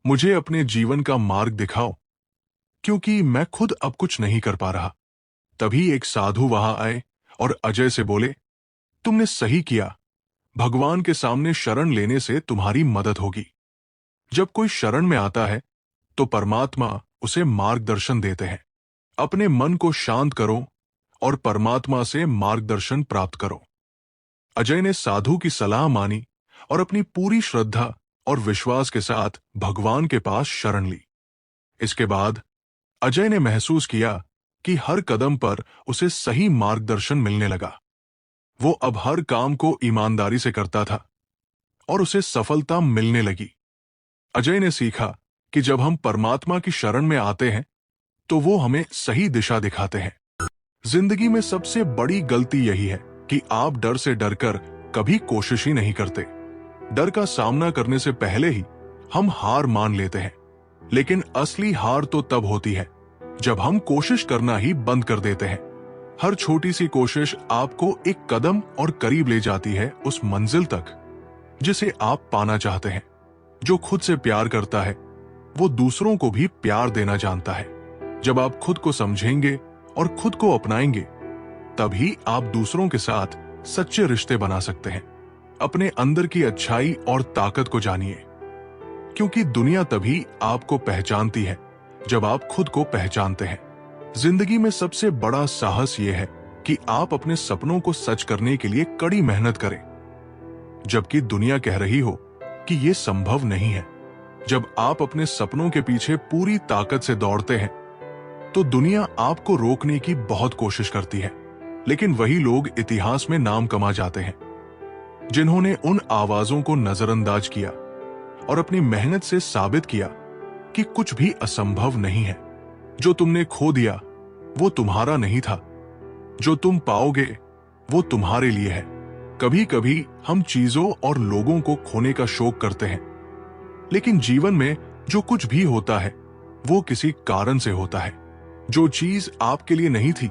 मुझे अपने जीवन का मार्ग दिखाओ क्योंकि मैं खुद अब कुछ नहीं कर पा रहा। तभी एक साधु वहां आए और अजय से बोले, तुमने सही किया, भगवान के सामने शरण लेने से तुम्हारी मदद होगी। जब कोई शरण में आता है तो परमात्मा उसे मार्गदर्शन देते हैं। अपने मन को शांत करो और परमात्मा से मार्गदर्शन प्राप्त करो। अजय ने साधु की सलाह मानी और अपनी पूरी श्रद्धा और विश्वास के साथ भगवान के पास शरण ली। इसके बाद अजय ने महसूस किया कि हर कदम पर उसे सही मार्गदर्शन मिलने लगा। वो अब हर काम को ईमानदारी से करता था और उसे सफलता मिलने लगी। अजय ने सीखा कि जब हम परमात्मा की शरण में आते हैं तो वो हमें सही दिशा दिखाते हैं। जिंदगी में सबसे बड़ी गलती यही है कि आप डर से डरकर कभी कोशिश ही नहीं करते। डर का सामना करने से पहले ही हम हार मान लेते हैं, लेकिन असली हार तो तब होती है जब हम कोशिश करना ही बंद कर देते हैं। हर छोटी सी कोशिश आपको एक कदम और करीब ले जाती है उस मंजिल तक जिसे आप पाना चाहते हैं। जो खुद से प्यार करता है वो दूसरों को भी प्यार देना जानता है। जब आप खुद को समझेंगे और खुद को अपनाएंगे तभी आप दूसरों के साथ सच्चे रिश्ते बना सकते हैं। अपने अंदर की अच्छाई और ताकत को जानिए, क्योंकि दुनिया तभी आपको पहचानती है जब आप खुद को पहचानते हैं। जिंदगी में सबसे बड़ा साहस यह है कि आप अपने सपनों को सच करने के लिए कड़ी मेहनत करें, जबकि दुनिया कह रही हो कि यह संभव नहीं है। जब आप अपने सपनों के पीछे पूरी ताकत से दौड़ते हैं तो दुनिया आपको रोकने की बहुत कोशिश करती है, लेकिन वही लोग इतिहास में नाम कमा जाते हैं जिन्होंने उन आवाजों को नजरअंदाज किया और अपनी मेहनत से साबित किया कि कुछ भी असंभव नहीं है। जो तुमने खो दिया वो तुम्हारा नहीं था, जो तुम पाओगे वो तुम्हारे लिए है। कभी कभी हम चीजों और लोगों को खोने का शौक करते हैं, लेकिन जीवन में जो कुछ भी होता है वो किसी कारण से होता है। जो चीज आपके लिए नहीं थी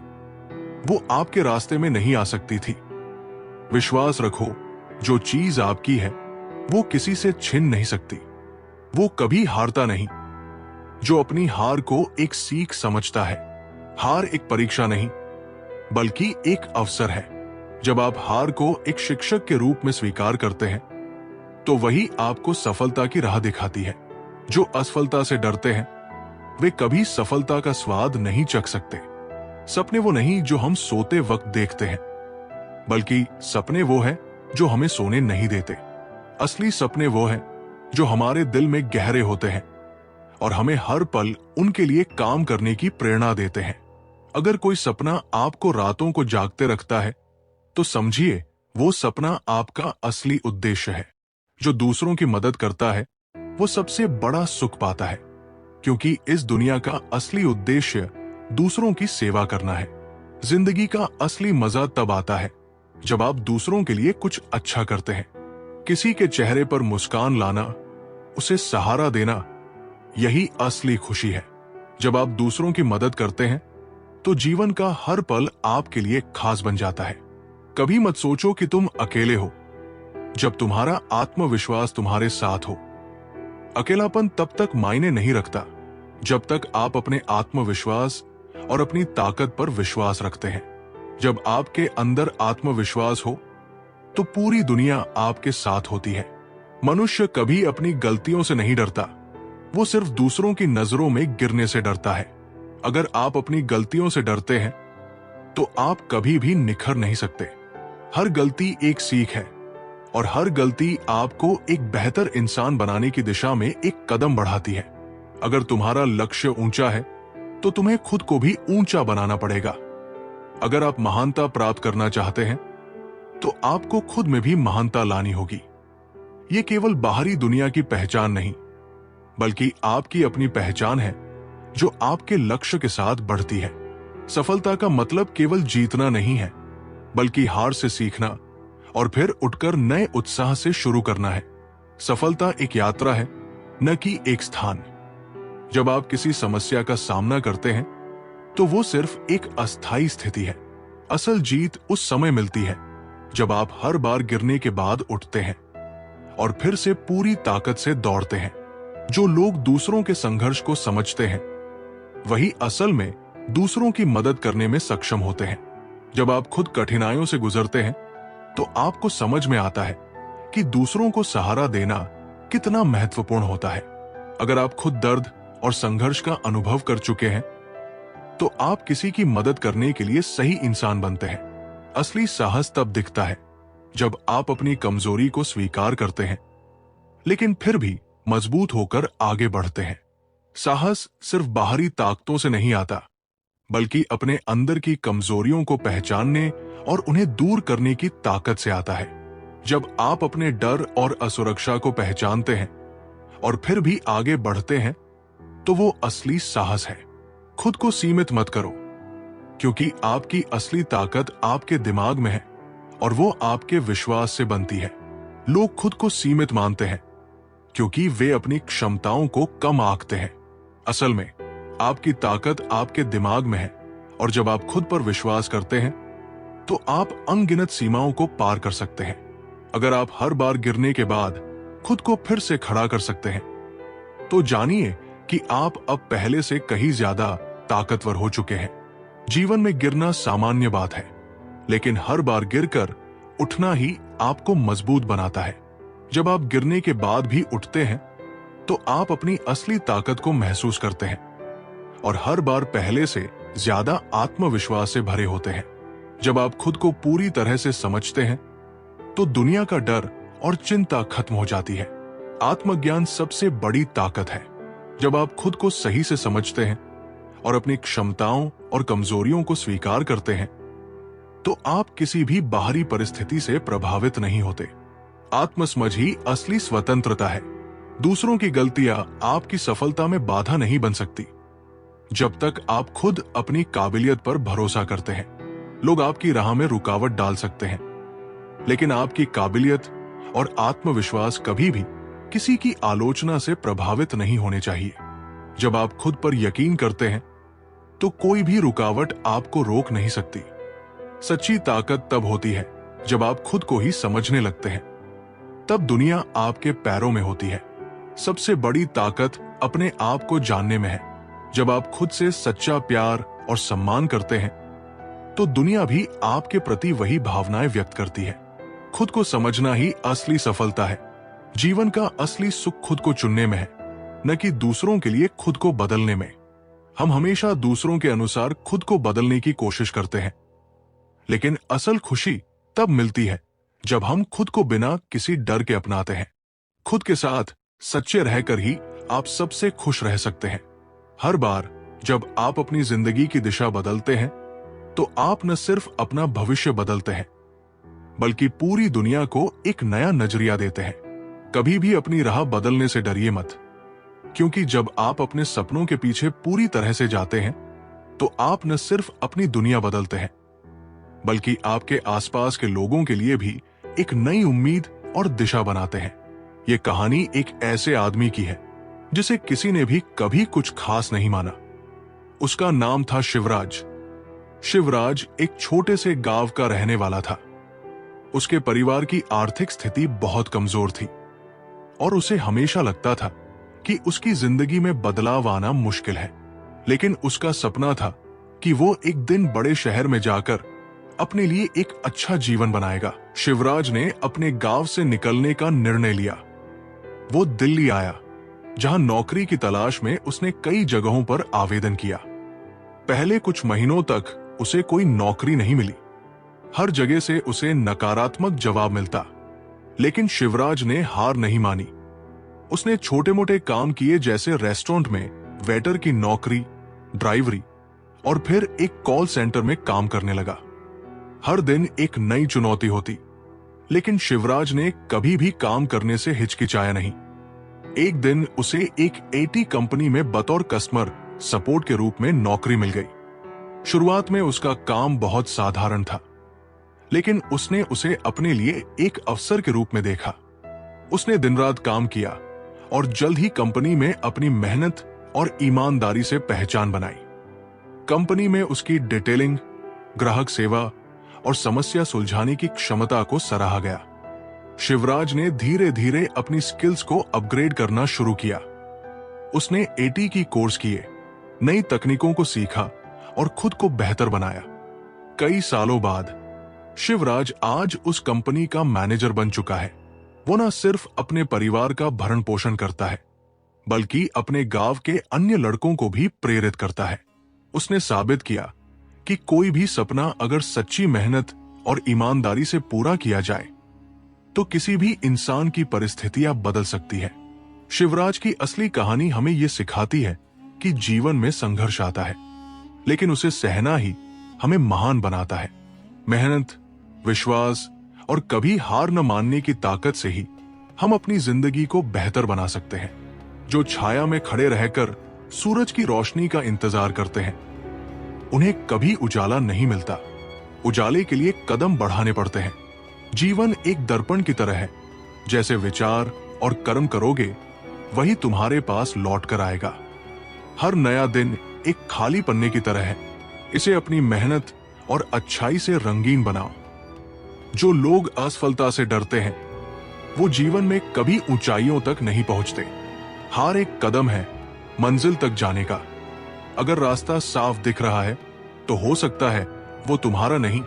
वो आपके रास्ते में नहीं आ सकती थी। विश्वास रखो, जो चीज आपकी है वो किसी से छिन नहीं सकती। वो कभी हारता नहीं। जो अपनी हार को एक सीख समझता है, हार एक परीक्षा नहीं बल्कि एक अवसर है। जब आप हार को एक शिक्षक के रूप में स्वीकार करते हैं तो वही आपको सफलता की राह दिखाती है। जो असफलता से डरते हैं वे कभी सफलता का स्वाद नहीं चख सकते। सपने वो नहीं जो हम सोते वक्त देखते हैं, बल्कि सपने वो हैं जो हमें सोने नहीं देते। असली सपने वो हैं जो हमारे दिल में गहरे होते हैं और हमें हर पल उनके लिए काम करने की प्रेरणा देते हैं। अगर कोई सपना आपको रातों को जागते रखता है तो समझिए वो सपना आपका असली उद्देश्य है। जो दूसरों की मदद करता है वो सबसे बड़ा सुख पाता है, क्योंकि इस दुनिया का असली उद्देश्य दूसरों की सेवा करना है। जिंदगी का असली मजा तब आता है जब आप दूसरों के लिए कुछ अच्छा करते हैं। किसी के चेहरे पर मुस्कान लाना, उसे सहारा देना, यही असली खुशी है। जब आप दूसरों की मदद करते हैं तो जीवन का हर पल आपके लिए खास बन जाता है। कभी मत सोचो कि तुम अकेले हो जब तुम्हारा आत्मविश्वास तुम्हारे साथ हो। अकेलापन तब तक मायने नहीं रखता जब तक आप अपने आत्मविश्वास और अपनी ताकत पर विश्वास रखते हैं। जब आपके अंदर आत्मविश्वास हो तो पूरी दुनिया आपके साथ होती है। मनुष्य कभी अपनी गलतियों से नहीं डरता, वो सिर्फ दूसरों की नजरों में गिरने से डरता है। अगर आप अपनी गलतियों से डरते हैं तो आप कभी भी निखर नहीं सकते। हर गलती एक सीख है और हर गलती आपको एक बेहतर इंसान बनाने की दिशा में एक कदम बढ़ाती है। अगर तुम्हारा लक्ष्य ऊंचा है तो तुम्हें खुद को भी ऊंचा बनाना पड़ेगा। अगर आप महानता प्राप्त करना चाहते हैं तो आपको खुद में भी महानता लानी होगी। ये केवल बाहरी दुनिया की पहचान नहीं, बल्कि आपकी अपनी पहचान है जो आपके लक्ष्य के साथ बढ़ती है। सफलता का मतलब केवल जीतना नहीं है, बल्कि हार से सीखना और फिर उठकर नए उत्साह से शुरू करना है। सफलता एक यात्रा है, न कि एक स्थान। जब आप किसी समस्या का सामना करते हैं तो वो सिर्फ एक अस्थायी स्थिति है। असल जीत उस समय मिलती है जब आप हर बार गिरने के बाद उठते हैं और फिर से पूरी ताकत से दौड़ते हैं। जो लोग दूसरों के संघर्ष को समझते हैं वही असल में दूसरों की मदद करने में सक्षम होते हैं। जब आप खुद कठिनाइयों से गुजरते हैं तो आपको समझ में आता है कि दूसरों को सहारा देना कितना महत्वपूर्ण होता है। अगर आप खुद दर्द और संघर्ष का अनुभव कर चुके हैं तो आप किसी की मदद करने के लिए सही इंसान बनते हैं। असली साहस तब दिखता है जब आप अपनी कमजोरी को स्वीकार करते हैं, लेकिन फिर भी मजबूत होकर आगे बढ़ते हैं। साहस सिर्फ बाहरी ताकतों से नहीं आता, बल्कि अपने अंदर की कमजोरियों को पहचानने और उन्हें दूर करने की ताकत से आता है। जब आप अपने डर और असुरक्षा को पहचानते हैं और फिर भी आगे बढ़ते हैं तो वो असली साहस है। खुद को सीमित मत करो, क्योंकि आपकी असली ताकत आपके दिमाग में है और वो आपके विश्वास से बनती है। लोग खुद को सीमित मानते हैं क्योंकि वे अपनी क्षमताओं को कम आंकते हैं। असल में आपकी ताकत आपके दिमाग में है और जब आप खुद पर विश्वास करते हैं तो आप अनगिनत सीमाओं को पार कर सकते हैं। अगर आप हर बार गिरने के बाद खुद को फिर से खड़ा कर सकते हैं तो जानिए कि आप अब पहले से कहीं ज्यादा ताकतवर हो चुके हैं। जीवन में गिरना सामान्य बात है, लेकिन हर बार गिरकर उठना ही आपको मजबूत बनाता है। जब आप गिरने के बाद भी उठते हैं तो आप अपनी असली ताकत को महसूस करते हैं और हर बार पहले से ज्यादा आत्मविश्वास से भरे होते हैं। जब आप खुद को पूरी तरह से समझते हैं तो दुनिया का डर और चिंता खत्म हो जाती है। आत्मज्ञान सबसे बड़ी ताकत है। जब आप खुद को सही से समझते हैं और अपनी क्षमताओं और कमजोरियों को स्वीकार करते हैं तो आप किसी भी बाहरी परिस्थिति से प्रभावित नहीं होते। आत्मसमझ ही असली स्वतंत्रता है। दूसरों की गलतियां आपकी सफलता में बाधा नहीं बन सकती जब तक आप खुद अपनी काबिलियत पर भरोसा करते हैं। लोग आपकी राह में रुकावट डाल सकते हैं, लेकिन आपकी काबिलियत और आत्मविश्वास कभी भी किसी की आलोचना से प्रभावित नहीं होने चाहिए। जब आप खुद पर यकीन करते हैं तो कोई भी रुकावट आपको रोक नहीं सकती। सच्ची ताकत तब होती है जब आप खुद को ही समझने लगते हैं, तब दुनिया आपके पैरों में होती है। सबसे बड़ी ताकत अपने आप को जानने में है। जब आप खुद से सच्चा प्यार और सम्मान करते हैं तो दुनिया भी आपके प्रति वही भावनाएं व्यक्त करती है। खुद को समझना ही असली सफलता है। जीवन का असली सुख खुद को चुनने में है, न कि दूसरों के लिए खुद को बदलने में। हम हमेशा दूसरों के अनुसार खुद को बदलने की कोशिश करते हैं, लेकिन असल खुशी तब मिलती है जब हम खुद को बिना किसी डर के अपनाते हैं। खुद के साथ सच्चे रहकर ही आप सबसे खुश रह सकते हैं। हर बार जब आप अपनी जिंदगी की दिशा बदलते हैं तो आप न सिर्फ अपना भविष्य बदलते हैं, बल्कि पूरी दुनिया को एक नया नजरिया देते हैं। कभी भी अपनी राह बदलने से डरिए मत, क्योंकि जब आप अपने सपनों के पीछे पूरी तरह से जाते हैं तो आप न सिर्फ अपनी दुनिया बदलते हैं, बल्कि आपके आसपास के लोगों के लिए भी एक नई उम्मीद और दिशा बनाते हैं। ये कहानी एक ऐसे आदमी की है जिसे किसी ने भी कभी कुछ खास नहीं माना। उसका नाम था शिवराज। शिवराज एक छोटे से गांव का रहने वाला था। उसके परिवार की आर्थिक स्थिति बहुत कमजोर थी और उसे हमेशा लगता था कि उसकी जिंदगी में बदलाव आना मुश्किल है। लेकिन उसका सपना था कि वो एक दिन बड़े शहर में जाकर अपने लिए एक अच्छा जीवन बनाएगा। शिवराज ने अपने गांव से निकलने का निर्णय लिया। वो दिल्ली आया, जहां नौकरी की तलाश में उसने कई जगहों पर आवेदन किया। पहले कुछ महीनों तक उसे कोई नौकरी नहीं मिली, हर जगह से उसे नकारात्मक जवाब मिलता, लेकिन शिवराज ने हार नहीं मानी। उसने छोटे मोटे काम किए, जैसे रेस्टोरेंट में वेटर की नौकरी, ड्राइवरी, और फिर एक कॉल सेंटर में काम करने लगा। हर दिन एक नई चुनौती होती, लेकिन शिवराज ने कभी भी काम करने से हिचकिचाया नहीं। एक दिन उसे एक एटी कंपनी में बतौर कस्टमर सपोर्ट के रूप में नौकरी मिल गई। शुरुआत में उसका काम बहुत साधारण था, लेकिन उसने उसे अपने लिए एक अवसर के रूप में देखा। उसने दिन रात काम किया और जल्द ही कंपनी में अपनी मेहनत और ईमानदारी से पहचान बनाई। कंपनी में उसकी डिटेलिंग, ग्राहक सेवा और समस्या सुलझाने की क्षमता को सराहा गया। शिवराज ने धीरे धीरे अपनी स्किल्स को अपग्रेड करना शुरू किया। उसने एटी की कोर्स किए, नई तकनीकों को सीखा और खुद को बेहतर बनाया। कई सालों बाद शिवराज आज उस कंपनी का मैनेजर बन चुका है। वो न सिर्फ अपने परिवार का भरण पोषण करता है, बल्कि अपने गांव के अन्य लड़कों को भी प्रेरित करता है। उसने साबित किया कि कोई भी सपना अगर सच्ची मेहनत और ईमानदारी से पूरा किया जाए तो किसी भी इंसान की परिस्थितियां बदल सकती है। शिवराज की असली कहानी हमें यह सिखाती है कि जीवन में संघर्ष आता है, लेकिन उसे सहना ही हमें महान बनाता है। मेहनत, विश्वास और कभी हार न मानने की ताकत से ही हम अपनी जिंदगी को बेहतर बना सकते हैं। जो छाया में खड़े रहकर सूरज की रोशनी का इंतजार करते हैं, उन्हें कभी उजाला नहीं मिलता। उजाले के लिए कदम बढ़ाने पड़ते हैं। जीवन एक दर्पण की तरह है, जैसे विचार और कर्म करोगे वही तुम्हारे पास लौट कर आएगा। हर नया दिन एक खाली पन्ने की तरह है, इसे अपनी मेहनत और अच्छाई से रंगीन बनाओ। जो लोग असफलता से डरते हैं वो जीवन में कभी ऊंचाइयों तक नहीं पहुंचते। हार एक कदम है मंजिल तक जाने का। अगर रास्ता साफ दिख रहा है तो हो सकता है वो तुम्हारा नहीं,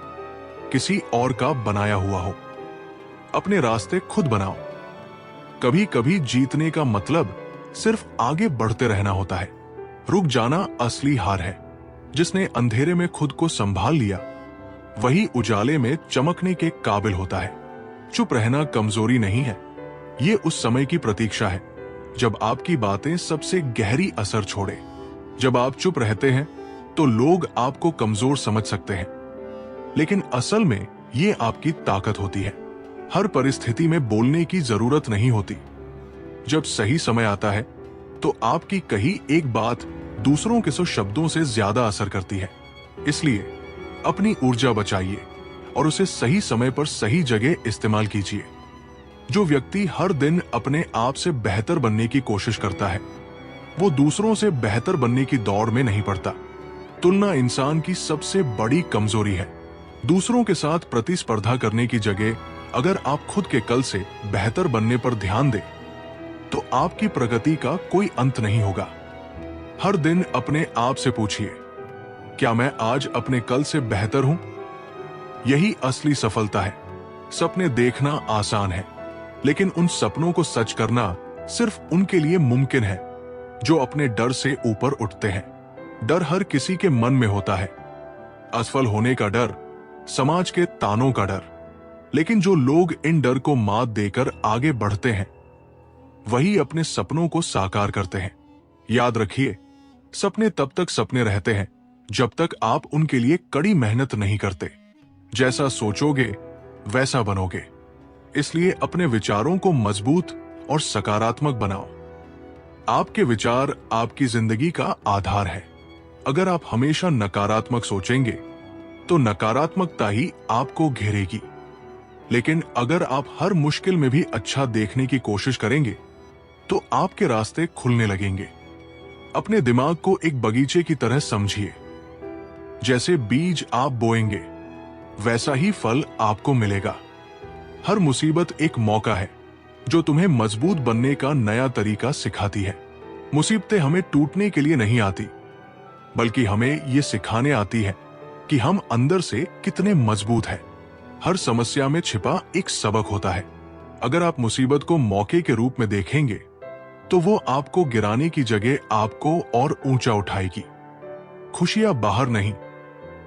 किसी और का बनाया हुआ हो। अपने रास्ते खुद बनाओ। कभी कभी जीतने का मतलब सिर्फ आगे बढ़ते रहना होता है। रुक जाना असली हार है। जिसने अंधेरे में खुद को संभाल लिया वही उजाले में चमकने के काबिल होता है। चुप रहना कमजोरी नहीं है, ये उस समय की प्रतीक्षा है जब आपकी बातें सबसे गहरी असर छोड़े। जब आप चुप रहते हैं तो लोग आपको कमजोर समझ सकते हैं, लेकिन असल में ये आपकी ताकत होती है। हर परिस्थिति में बोलने की जरूरत नहीं होती। जब सही समय आता है तो आपकी कही एक बात दूसरों के 100 शब्दों से ज्यादा असर करती है। इसलिए अपनी ऊर्जा बचाइए और उसे सही समय पर सही जगह इस्तेमाल कीजिए। जो व्यक्ति हर दिन अपने आप से बेहतर बनने की कोशिश करता है वो दूसरों से बेहतर बनने की दौड़ में नहीं पड़ता। तुलना इंसान की सबसे बड़ी कमजोरी है। दूसरों के साथ प्रतिस्पर्धा करने की जगह अगर आप खुद के कल से बेहतर बनने पर ध्यान दें तो आपकी प्रगति का कोई अंत नहीं होगा। हर दिन अपने आप से पूछिए, क्या मैं आज अपने कल से बेहतर हूं? यही असली सफलता है। सपने देखना आसान है, लेकिन उन सपनों को सच करना सिर्फ उनके लिए मुमकिन है जो अपने डर से ऊपर उठते हैं। डर हर किसी के मन में होता है। असफल होने का डर, समाज के तानों का डर, लेकिन जो लोग इन डर को मात देकर आगे बढ़ते हैं वही अपने सपनों को साकार करते हैं। याद रखिए, सपने तब तक सपने रहते हैं जब तक आप उनके लिए कड़ी मेहनत नहीं करते। जैसा सोचोगे वैसा बनोगे। इसलिए अपने विचारों को मजबूत और सकारात्मक बनाओ। आपके विचार आपकी जिंदगी का आधार है। अगर आप हमेशा नकारात्मक सोचेंगे तो नकारात्मकता ही आपको घेरेगी, लेकिन अगर आप हर मुश्किल में भी अच्छा देखने की कोशिश करेंगे तो आपके रास्ते खुलने लगेंगे। अपने दिमाग को एक बगीचे की तरह समझिए। जैसे बीज आप बोएंगे वैसा ही फल आपको मिलेगा। हर मुसीबत एक मौका है जो तुम्हें मजबूत बनने का नया तरीका सिखाती है। मुसीबतें हमें टूटने के लिए नहीं आती, बल्कि हमें ये सिखाने आती है कि हम अंदर से कितने मजबूत हैं। हर समस्या में छिपा एक सबक होता है। अगर आप मुसीबत को मौके के रूप में देखेंगे तो वो आपको गिराने की जगह आपको और ऊंचा उठाएगी। खुशियां बाहर नहीं,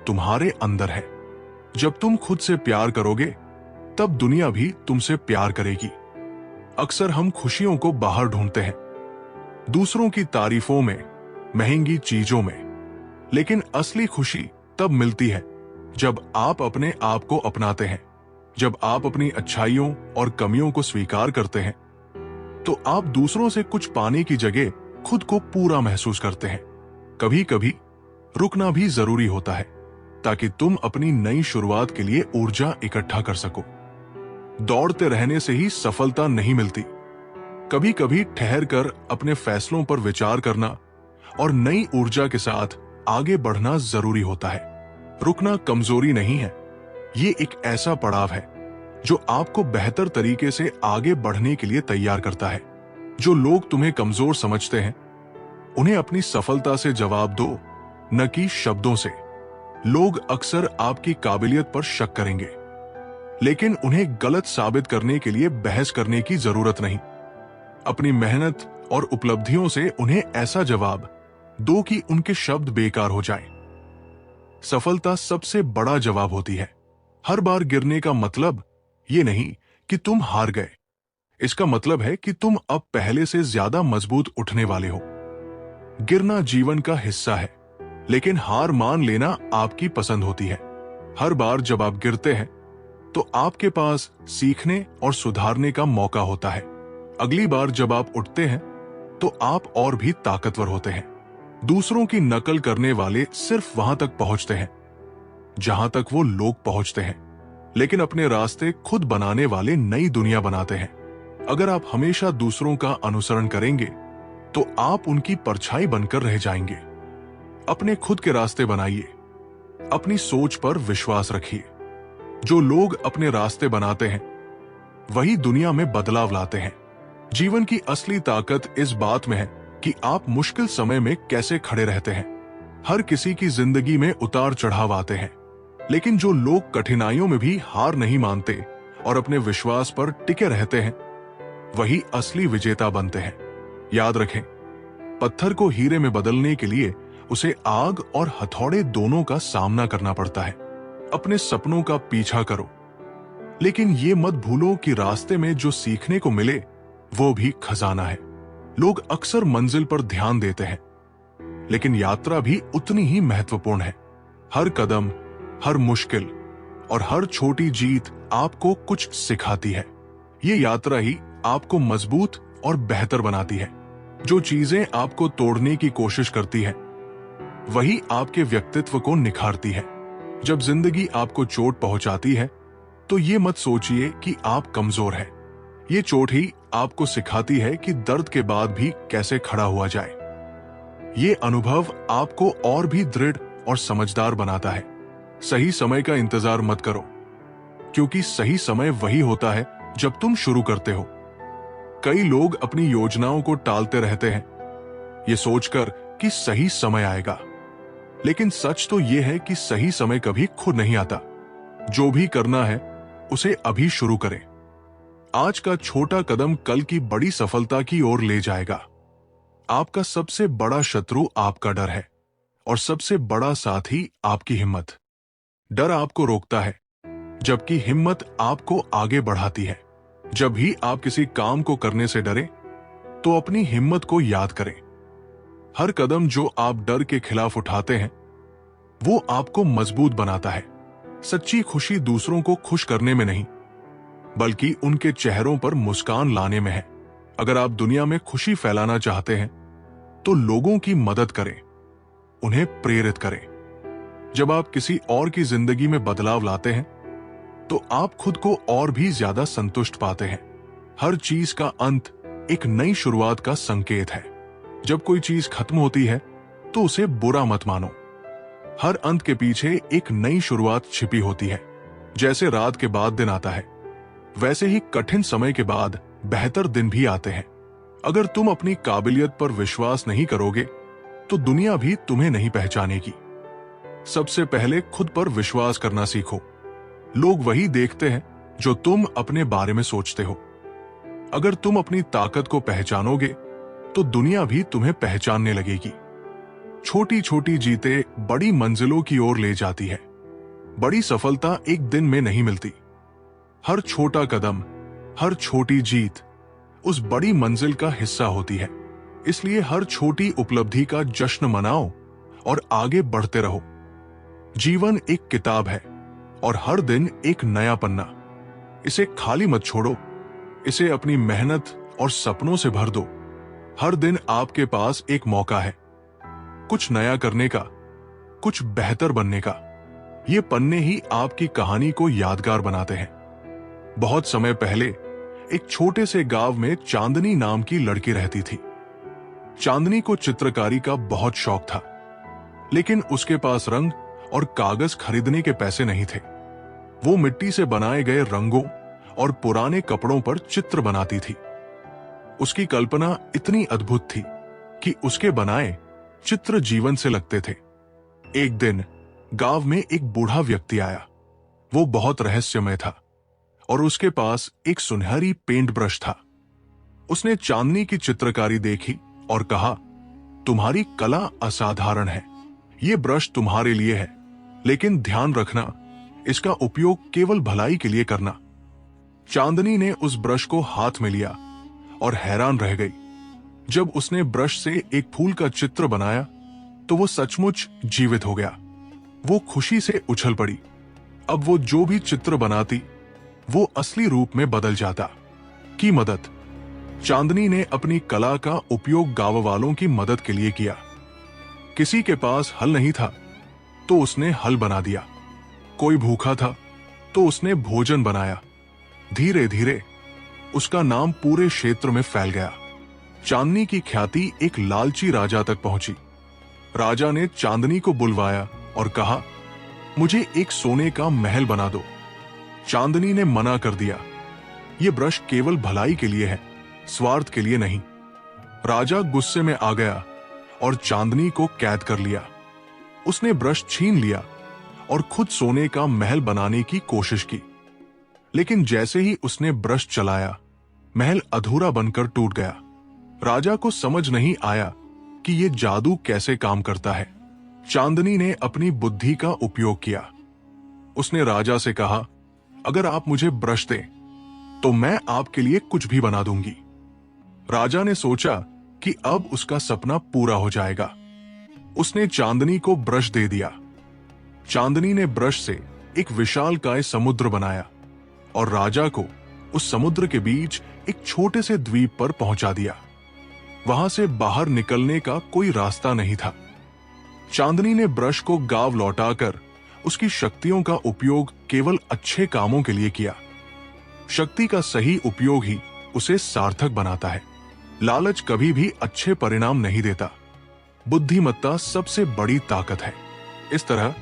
तुम्हारे अंदर है। जब तुम खुद से प्यार करोगे तब दुनिया भी तुमसे प्यार करेगी। अक्सर हम खुशियों को बाहर ढूंढते हैं, दूसरों की तारीफों में, महंगी चीजों में, लेकिन असली खुशी तब मिलती है जब आप अपने आप को अपनाते हैं, जब आप अपनी अच्छाइयों और कमियों को स्वीकार करते हैं। तो आप दूसरों से कुछ पाने की जगह खुद को पूरा महसूस करते हैं। कभी कभी रुकना भी जरूरी होता है ताकि तुम अपनी नई शुरुआत के लिए ऊर्जा इकट्ठा कर सको। दौड़ते रहने से ही सफलता नहीं मिलती। कभी कभी ठहर कर अपने फैसलों पर विचार करना और नई ऊर्जा के साथ आगे बढ़ना जरूरी होता है। रुकना कमजोरी नहीं है, ये एक ऐसा पड़ाव है जो आपको बेहतर तरीके से आगे बढ़ने के लिए तैयार करता है। जो लोग तुम्हें कमजोर समझते हैं उन्हें अपनी सफलता से जवाब दो, न कि शब्दों से। लोग अक्सर आपकी काबिलियत पर शक करेंगे, लेकिन उन्हें गलत साबित करने के लिए बहस करने की जरूरत नहीं। अपनी मेहनत और उपलब्धियों से उन्हें ऐसा जवाब दो कि उनके शब्द बेकार हो जाएं। सफलता सबसे बड़ा जवाब होती है। हर बार गिरने का मतलब ये नहीं कि तुम हार गए, इसका मतलब है कि तुम अब पहले से ज्यादा मजबूत उठने वाले हो। गिरना जीवन का हिस्सा है, लेकिन हार मान लेना आपकी पसंद होती है। हर बार जब आप गिरते हैं तो आपके पास सीखने और सुधारने का मौका होता है। अगली बार जब आप उठते हैं तो आप और भी ताकतवर होते हैं। दूसरों की नकल करने वाले सिर्फ वहां तक पहुंचते हैं जहां तक वो लोग पहुंचते हैं, लेकिन अपने रास्ते खुद बनाने वाले नई दुनिया बनाते हैं। अगर आप हमेशा दूसरों का अनुसरण करेंगे तो आप उनकी परछाई बनकर रह जाएंगे। अपने खुद के रास्ते बनाइए, अपनी सोच पर विश्वास रखिए। जो लोग अपने रास्ते बनाते हैं वही दुनिया में बदलाव लाते हैं। जीवन की असली ताकत इस बात में है कि आप मुश्किल समय में कैसे खड़े रहते हैं। हर किसी की जिंदगी में उतार चढ़ाव आते हैं, लेकिन जो लोग कठिनाइयों में भी हार नहीं मानते और अपने विश्वास पर टिके रहते हैं वही असली विजेता बनते हैं। याद रखें, पत्थर को हीरे में बदलने के लिए उसे आग और हथौड़े दोनों का सामना करना पड़ता है। अपने सपनों का पीछा करो, लेकिन ये मत भूलो कि रास्ते में जो सीखने को मिले वो भी खजाना है। लोग अक्सर मंजिल पर ध्यान देते हैं, लेकिन यात्रा भी उतनी ही महत्वपूर्ण है। हर कदम, हर मुश्किल और हर छोटी जीत आपको कुछ सिखाती है। ये यात्रा ही आपको मजबूत और बेहतर बनाती है। जो चीजें आपको तोड़ने की कोशिश करती है वही आपके व्यक्तित्व को निखारती है। जब जिंदगी आपको चोट पहुंचाती है तो ये मत सोचिए कि आप कमजोर हैं। ये चोट ही आपको सिखाती है कि दर्द के बाद भी कैसे खड़ा हुआ जाए। ये अनुभव आपको और भी दृढ़ और समझदार बनाता है। सही समय का इंतजार मत करो, क्योंकि सही समय वही होता है जब तुम शुरू करते हो। कई लोग अपनी योजनाओं को टालते रहते हैं, ये सोचकर कि सही समय आएगा, लेकिन सच तो यह है कि सही समय कभी खुद नहीं आता। जो भी करना है उसे अभी शुरू करें। आज का छोटा कदम कल की बड़ी सफलता की ओर ले जाएगा। आपका सबसे बड़ा शत्रु आपका डर है और सबसे बड़ा साथी आपकी हिम्मत। डर आपको रोकता है, जबकि हिम्मत आपको आगे बढ़ाती है। जब भी आप किसी काम को करने से डरे तो अपनी हिम्मत को याद करें। हर कदम जो आप डर के खिलाफ उठाते हैं वो आपको मजबूत बनाता है। सच्ची खुशी दूसरों को खुश करने में नहीं, बल्कि उनके चेहरों पर मुस्कान लाने में है। अगर आप दुनिया में खुशी फैलाना चाहते हैं तो लोगों की मदद करें, उन्हें प्रेरित करें। जब आप किसी और की जिंदगी में बदलाव लाते हैं तो आप खुद को और भी ज्यादा संतुष्ट पाते हैं। हर चीज का अंत एक नई शुरुआत का संकेत है। जब कोई चीज खत्म होती है तो उसे बुरा मत मानो। हर अंत के पीछे एक नई शुरुआत छिपी होती है। जैसे रात के बाद दिन आता है, वैसे ही कठिन समय के बाद बेहतर दिन भी आते हैं। अगर तुम अपनी काबिलियत पर विश्वास नहीं करोगे तो दुनिया भी तुम्हें नहीं पहचानेगी। सबसे पहले खुद पर विश्वास करना सीखो। लोग वही देखते हैं जो तुम अपने बारे में सोचते हो। अगर तुम अपनी ताकत को पहचानोगे तो दुनिया भी तुम्हें पहचानने लगेगी। छोटी छोटी जीतें बड़ी मंजिलों की ओर ले जाती है। बड़ी सफलता एक दिन में नहीं मिलती। हर छोटा कदम, हर छोटी जीत उस बड़ी मंजिल का हिस्सा होती है। इसलिए हर छोटी उपलब्धि का जश्न मनाओ और आगे बढ़ते रहो। जीवन एक किताब है और हर दिन एक नया पन्ना। इसे खाली मत छोड़ो, इसे अपनी मेहनत और सपनों से भर दो। हर दिन आपके पास एक मौका है, कुछ नया करने का, कुछ बेहतर बनने का। ये पन्ने ही आपकी कहानी को यादगार बनाते हैं। बहुत समय पहले एक छोटे से गांव में चांदनी नाम की लड़की रहती थी। चांदनी को चित्रकारी का बहुत शौक था, लेकिन उसके पास रंग और कागज खरीदने के पैसे नहीं थे। वो मिट्टी से बनाए गए रंगों और पुराने कपड़ों पर चित्र बनाती थी। उसकी कल्पना इतनी अद्भुत थी कि उसके बनाए चित्र जीवन से लगते थे। एक दिन गांव में एक बूढ़ा व्यक्ति आया। वो बहुत रहस्यमय था और उसके पास एक सुनहरी पेंट ब्रश था। उसने चांदनी की चित्रकारी देखी और कहा, तुम्हारी कला असाधारण है। ये ब्रश तुम्हारे लिए है, लेकिन ध्यान रखना, इसका उपयोग केवल भलाई के लिए करना। चांदनी ने उस ब्रश को हाथ में लिया और हैरान रह गई। जब उसने ब्रश से एक फूल का चित्र बनाया तो वो सचमुच जीवित हो गया। वो खुशी से उछल पड़ी। अब वो जो भी चित्र बनाती वो असली रूप में बदल जाता। की मदद। चांदनी ने अपनी कला का उपयोग गांव वालों की मदद के लिए किया। किसी के पास हल नहीं था तो उसने हल बना दिया। कोई भूखा था तो उसने भोजन बनाया। धीरे धीरे उसका नाम पूरे क्षेत्र में फैल गया। चांदनी की ख्याति एक लालची राजा तक पहुंची। राजा ने चांदनी को बुलवाया और कहा, मुझे एक सोने का महल बना दो। चांदनी ने मना कर दिया, यह ब्रश केवल भलाई के लिए है, स्वार्थ के लिए नहीं। राजा गुस्से में आ गया और चांदनी को कैद कर लिया। उसने ब्रश छीन लिया और खुद सोने का महल बनाने की कोशिश की। लेकिन जैसे ही उसने ब्रश चलाया, महल अधूरा बनकर टूट गया। राजा को समझ नहीं आया कि यह जादू कैसे काम करता है। चांदनी ने अपनी बुद्धि का उपयोग किया। उसने राजा से कहा, अगर आप मुझे ब्रश दें तो मैं आपके लिए कुछ भी बना दूंगी। राजा ने सोचा कि अब उसका सपना पूरा हो जाएगा। उसने चांदनी को ब्रश दे दिया। चांदनी ने ब्रश से एक विशालकाय समुद्र बनाया और राजा को उस समुद्र के बीच एक छोटे से द्वीप पर पहुंचा दिया। वहां से बाहर निकलने का कोई रास्ता नहीं था। चांदनी ने ब्रश को गांव लौटाकर उसकी शक्तियों का उपयोग केवल अच्छे कामों के लिए किया। शक्ति का सही उपयोग ही उसे सार्थक बनाता है। लालच कभी भी अच्छे परिणाम नहीं देता। बुद्धिमत्ता सबसे बड़ी ताकत है। इस तरह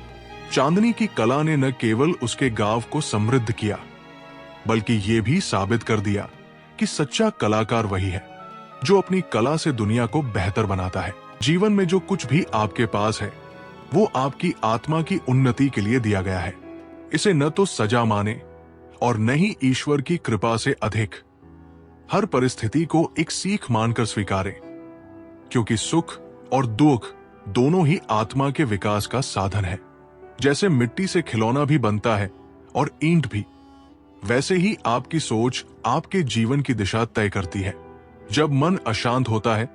चांदनी की कला ने न केवल उसके गांव को समृद्ध किया, बल्कि ये भी साबित कर दिया कि सच्चा कलाकार वही है जो अपनी कला से दुनिया को बेहतर बनाता है। जीवन में जो कुछ भी आपके पास है वो आपकी आत्मा की उन्नति के लिए दिया गया है। इसे न तो सजा माने और न ही ईश्वर की कृपा से अधिक। हर परिस्थिति को एक सीख मानकर स्वीकारें, क्योंकि सुख और दुख दोनों ही आत्मा के विकास का साधन है। जैसे मिट्टी से खिलौना भी बनता है और ईंट भी, वैसे ही आपकी सोच आपके जीवन की दिशा तय करती है। जब मन अशांत होता है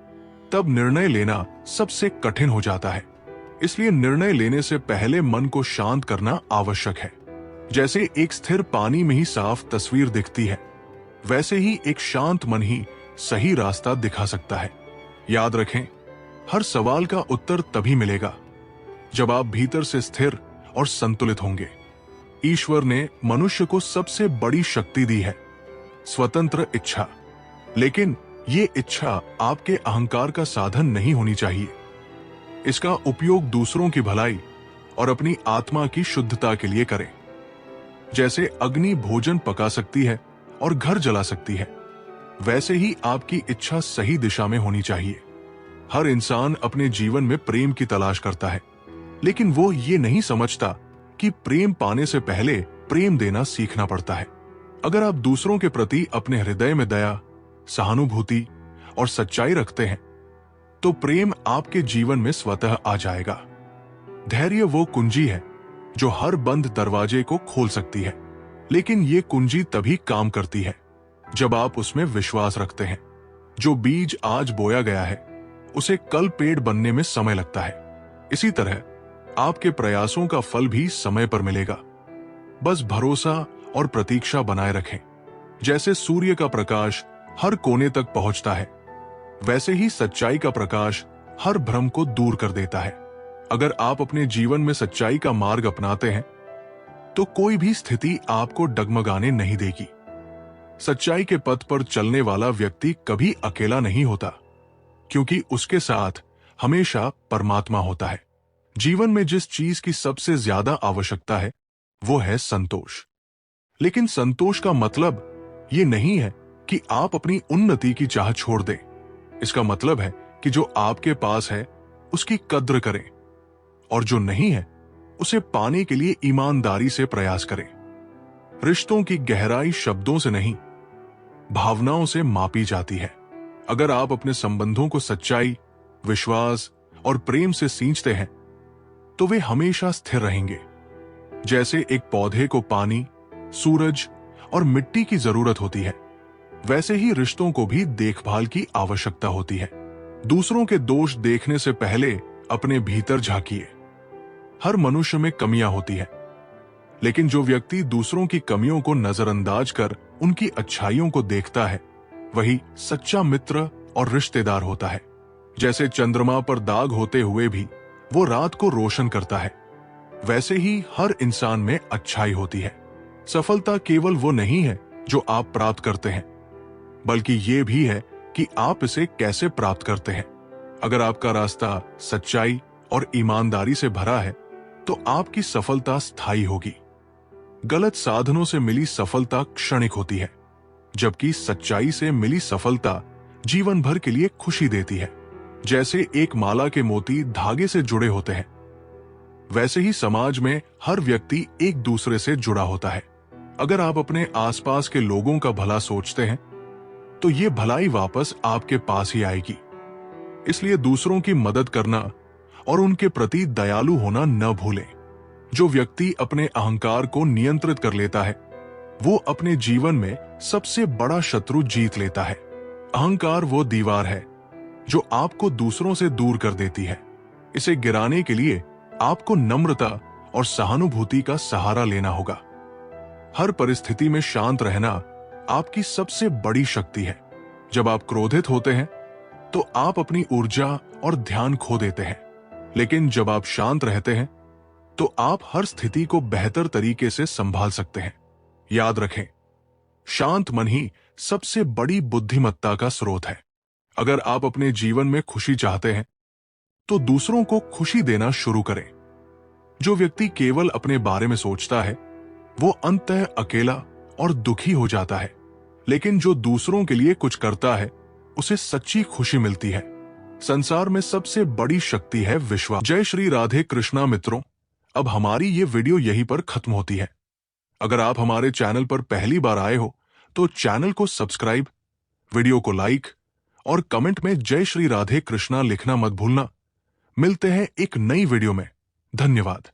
तब निर्णय लेना सबसे कठिन हो जाता है। इसलिए निर्णय लेने से पहले मन को शांत करना आवश्यक है। जैसे एक स्थिर पानी में ही साफ तस्वीर दिखती है, वैसे ही एक शांत मन ही सही रास्ता दिखा सकता है। याद रखें, हर सवाल का उत्तर तभी मिलेगा जब आप भीतर से स्थिर और संतुलित होंगे। ईश्वर ने मनुष्य को सबसे बड़ी शक्ति दी है, स्वतंत्र इच्छा। लेकिन ये इच्छा आपके अहंकार का साधन नहीं होनी चाहिए। इसका उपयोग दूसरों की भलाई और अपनी आत्मा की शुद्धता के लिए करें। जैसे अग्नि भोजन पका सकती है और घर जला सकती है, वैसे ही आपकी इच्छा सही दिशा में होनी चाहिए। हर इंसान अपने जीवन में प्रेम की तलाश करता है, लेकिन वो ये नहीं समझता कि प्रेम पाने से पहले प्रेम देना सीखना पड़ता है। अगर आप दूसरों के प्रति अपने हृदय में दया, सहानुभूति और सच्चाई रखते हैं तो प्रेम आपके जीवन में स्वतः आ जाएगा। धैर्य वो कुंजी है जो हर बंद दरवाजे को खोल सकती है। लेकिन ये कुंजी तभी काम करती है जब आप उसमें विश्वास रखते हैं। जो बीज आज बोया गया है उसे कल पेड़ बनने में समय लगता है। इसी तरह आपके प्रयासों का फल भी समय पर मिलेगा। बस भरोसा और प्रतीक्षा बनाए रखें। जैसे सूर्य का प्रकाश हर कोने तक पहुंचता है, वैसे ही सच्चाई का प्रकाश हर भ्रम को दूर कर देता है। अगर आप अपने जीवन में सच्चाई का मार्ग अपनाते हैं तो कोई भी स्थिति आपको डगमगाने नहीं देगी। सच्चाई के पथ पर चलने वाला व्यक्ति कभी अकेला नहीं होता, क्योंकि उसके साथ हमेशा परमात्मा होता है। जीवन में जिस चीज की सबसे ज्यादा आवश्यकता है वो है संतोष। लेकिन संतोष का मतलब ये नहीं है कि आप अपनी उन्नति की चाह छोड़ दें। इसका मतलब है कि जो आपके पास है उसकी कद्र करें, और जो नहीं है उसे पाने के लिए ईमानदारी से प्रयास करें। रिश्तों की गहराई शब्दों से नहीं, भावनाओं से मापी जाती है। अगर आप अपने संबंधों को सच्चाई, विश्वास और प्रेम से सींचते हैं तो वे हमेशा स्थिर रहेंगे। जैसे एक पौधे को पानी, सूरज और मिट्टी की जरूरत होती है, वैसे ही रिश्तों को भी देखभाल की आवश्यकता होती है। दूसरों के दोष देखने से पहले अपने भीतर झांकिए। हर मनुष्य में कमियां होती है, लेकिन जो व्यक्ति दूसरों की कमियों को नजरअंदाज कर उनकी अच्छाइयों को देखता है, वही सच्चा मित्र और रिश्तेदार होता है। जैसे चंद्रमा पर दाग होते हुए भी वो रात को रोशन करता है, वैसे ही हर इंसान में अच्छाई होती है। सफलता केवल वो नहीं है जो आप प्राप्त करते हैं, बल्कि ये भी है कि आप इसे कैसे प्राप्त करते हैं। अगर आपका रास्ता सच्चाई और ईमानदारी से भरा है तो आपकी सफलता स्थायी होगी। गलत साधनों से मिली सफलता क्षणिक होती है, जबकि सच्चाई से मिली सफलता जीवन भर के लिए खुशी देती है। जैसे एक माला के मोती धागे से जुड़े होते हैं, वैसे ही समाज में हर व्यक्ति एक दूसरे से जुड़ा होता है। अगर आप अपने आसपास के लोगों का भला सोचते हैं तो ये भलाई वापस आपके पास ही आएगी। इसलिए दूसरों की मदद करना और उनके प्रति दयालु होना न भूलें। जो व्यक्ति अपने अहंकार को नियंत्रित कर लेता है वो अपने जीवन में सबसे बड़ा शत्रु जीत लेता है। अहंकार वो दीवार है जो आपको दूसरों से दूर कर देती है। इसे गिराने के लिए आपको नम्रता और सहानुभूति का सहारा लेना होगा। हर परिस्थिति में शांत रहना आपकी सबसे बड़ी शक्ति है। जब आप क्रोधित होते हैं तो आप अपनी ऊर्जा और ध्यान खो देते हैं, लेकिन जब आप शांत रहते हैं तो आप हर स्थिति को बेहतर तरीके से संभाल सकते हैं। याद रखें, शांत मन ही सबसे बड़ी बुद्धिमत्ता का स्रोत है। अगर आप अपने जीवन में खुशी चाहते हैं तो दूसरों को खुशी देना शुरू करें। जो व्यक्ति केवल अपने बारे में सोचता है वो अंततः अकेला और दुखी हो जाता है, लेकिन जो दूसरों के लिए कुछ करता है उसे सच्ची खुशी मिलती है। संसार में सबसे बड़ी शक्ति है विश्वास। जय श्री राधे कृष्णा मित्रों, अब हमारी ये वीडियो यहीं पर खत्म होती है। अगर आप हमारे चैनल पर पहली बार आए हो तो चैनल को सब्सक्राइब, वीडियो को लाइक और कमेंट में जय श्री राधे कृष्णा लिखना मत भूलना। मिलते हैं एक नई वीडियो में। धन्यवाद।